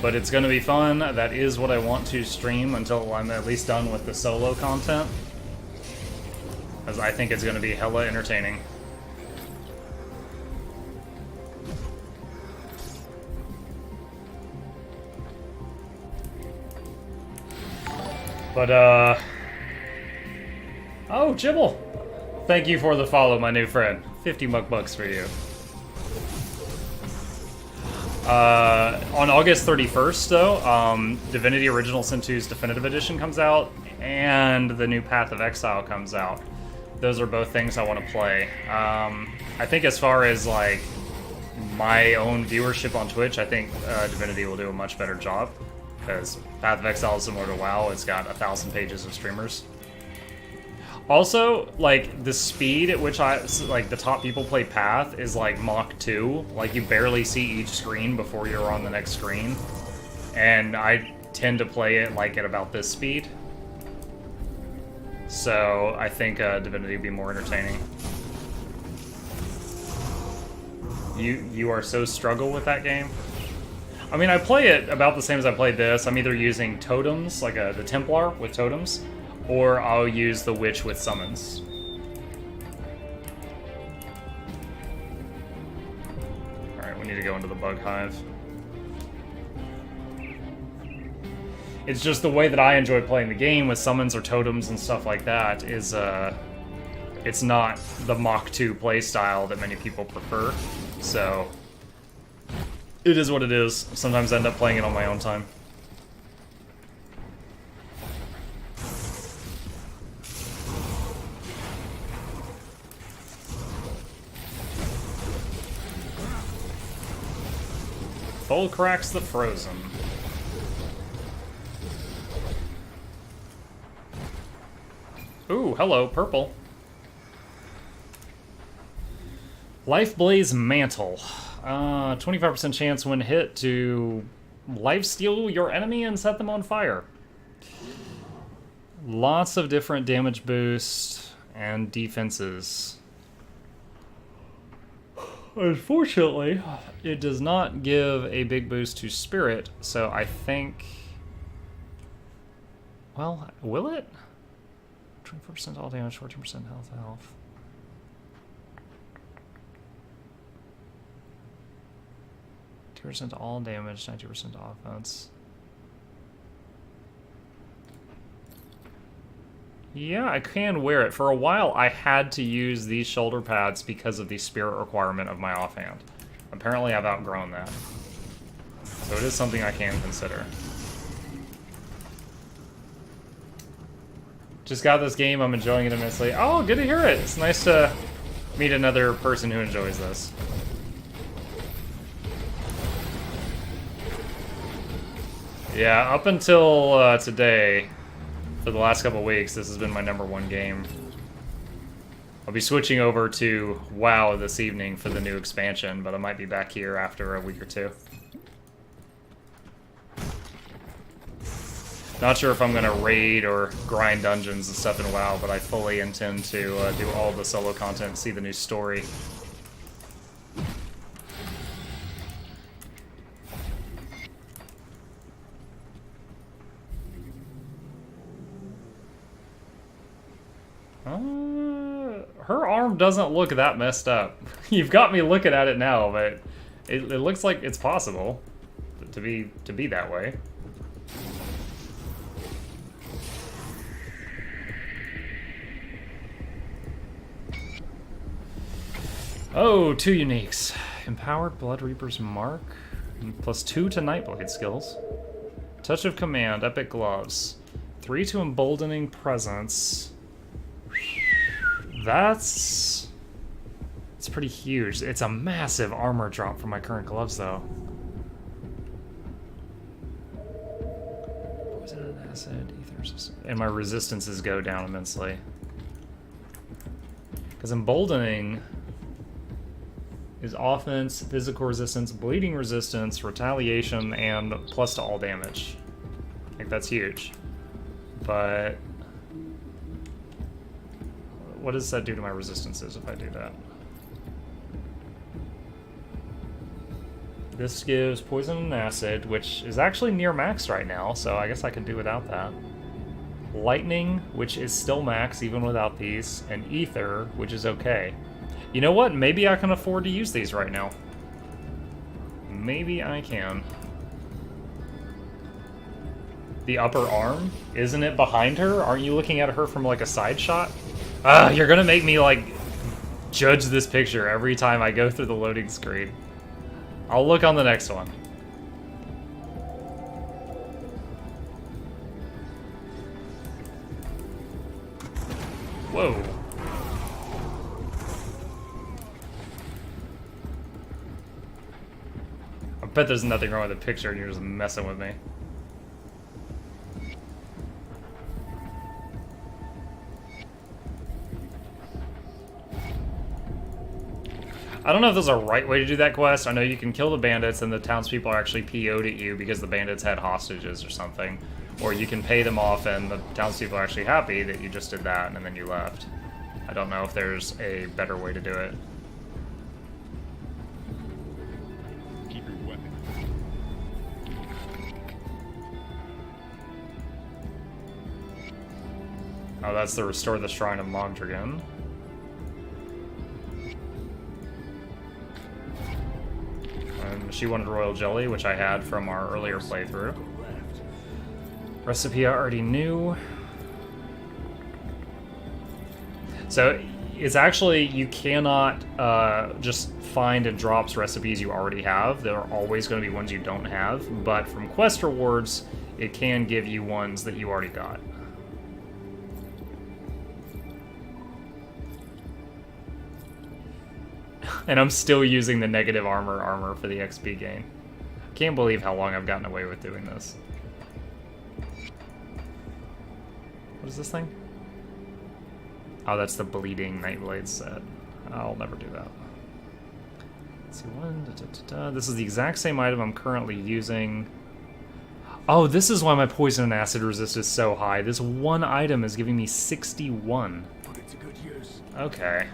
But it's gonna be fun. That is what I want to stream until I'm at least done with the solo content. Because I think it's gonna be hella entertaining. But, oh, Jibble! Thank you for the follow, my new friend. 50 bucks for you. On August 31st, though, Divinity Original Sin 2's Definitive Edition comes out, and the new Path of Exile comes out. Those are both things I want to play. I think as far as, like, my own viewership on Twitch, I think Divinity will do a much better job, because Path of Exile is similar to WoW. It's got 1,000 pages of streamers. Also, like, the speed at which the top people play Path is like Mach 2. Like, you barely see each screen before you're on the next screen. And I tend to play it, like, at about this speed. So, I think Divinity would be more entertaining. You are so struggle with that game? I mean, I play it about the same as I played this. I'm either using totems, like the Templar with totems, or I'll use the Witch with summons. Alright, we need to go into the bug hive. It's just the way that I enjoy playing the game with summons or totems and stuff like that is, it's not the Mach 2 playstyle that many people prefer, so it is what it is. Sometimes I end up playing it on my own time. Volcrax the Frozen. Ooh, hello, purple. Lifeblaze Mantle. 25% chance when hit to lifesteal your enemy and set them on fire. Lots of different damage boosts and defenses. Unfortunately, it does not give a big boost to Spirit, so I think... Well, will it? 24% all damage, 14% health. 2% all damage, 90% offense. Yeah, I can wear it. For a while, I had to use these shoulder pads because of the spirit requirement of my offhand. Apparently, I've outgrown that. So it is something I can consider. Just got this game, I'm enjoying it immensely. Oh, good to hear it. It's nice to meet another person who enjoys this. Yeah, up until today, for the last couple weeks, this has been my #1 game. I'll be switching over to WoW this evening for the new expansion, but I might be back here after a week or two. Not sure if I'm gonna raid or grind dungeons and stuff in WoW, but I fully intend to do all the solo content and see the new story. Her arm doesn't look that messed up. You've got me looking at it now, but it looks like it's possible to be that way. Oh, 2 uniques. Empowered Blood Reaper's Mark, +2 to Nightblade skills. Touch of Command, Epic Gloves. 3 to Emboldening Presence. It's pretty huge. It's a massive armor drop from my current gloves, though. Poison and acid, ether resistance. And my resistances go down immensely. Because emboldening is offense, physical resistance, bleeding resistance, retaliation, and plus to all damage. I think that's huge. But what does that do to my resistances if I do that? This gives poison and acid, which is actually near max right now, so I guess I can do without that. Lightning, which is still max even without these, and ether, which is okay. You know what? Maybe I can afford to use these right now. Maybe I can. The upper arm? Isn't it behind her? Aren't you looking at her from like a side shot? You're gonna make me, like, judge this picture every time I go through the loading screen. I'll look on the next one. Whoa. I bet there's nothing wrong with the picture and you're just messing with me. I don't know if there's a right way to do that quest. I know you can kill the bandits and the townspeople are actually PO'd at you because the bandits had hostages or something. Or you can pay them off and the townspeople are actually happy that you just did that and then you left. I don't know if there's a better way to do it. Keep your weapon. Oh, that's the Restore the Shrine of Mondragon. She wanted royal jelly, which I had from our earlier playthrough. Recipe I already knew. So it's actually, you cannot just find and drops recipes you already have. There are always going to be ones you don't have, but from quest rewards, it can give you ones that you already got. And I'm still using the negative armor for the XP gain. Can't believe how long I've gotten away with doing this. What is this thing? Oh, that's the Bleeding Nightblade set. I'll never do that. Let's see, this is the exact same item I'm currently using. Oh, this is why my poison and acid resist is so high. This one item is giving me 61. Put it to good use. Okay.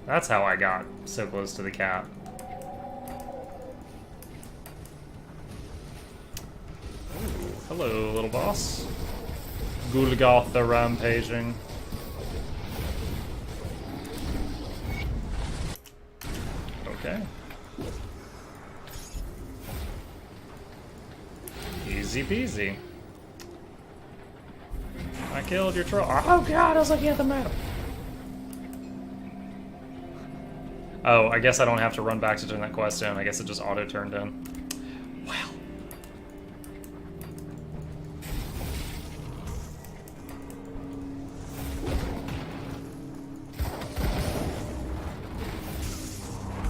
That's how I got so close to the cat. Ooh, hello, little boss. Gulgoth the Rampaging. Okay. Easy peasy. I killed your troll. Oh god, I was looking at the map. Oh, I guess I don't have to run back to turn that quest in. I guess it just auto-turned in. Wow.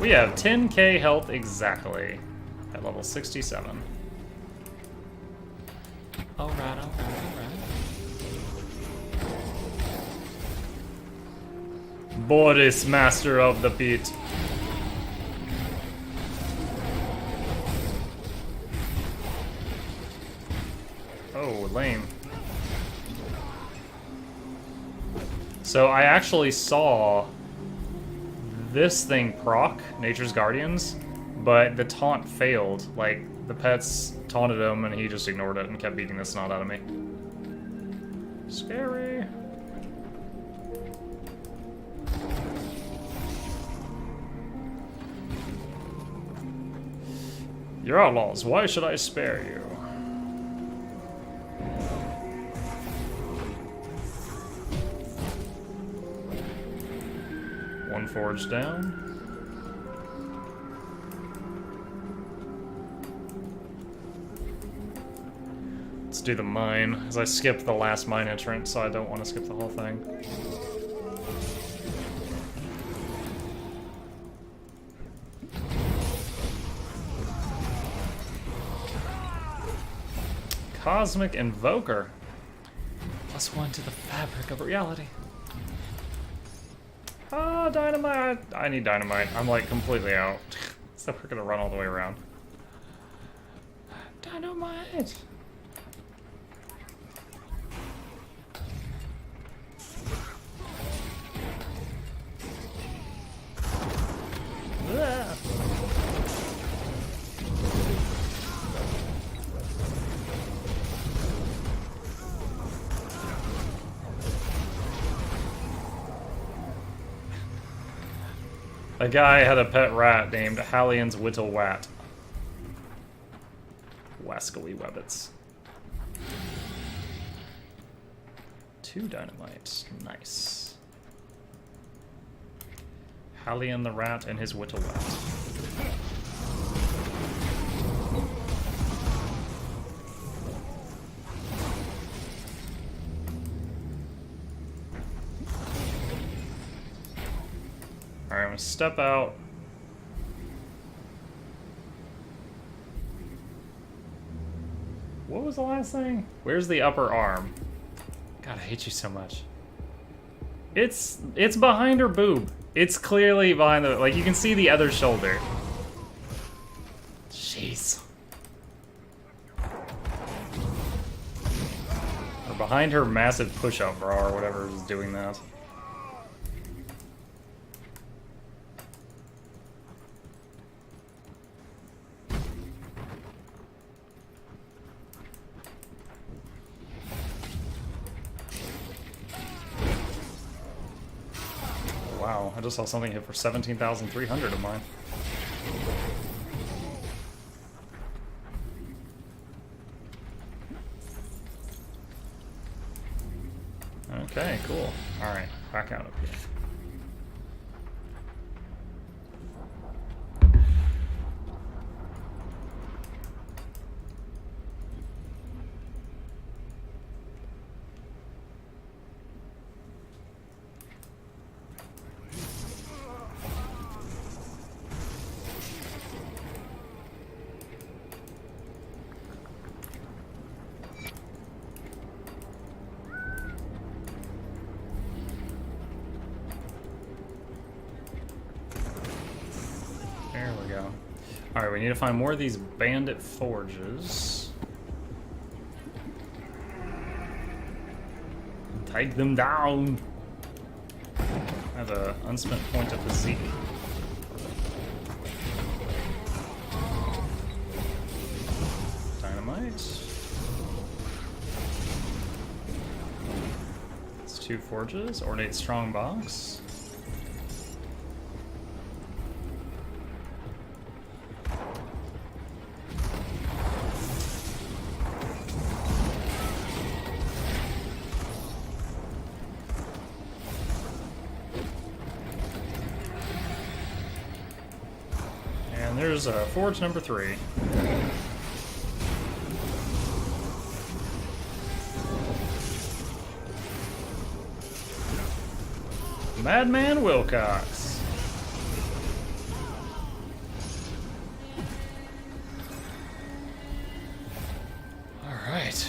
We have 10k health exactly at level 67. Alright. Boris, master of the pit. Oh, lame. So I actually saw this thing proc, Nature's Guardians, but the taunt failed. Like, the pets taunted him and he just ignored it and kept beating the snot out of me. Scary. You're outlaws, why should I spare you? One forge down. Let's do the mine, as I skipped the last mine entrance, so I don't want to skip the whole thing. Cosmic Invoker. +1 to the fabric of reality. Ah, dynamite! I need dynamite. I'm like completely out. So we're gonna run all the way around. Dynamite! Ah. A guy had a pet rat named Hallian's Whittle Wat. Wascally Webbits. 2 dynamite. Nice. Hallian the rat and his whittle rat. Alright, I'm gonna step out. What was the last thing? Where's the upper arm? God, I hate you so much. It's behind her boob. It's clearly behind the, like, you can see the other shoulder. Jeez. Or behind her massive push-up bra or whatever is doing that. Wow, I just saw something hit for 17,300 of mine. Okay, cool. Alright, back out of here. There we go. Alright, we need to find more of these bandit forges. Take them down! I have an unspent point of physique. Dynamite. It's 2 forges. Ornate strong box. And there's forge number 3. Madman Wilcox. All right.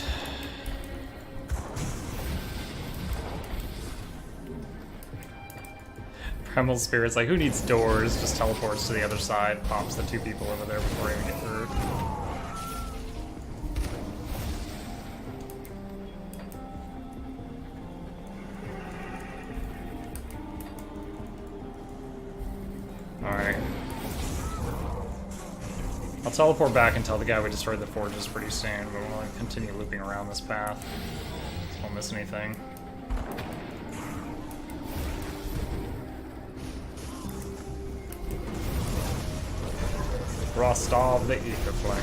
Primal Spirit's like, who needs doors? Just teleports to the other side, pops the 2 people over there before they even get through. Alright. I'll teleport back and tell the guy we destroyed the forges pretty soon, but we'll continue looping around this path. So we won't miss anything. Rostov the Ether Flame.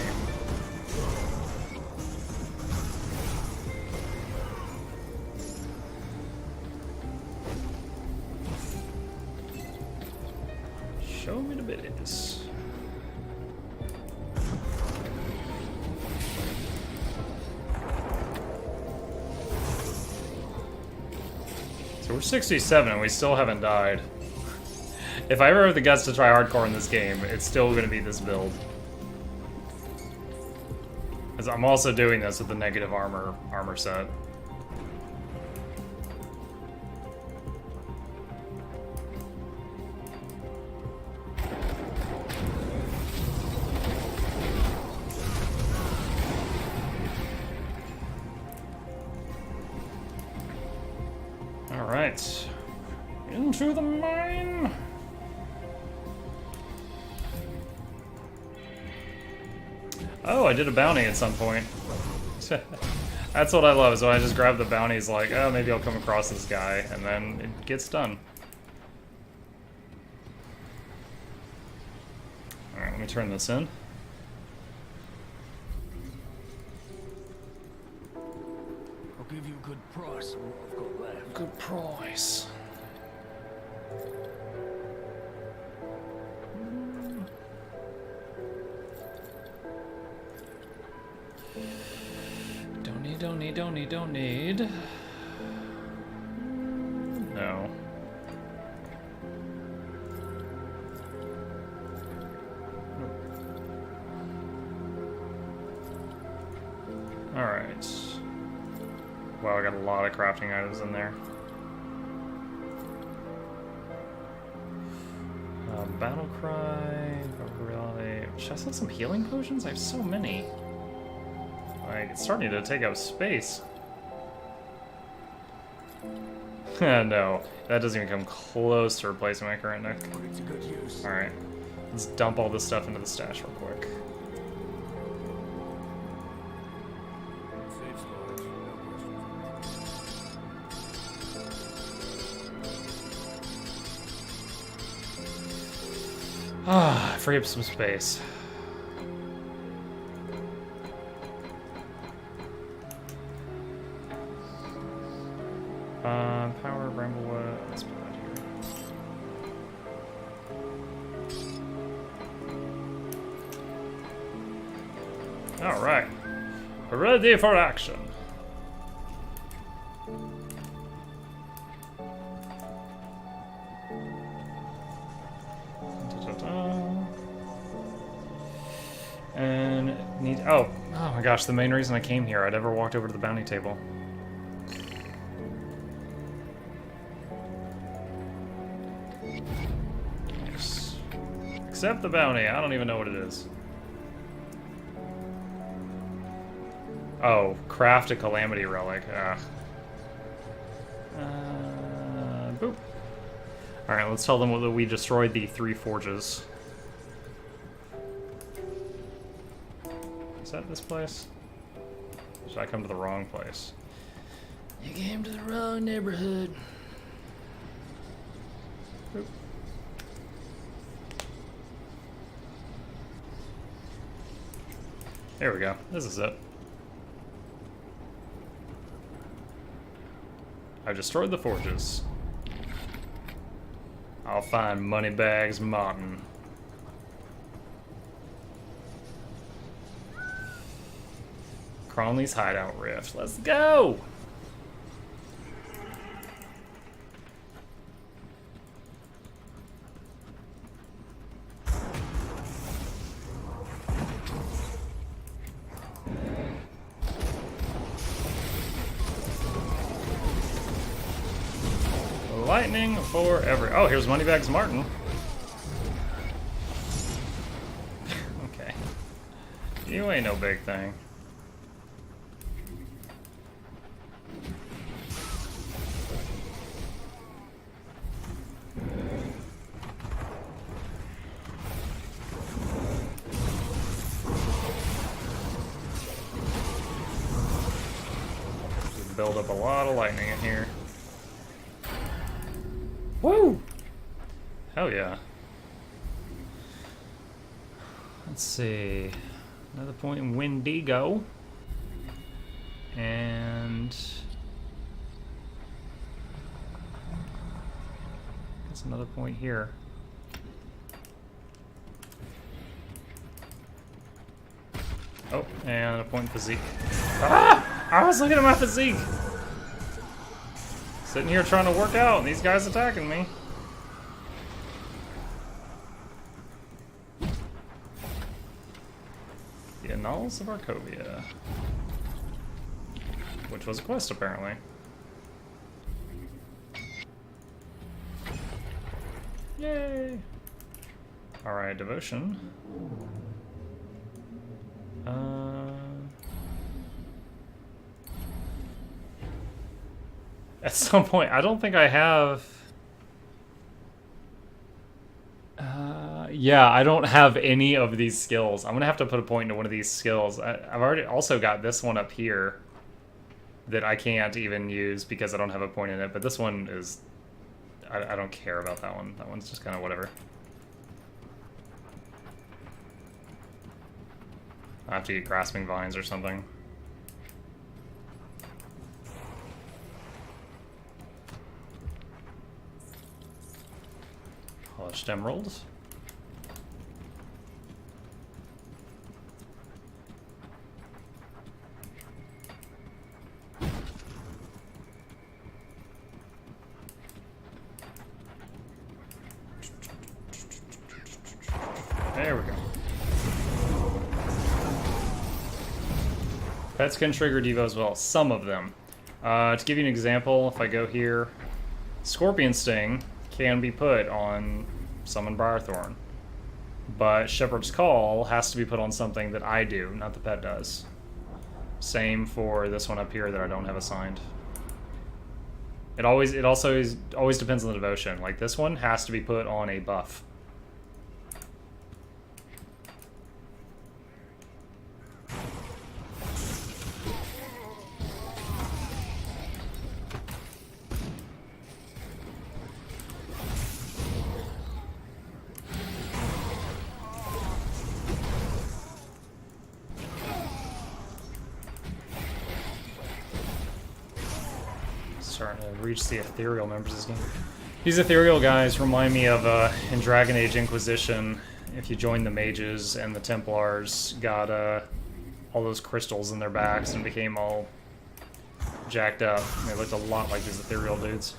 Show me the biddies. So we're 67 and we still haven't died. If I ever have the guts to try hardcore in this game, it's still going to be this build. Because I'm also doing this with the negative armor set. All right, into the mine. Oh, I did a bounty at some point. That's what I love, is when I just grab the bounties like, oh, maybe I'll come across this guy, and then it gets done. Alright, let me turn this in. I'll give you a good price on what I've got left. Good price. Don't need. No. Alright. Wow, I got a lot of crafting items in there. Battle Cry, Reality. Should I sell some healing potions? I have so many. Like, it's starting to take up space. No, that doesn't even come close to replacing my current deck. Put it to good use. Alright, let's dump all this stuff into the stash real quick. Safe storage, no questions. Ah, free up some space. Power, Bramblewood, let's put that here. Alright. Ready for action. And need oh my gosh, the main reason I came here, I'd ever walked over to the bounty table. Yes. Accept the bounty. I don't even know what it is. Oh, craft a calamity relic. Boop. Alright, let's tell them that we destroyed the 3 forges. Is that this place? Should I come to the wrong place? You came to the wrong neighborhood. Boop. There we go. This is it. I destroyed the forges. I'll find Moneybags Martin. Cronley's hideout rift. Let's go! Lightning forever. Oh, here's Moneybags Martin. Okay. You ain't no big thing. Just build up a lot of lightning in here. Woo! Hell yeah. Let's see. Another point in Wendigo. And that's another point here. Oh, and a point in physique. Ah! I was looking at my physique! Sitting here trying to work out, and these guys attacking me. The Annals of Arcovia. Which was a quest, apparently. Yay! Alright, devotion. At some point, I don't think I have... yeah, I don't have any of these skills. I'm gonna have to put a point into one of these skills. I've already also got this one up here that I can't even use because I don't have a point in it, but this one is... I don't care about that one. That one's just kind of whatever. I have to get grasping vines or something. Polished emeralds. There we go. Pets can trigger Devo as well. Some of them. To give you an example, if I go here, Scorpion Sting can be put on Summon Briarthorn. But Shepherd's Call has to be put on something that I do, not the pet does. Same for this one up here that I don't have assigned. It always depends on the devotion. Like this one has to be put on a buff. Starting to reach the ethereal members of this game. These ethereal guys remind me of in Dragon Age Inquisition. If you join the mages and the Templars got all those crystals in their backs and became all jacked up. They looked a lot like these ethereal dudes.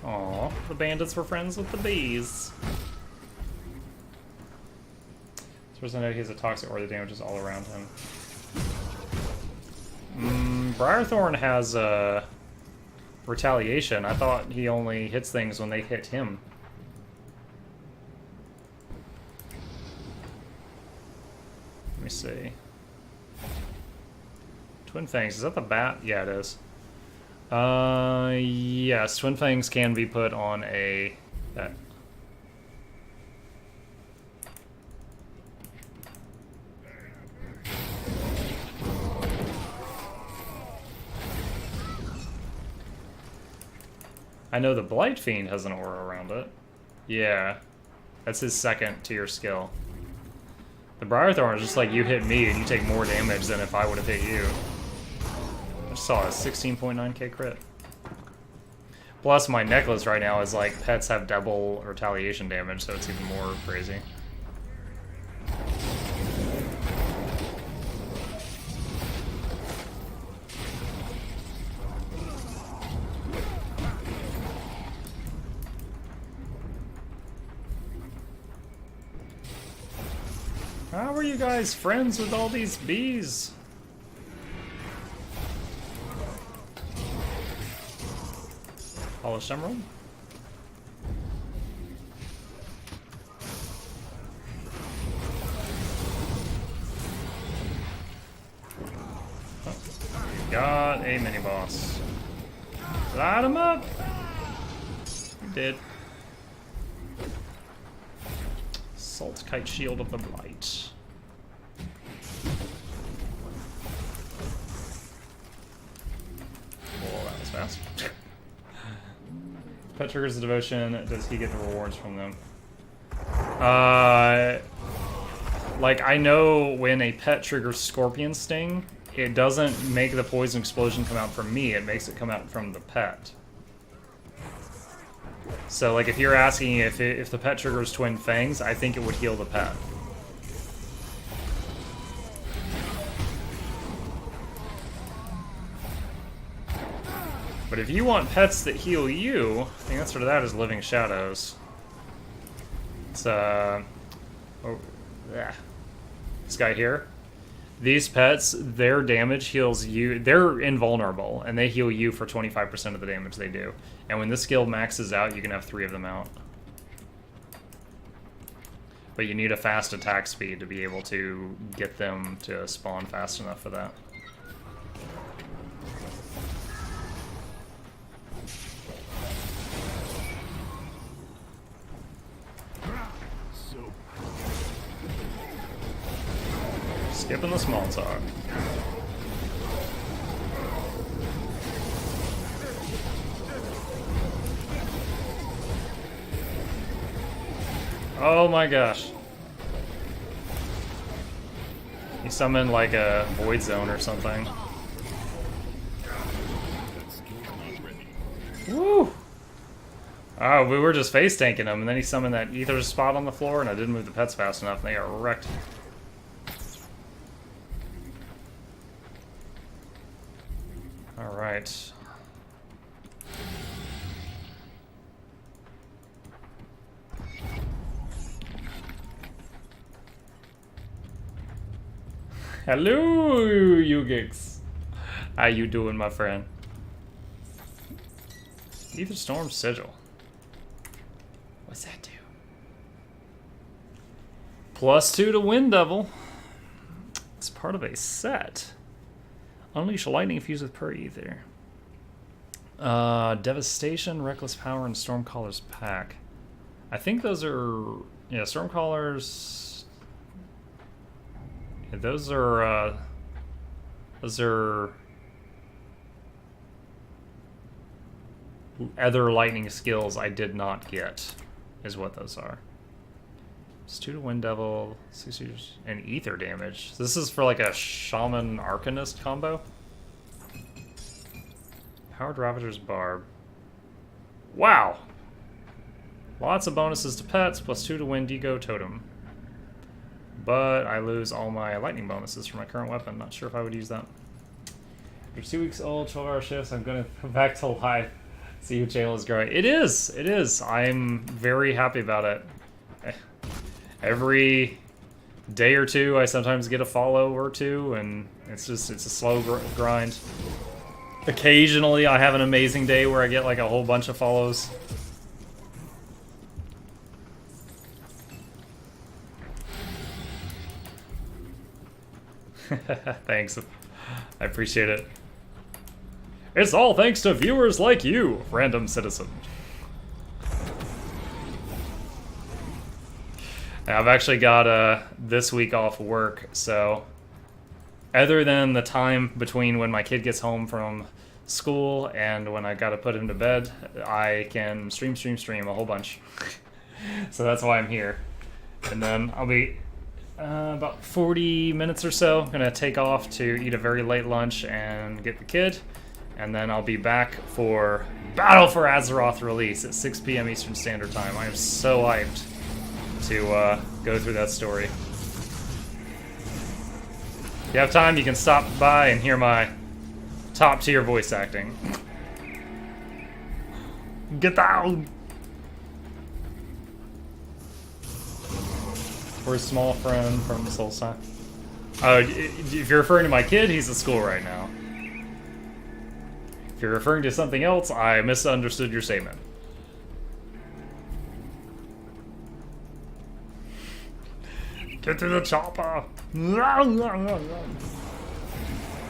Aw, the bandits were friends with the bees. As I know, he has a toxic aura that damages all around him. Briarthorn has retaliation. I thought he only hits things when they hit him. Let me see. Twin Fangs, is that the bat? Yeah, it is. Yes, Twin Fangs can be put on a bat. I know the Blight Fiend has an aura around it. Yeah. That's his second tier skill. The Briarthorn is just like you hit me and you take more damage than if I would have hit you. I just saw a 16.9k crit. Plus my necklace right now is like pets have double retaliation damage, so it's even more crazy. How are you guys friends with all these bees? Polished emerald? Oh, we got a mini boss. Light him up! We did. Salt Kite Shield of the Blight. Oh, that was fast. Pet triggers the devotion. Does he get the rewards from them? Like, I know when a pet triggers Scorpion Sting, it doesn't make the poison explosion come out from me, it makes it come out from the pet. So, like, if you're asking if the pet triggers Twin Fangs, I think it would heal the pet. But if you want pets that heal you, the answer to that is Living Shadows. It's, oh, yeah. This guy here. These pets, their damage heals you. They're invulnerable, and they heal you for 25% of the damage they do. And when this skill maxes out, you can have 3 of them out. But you need a fast attack speed to be able to get them to spawn fast enough for that. Skipping the small talk. Oh my gosh. He summoned like a void zone or something. Woo! Oh, we were just face tanking him, and then he summoned that ether spot on the floor, and I didn't move the pets fast enough, and they got wrecked. Alright. Hello, Yugix. How you doing, my friend? Ether Storm Sigil. What's that do? +2 to Wind Devil. It's part of a set. Unleash lightning fused with per ether. Devastation, Reckless Power, and Stormcaller's pack. I think those are... Yeah, Stormcallers... Yeah, those are... other lightning skills I did not get, is what those are. It's 2 to Wind Devil, 6 years, and ether damage. This is for like a Shaman Arcanist combo. Powered Ravager's Barb. Wow! Lots of bonuses to pets, +2 to Wendigo Totem. But I lose all my lightning bonuses for my current weapon. Not sure if I would use that. You're 2 weeks old, 12-hour shifts. I'm gonna go back to live. See your channel is growing. It is! It is! I'm very happy about it. Every day or two, I sometimes get a follow or two, and it's a slow grind. Occasionally, I have an amazing day where I get like a whole bunch of follows. Thanks. I appreciate it. It's all thanks to viewers like you, random citizen. I've actually got this week off work, so other than the time between when my kid gets home from school and when I gotta put him to bed, I can stream a whole bunch. So that's why I'm here. And then I'll be about 40 minutes or so gonna take off to eat a very late lunch and get the kid, and then I'll be back for Battle for Azeroth release at 6 p.m. Eastern Standard Time. I am so hyped to go through that story. If you have time, you can stop by and hear my top tier voice acting. Get down! For a small friend from the Soul Sign. If you're referring to my kid, he's at school right now. If you're referring to something else, I misunderstood your statement. Get to the chopper!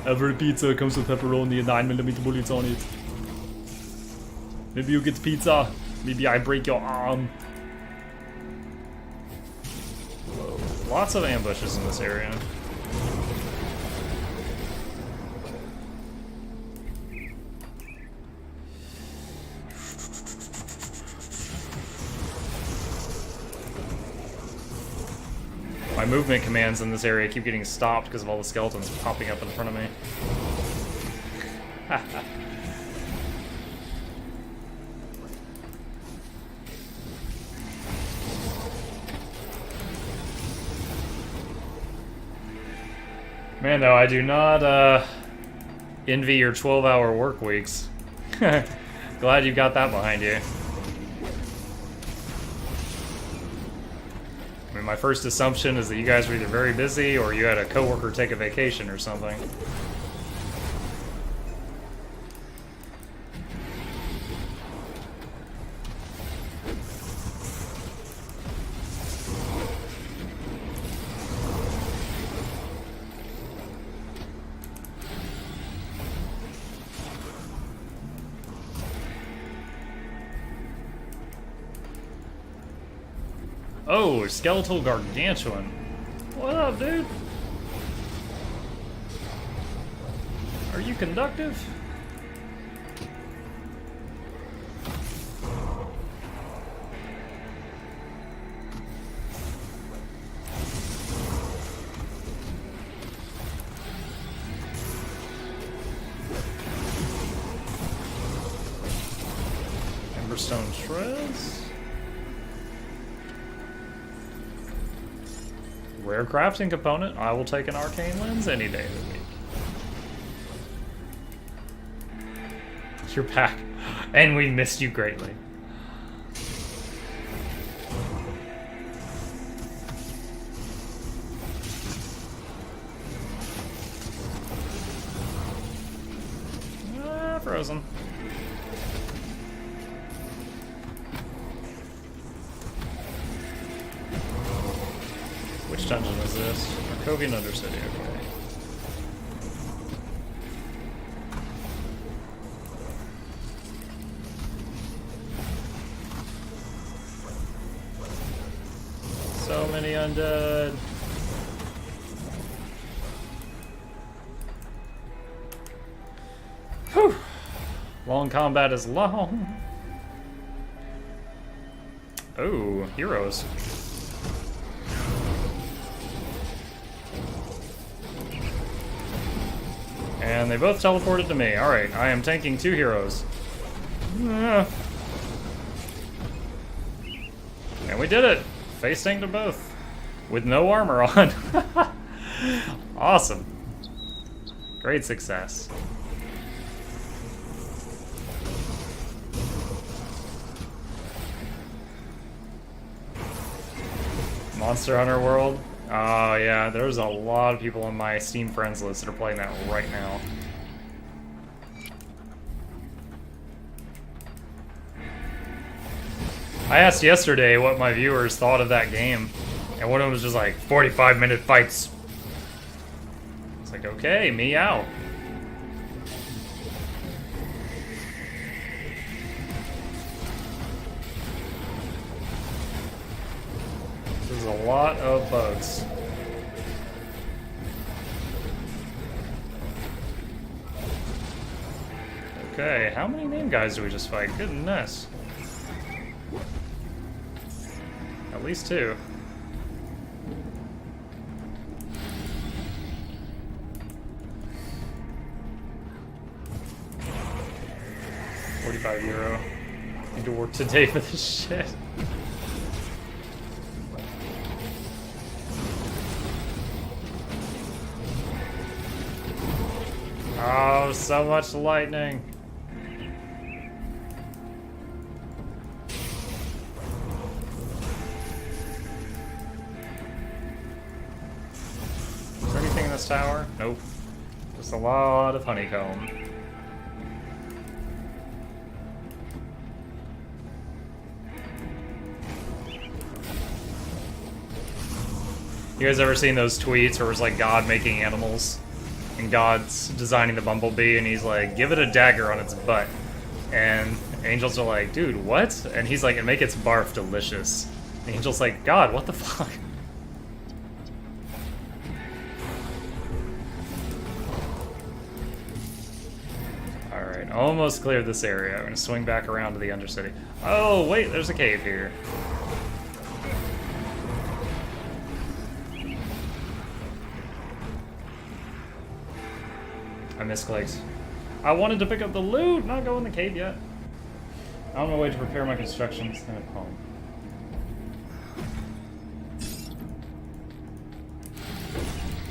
Every pizza comes with pepperoni and 9mm bullets on it. Maybe you get pizza. Maybe I break your arm. Whoa. Lots of ambushes in this area. My movement commands in this area keep getting stopped because of all the skeletons popping up in front of me. Man, though, I do not envy your 12-hour work weeks. Glad you got that behind you. I mean, my first assumption is that you guys were either very busy or you had a coworker take a vacation or something. Oh, skeletal gargantuan. What up, dude? Are you conductive? Emberstone shreds. Rare crafting component. I will take an arcane lens any day of the week. You're back. And we missed you greatly. not frozen. Which dungeon is this? Markovian Undercity, okay. So many undead. Whew. Long combat is long. Oh, heroes. And they both teleported to me. Alright, I am tanking 2 heroes. And we did it! Face tanked them both. With no armor on. Awesome. Great success. Monster Hunter World. Oh yeah, there's a lot of people on my Steam friends list that are playing that right now. I asked yesterday what my viewers thought of that game, and one of them was just like, 45-minute fights. It's like, okay, meow. There's a lot of bugs. Okay, how many name guys do we just fight? Goodness. At least 2. €45. Need to work today for this shit. Oh, so much lightning. Is there anything in this tower? Nope. Just a lot of honeycomb. You guys ever seen those tweets where it's like God making animals? And God's designing the bumblebee, and he's like, give it a dagger on its butt. And angels are like, dude, what? And he's like, and make its barf delicious. And angel's like, God, what the fuck? Alright, almost cleared this area. I'm gonna swing back around to the Undercity. Oh, wait, there's a cave here. I misclicked. I wanted to pick up the loot, not go in the cave yet. I'm on my way to prepare my constructions at home.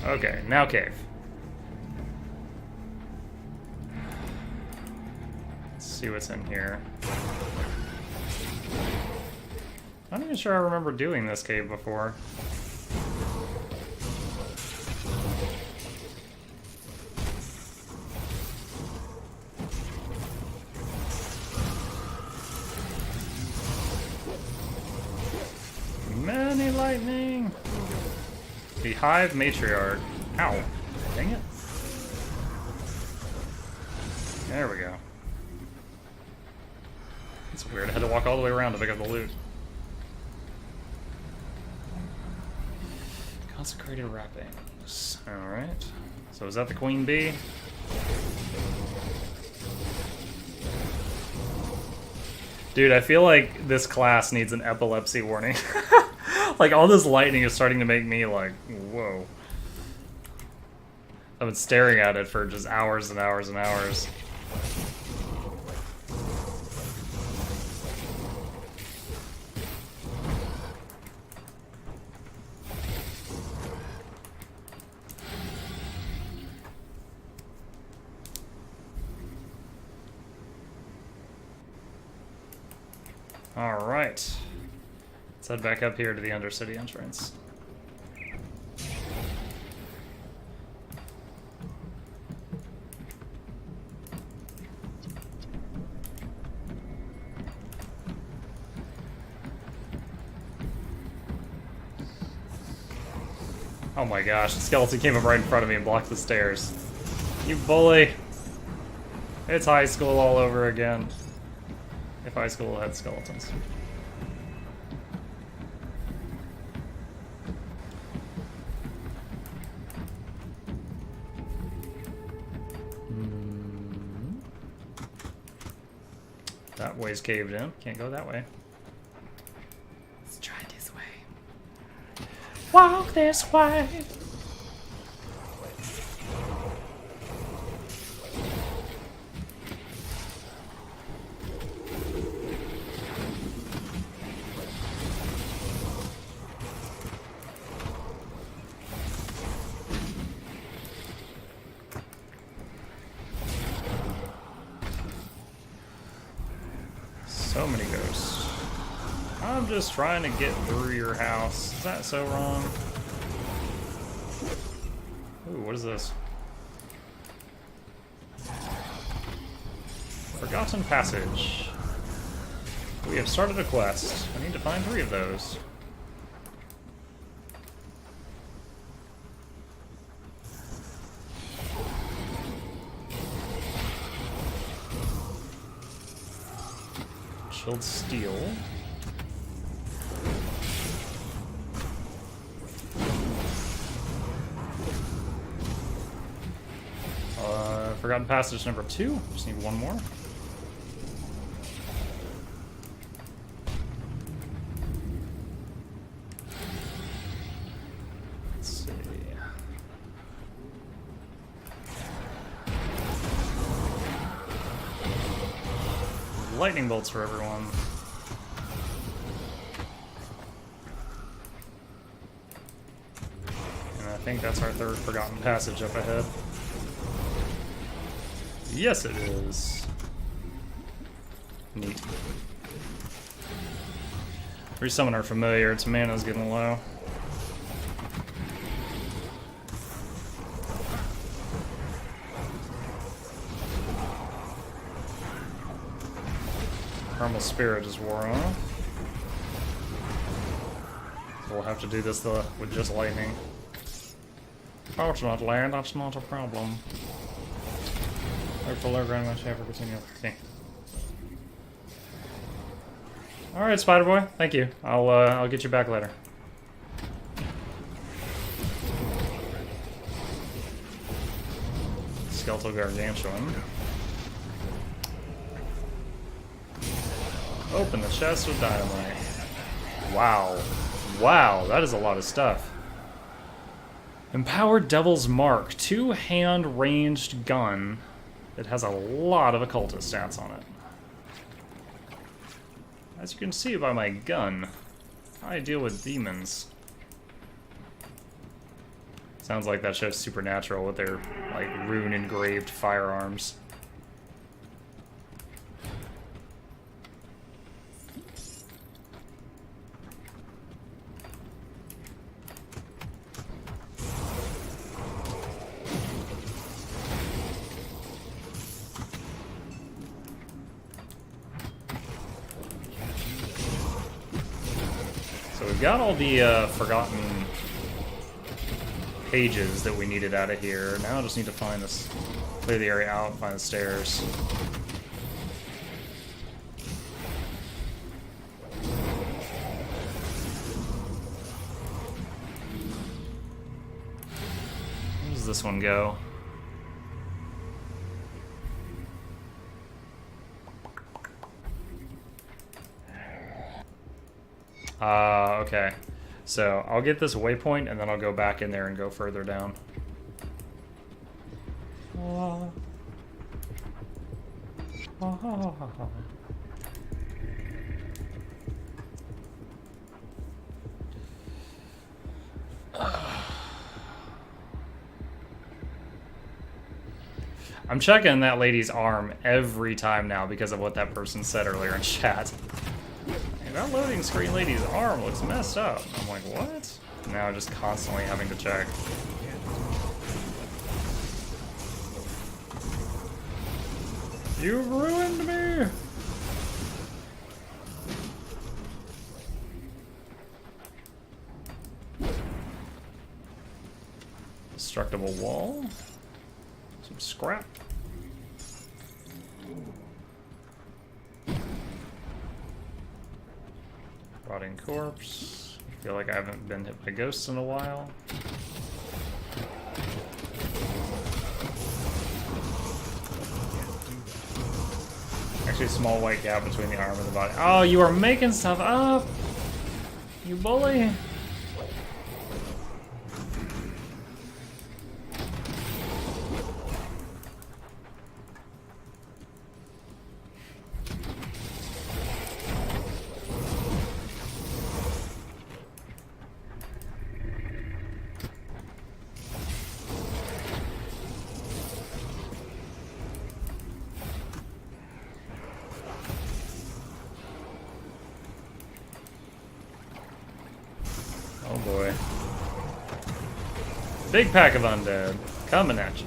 Okay, now cave. Let's see what's in here. I'm not even sure I remember doing this cave before. Many lightning! Beehive Matriarch. Ow. Dang it. There we go. It's weird. I had to walk all the way around to pick up the loot. Consecrated wrappings. Alright. So is that the queen bee? Dude, I feel like this class needs an epilepsy warning. Like, all this lightning is starting to make me like, whoa. I've been staring at it for just hours and hours and hours. Alright. Let's head back up here to the Undercity entrance. Oh my gosh, the skeleton came up right in front of me and blocked the stairs. You bully! It's high school all over again. If high school had skeletons. That way's caved in. Can't go that way. Let's try this way. Walk this way. So many ghosts. I'm just trying to get through your house. Is that so wrong? Ooh, what is this? Forgotten Passage. We have started a quest. I need to find 3 of those. Chilled steel. Forgotten Passage number 2. Just need 1 more. Let's see. Lightning bolts for everyone. And I think that's our 3rd Forgotten Passage up ahead. Yes, it is. Neat. Resummon our familiar. Its mana's getting low. Primal Spirit is wore off. So we'll have to do this with just lightning. Fortunately, that's not a problem. Okay. Alright, Spider Boy. Thank you. I'll get you back later. Skeletal Gargantuan. Open the chest with dynamite. Wow. Wow, that is a lot of stuff. Empowered Devil's Mark. 2-hand ranged gun. It has a lot of occultist stats on it. As you can see by my gun, I deal with demons. Sounds like that show's Supernatural with their, like, rune-engraved firearms. So we've got all the forgotten pages that we needed out of here. Now I just need to find this, clear the area out, find the stairs. Where does this one go? Okay. So I'll get this waypoint and then I'll go back in there and go further down. I'm checking that lady's arm every time now because of what that person said earlier in chat. Hey, that loading screen lady's arm looks messed up. I'm like, what? Now just constantly having to check. You've ruined me! indestructible wall. Some scrap. Rotting corpse. I feel like I haven't been hit by ghosts in a while. Actually, a small white gap between the arm and the body. Oh, you are making stuff up! You bully! Oh boy. Big pack of undead coming at you.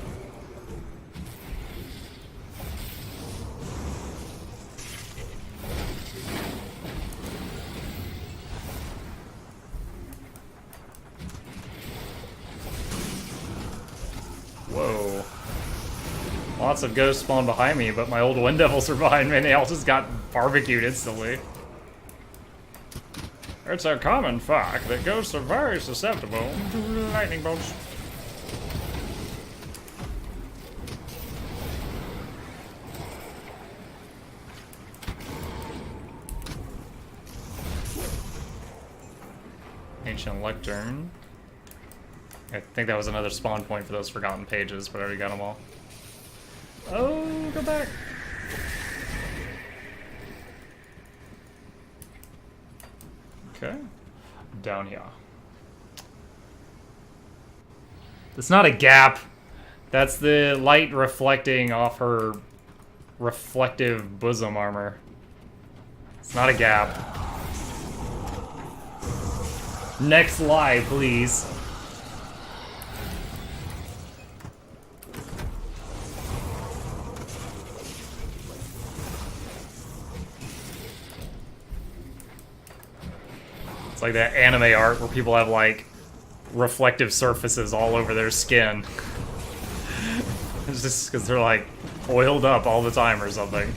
Whoa. Lots of ghosts spawn behind me, but my old wind devils are behind me and they all just got barbecued instantly. It's a common fact that ghosts are very susceptible to lightning bolts. Ancient Lectern. I think that was another spawn point for those forgotten pages, but I already got them all. Oh, go back! Okay. Down here. It's not a gap. That's the light reflecting off her reflective bosom armor. It's not a gap. Next lie, please. It's like that anime art where people have like reflective surfaces all over their skin. It's just because they're like oiled up all the time or something.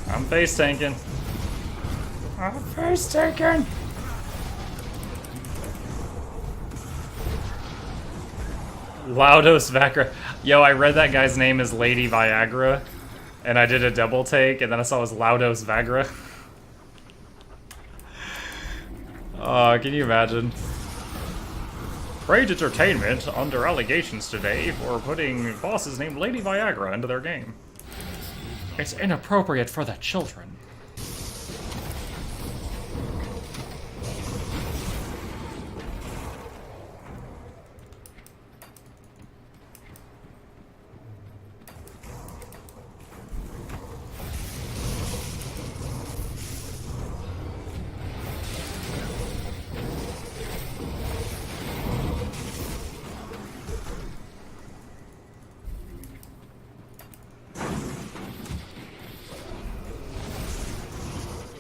I'm face tanking. I'm face tanking. Laudos Vacra. Yo, I read that guy's name as Lady Viagra, and I did a double take, and then I saw it was Laudos Vagra. Oh, can you imagine? Rage Entertainment under allegations today for putting bosses named Lady Viagra into their game. It's inappropriate for the children.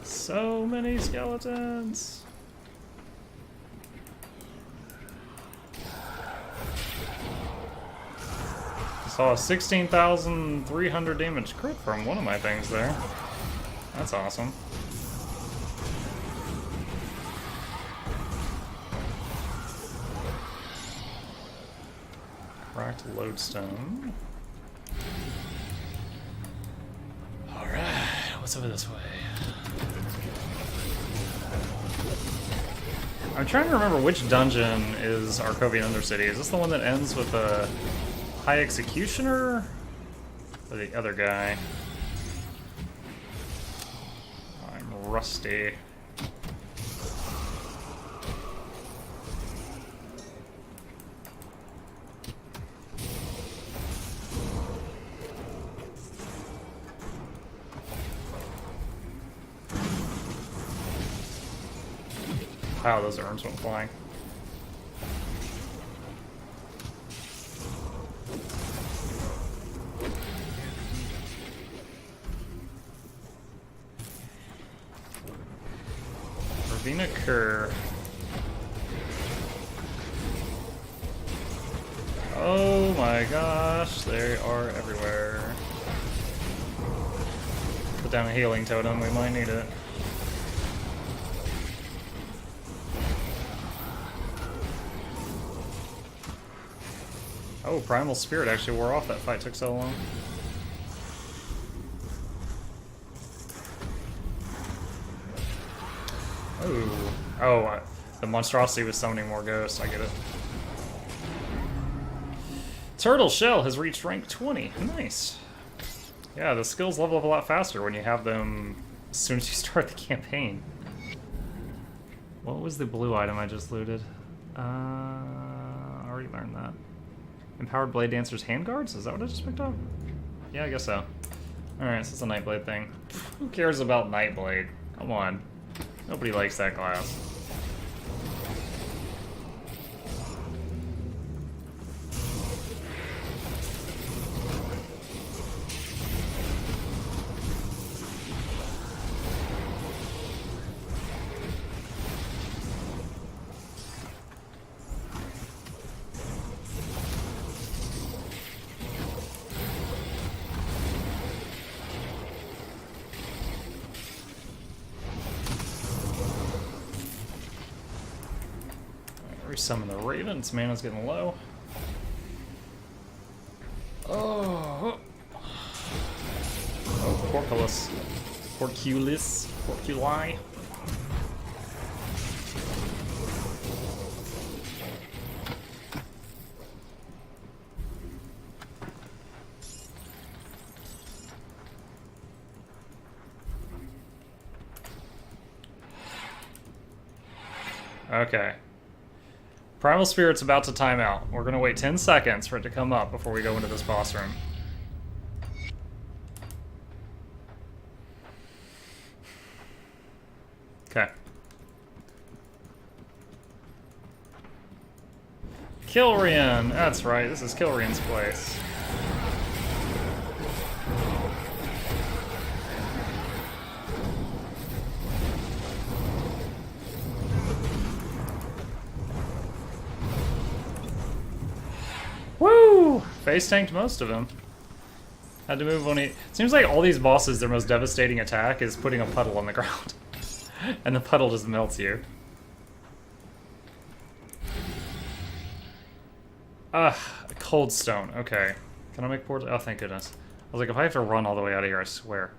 So many skeletons. Saw a 16,300 damage crit from one of my things there. That's awesome. Cracked lodestone. Alright, what's over this way? I'm trying to remember which dungeon is Arcovian Undercity. Is this the one that ends with a High Executioner? Or the other guy? I'm rusty. Wow, those arms went flying. Ravine occur. Oh my gosh, they are everywhere. Put down a healing totem, we might need it. Oh, Primal Spirit actually wore off. That fight took so long. Oh, the monstrosity was summoning more ghosts. I get it. Turtle Shell has reached rank 20. Nice. Yeah, the skills level up a lot faster when you have them as soon as you start the campaign. What was the blue item I just looted? I already learned that. Empowered Blade Dancer's handguards? Is that what I just picked up? Yeah, I guess so. Alright, so it's a Nightblade thing. Who cares about Nightblade? Come on. Nobody likes that class. Summon the Ravens. Mana's getting low. Oh, Porculus. Porculi. Okay. Primal Spirit's about to time out. We're gonna wait 10 seconds for it to come up before we go into this boss room. Okay. Kilrian! That's right, this is Kilrian's place. Woo! Face tanked most of him. Had to move when he... Seems like all these bosses, their most devastating attack is putting a puddle on the ground. And the puddle just melts you. Cold stone. Okay. Can I make portal? Oh, thank goodness. I was like, if I have to run all the way out of here, I swear.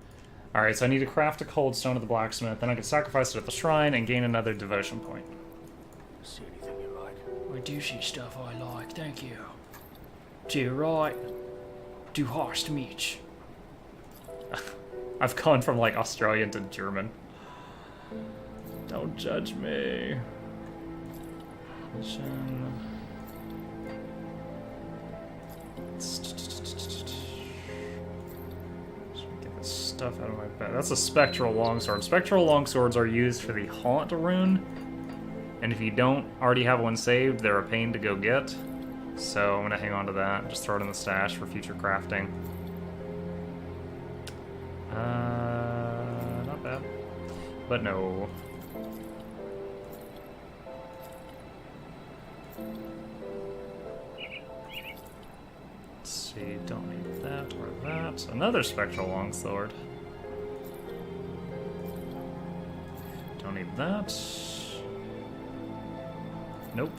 Alright, so I need to craft a cold stone at the blacksmith, then I can sacrifice it at the shrine and gain another devotion point. See anything you like? I do see stuff I like, thank you. To right. Du hast mich. I've gone from like Australian to German. Don't judge me. Get this stuff out of my bed. That's a spectral longsword. Spectral longswords are used for the haunt rune, and if you don't already have one saved, they're a pain to go get. So I'm gonna hang on to that and just throw it in the stash for future crafting. Not bad. But no. Let's see, don't need that or that. Another spectral longsword. Don't need that. Nope.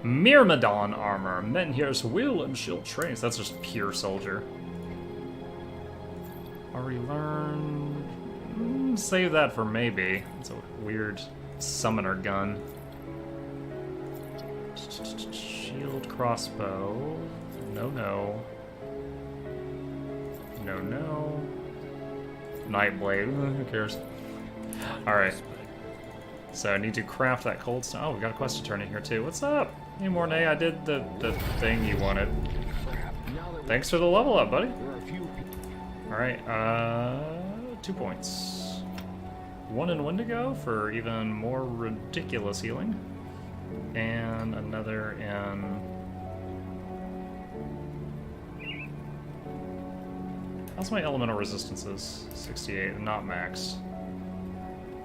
Myrmidon armor. Menhir's will and shield trains. That's just pure soldier. Already learned. Save that for maybe. It's a weird summoner gun. Shield crossbow. No. Nightblade. Who cares? Alright. So I need to craft that cold stone. Oh, we got a quest to turn in here too. What's up? Hey Mornay, I did the thing you wanted. Thanks for the level up, buddy. Alright, 2 points. 1 in Wendigo for even more ridiculous healing. And another in... How's my elemental resistances? 68, not max.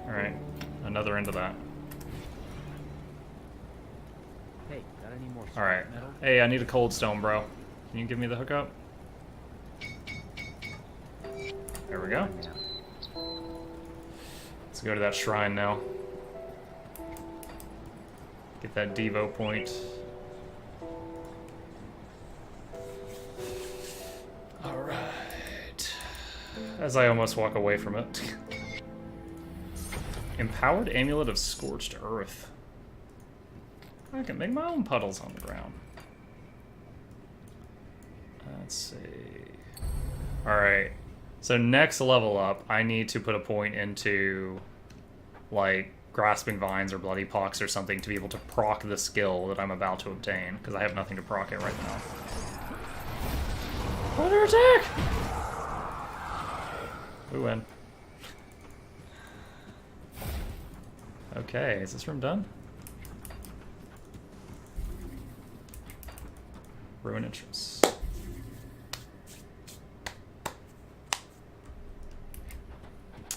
Alright. another end of that. Hey, got any more All right. scrap metal? Hey, I need a cold stone, bro. Can you give me the hookup? There we go. Let's go to that shrine now. Get that Devo point. Alright. As I almost walk away from it. Empowered Amulet of Scorched Earth. I can make my own puddles on the ground. Let's see. Alright. So next level up, I need to put a point into, like, Grasping Vines or Bloody Pox or something to be able to proc the skill that I'm about to obtain, because I have nothing to proc it right now. Under attack! We win. Okay, is this room done? Ruin entrance.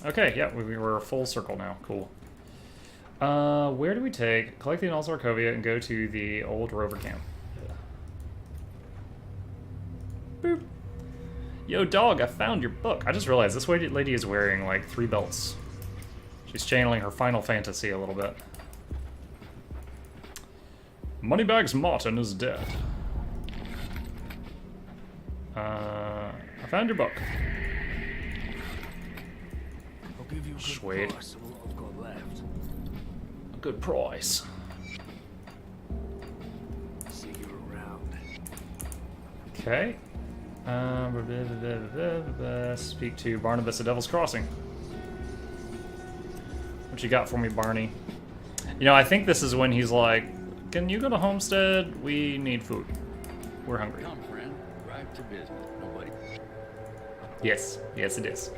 Okay, yeah, we're a full circle now. Cool. Where do we take? Collect the Annals of Arcovia and go to the old rover camp. Boop. Yo, dog, I found your book. I just realized this lady is wearing, like, 3 belts. She's channeling her Final Fantasy a little bit. Moneybags Martin is dead. I found your book. I'll give you a good Sweet. price of what I've got left. A good price. See you around. Okay. Speak to Barnabas at Devil's Crossing. What you got for me, Barney? You know, I think this is when he's like, can you go to Homestead? We need food. We're hungry. Come, friend. Right to business. Nobody. Yes. Yes, it is.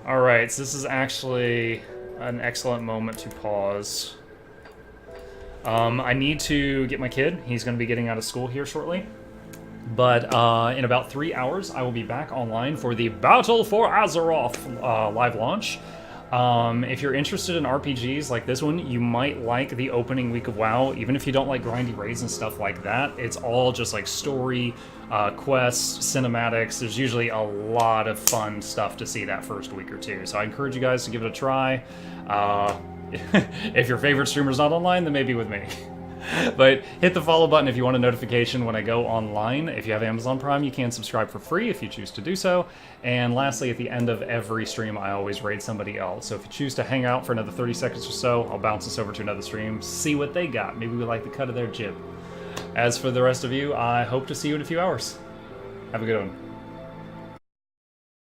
Alright, so this is actually an excellent moment to pause. I need to get my kid. He's going to be getting out of school here shortly. But in about 3 hours, I will be back online for the Battle for Azeroth live launch. If you're interested in RPGs like this one, you might like the opening week of WoW, even if you don't like grindy raids and stuff like that. It's all just like story, quests, cinematics. There's usually a lot of fun stuff to see that first week or two. So I encourage you guys to give it a try. If your favorite streamer's not online, then maybe with me. But hit the follow button if you want a notification when I go online. If you have Amazon Prime, you can subscribe for free if you choose to do so. And lastly, at the end of every stream, I always raid somebody else. So if you choose to hang out for another 30 seconds or so, I'll bounce us over to another stream, see what they got. Maybe we like the cut of their jib. As for the rest of you, I hope to see you in a few hours. Have a good one.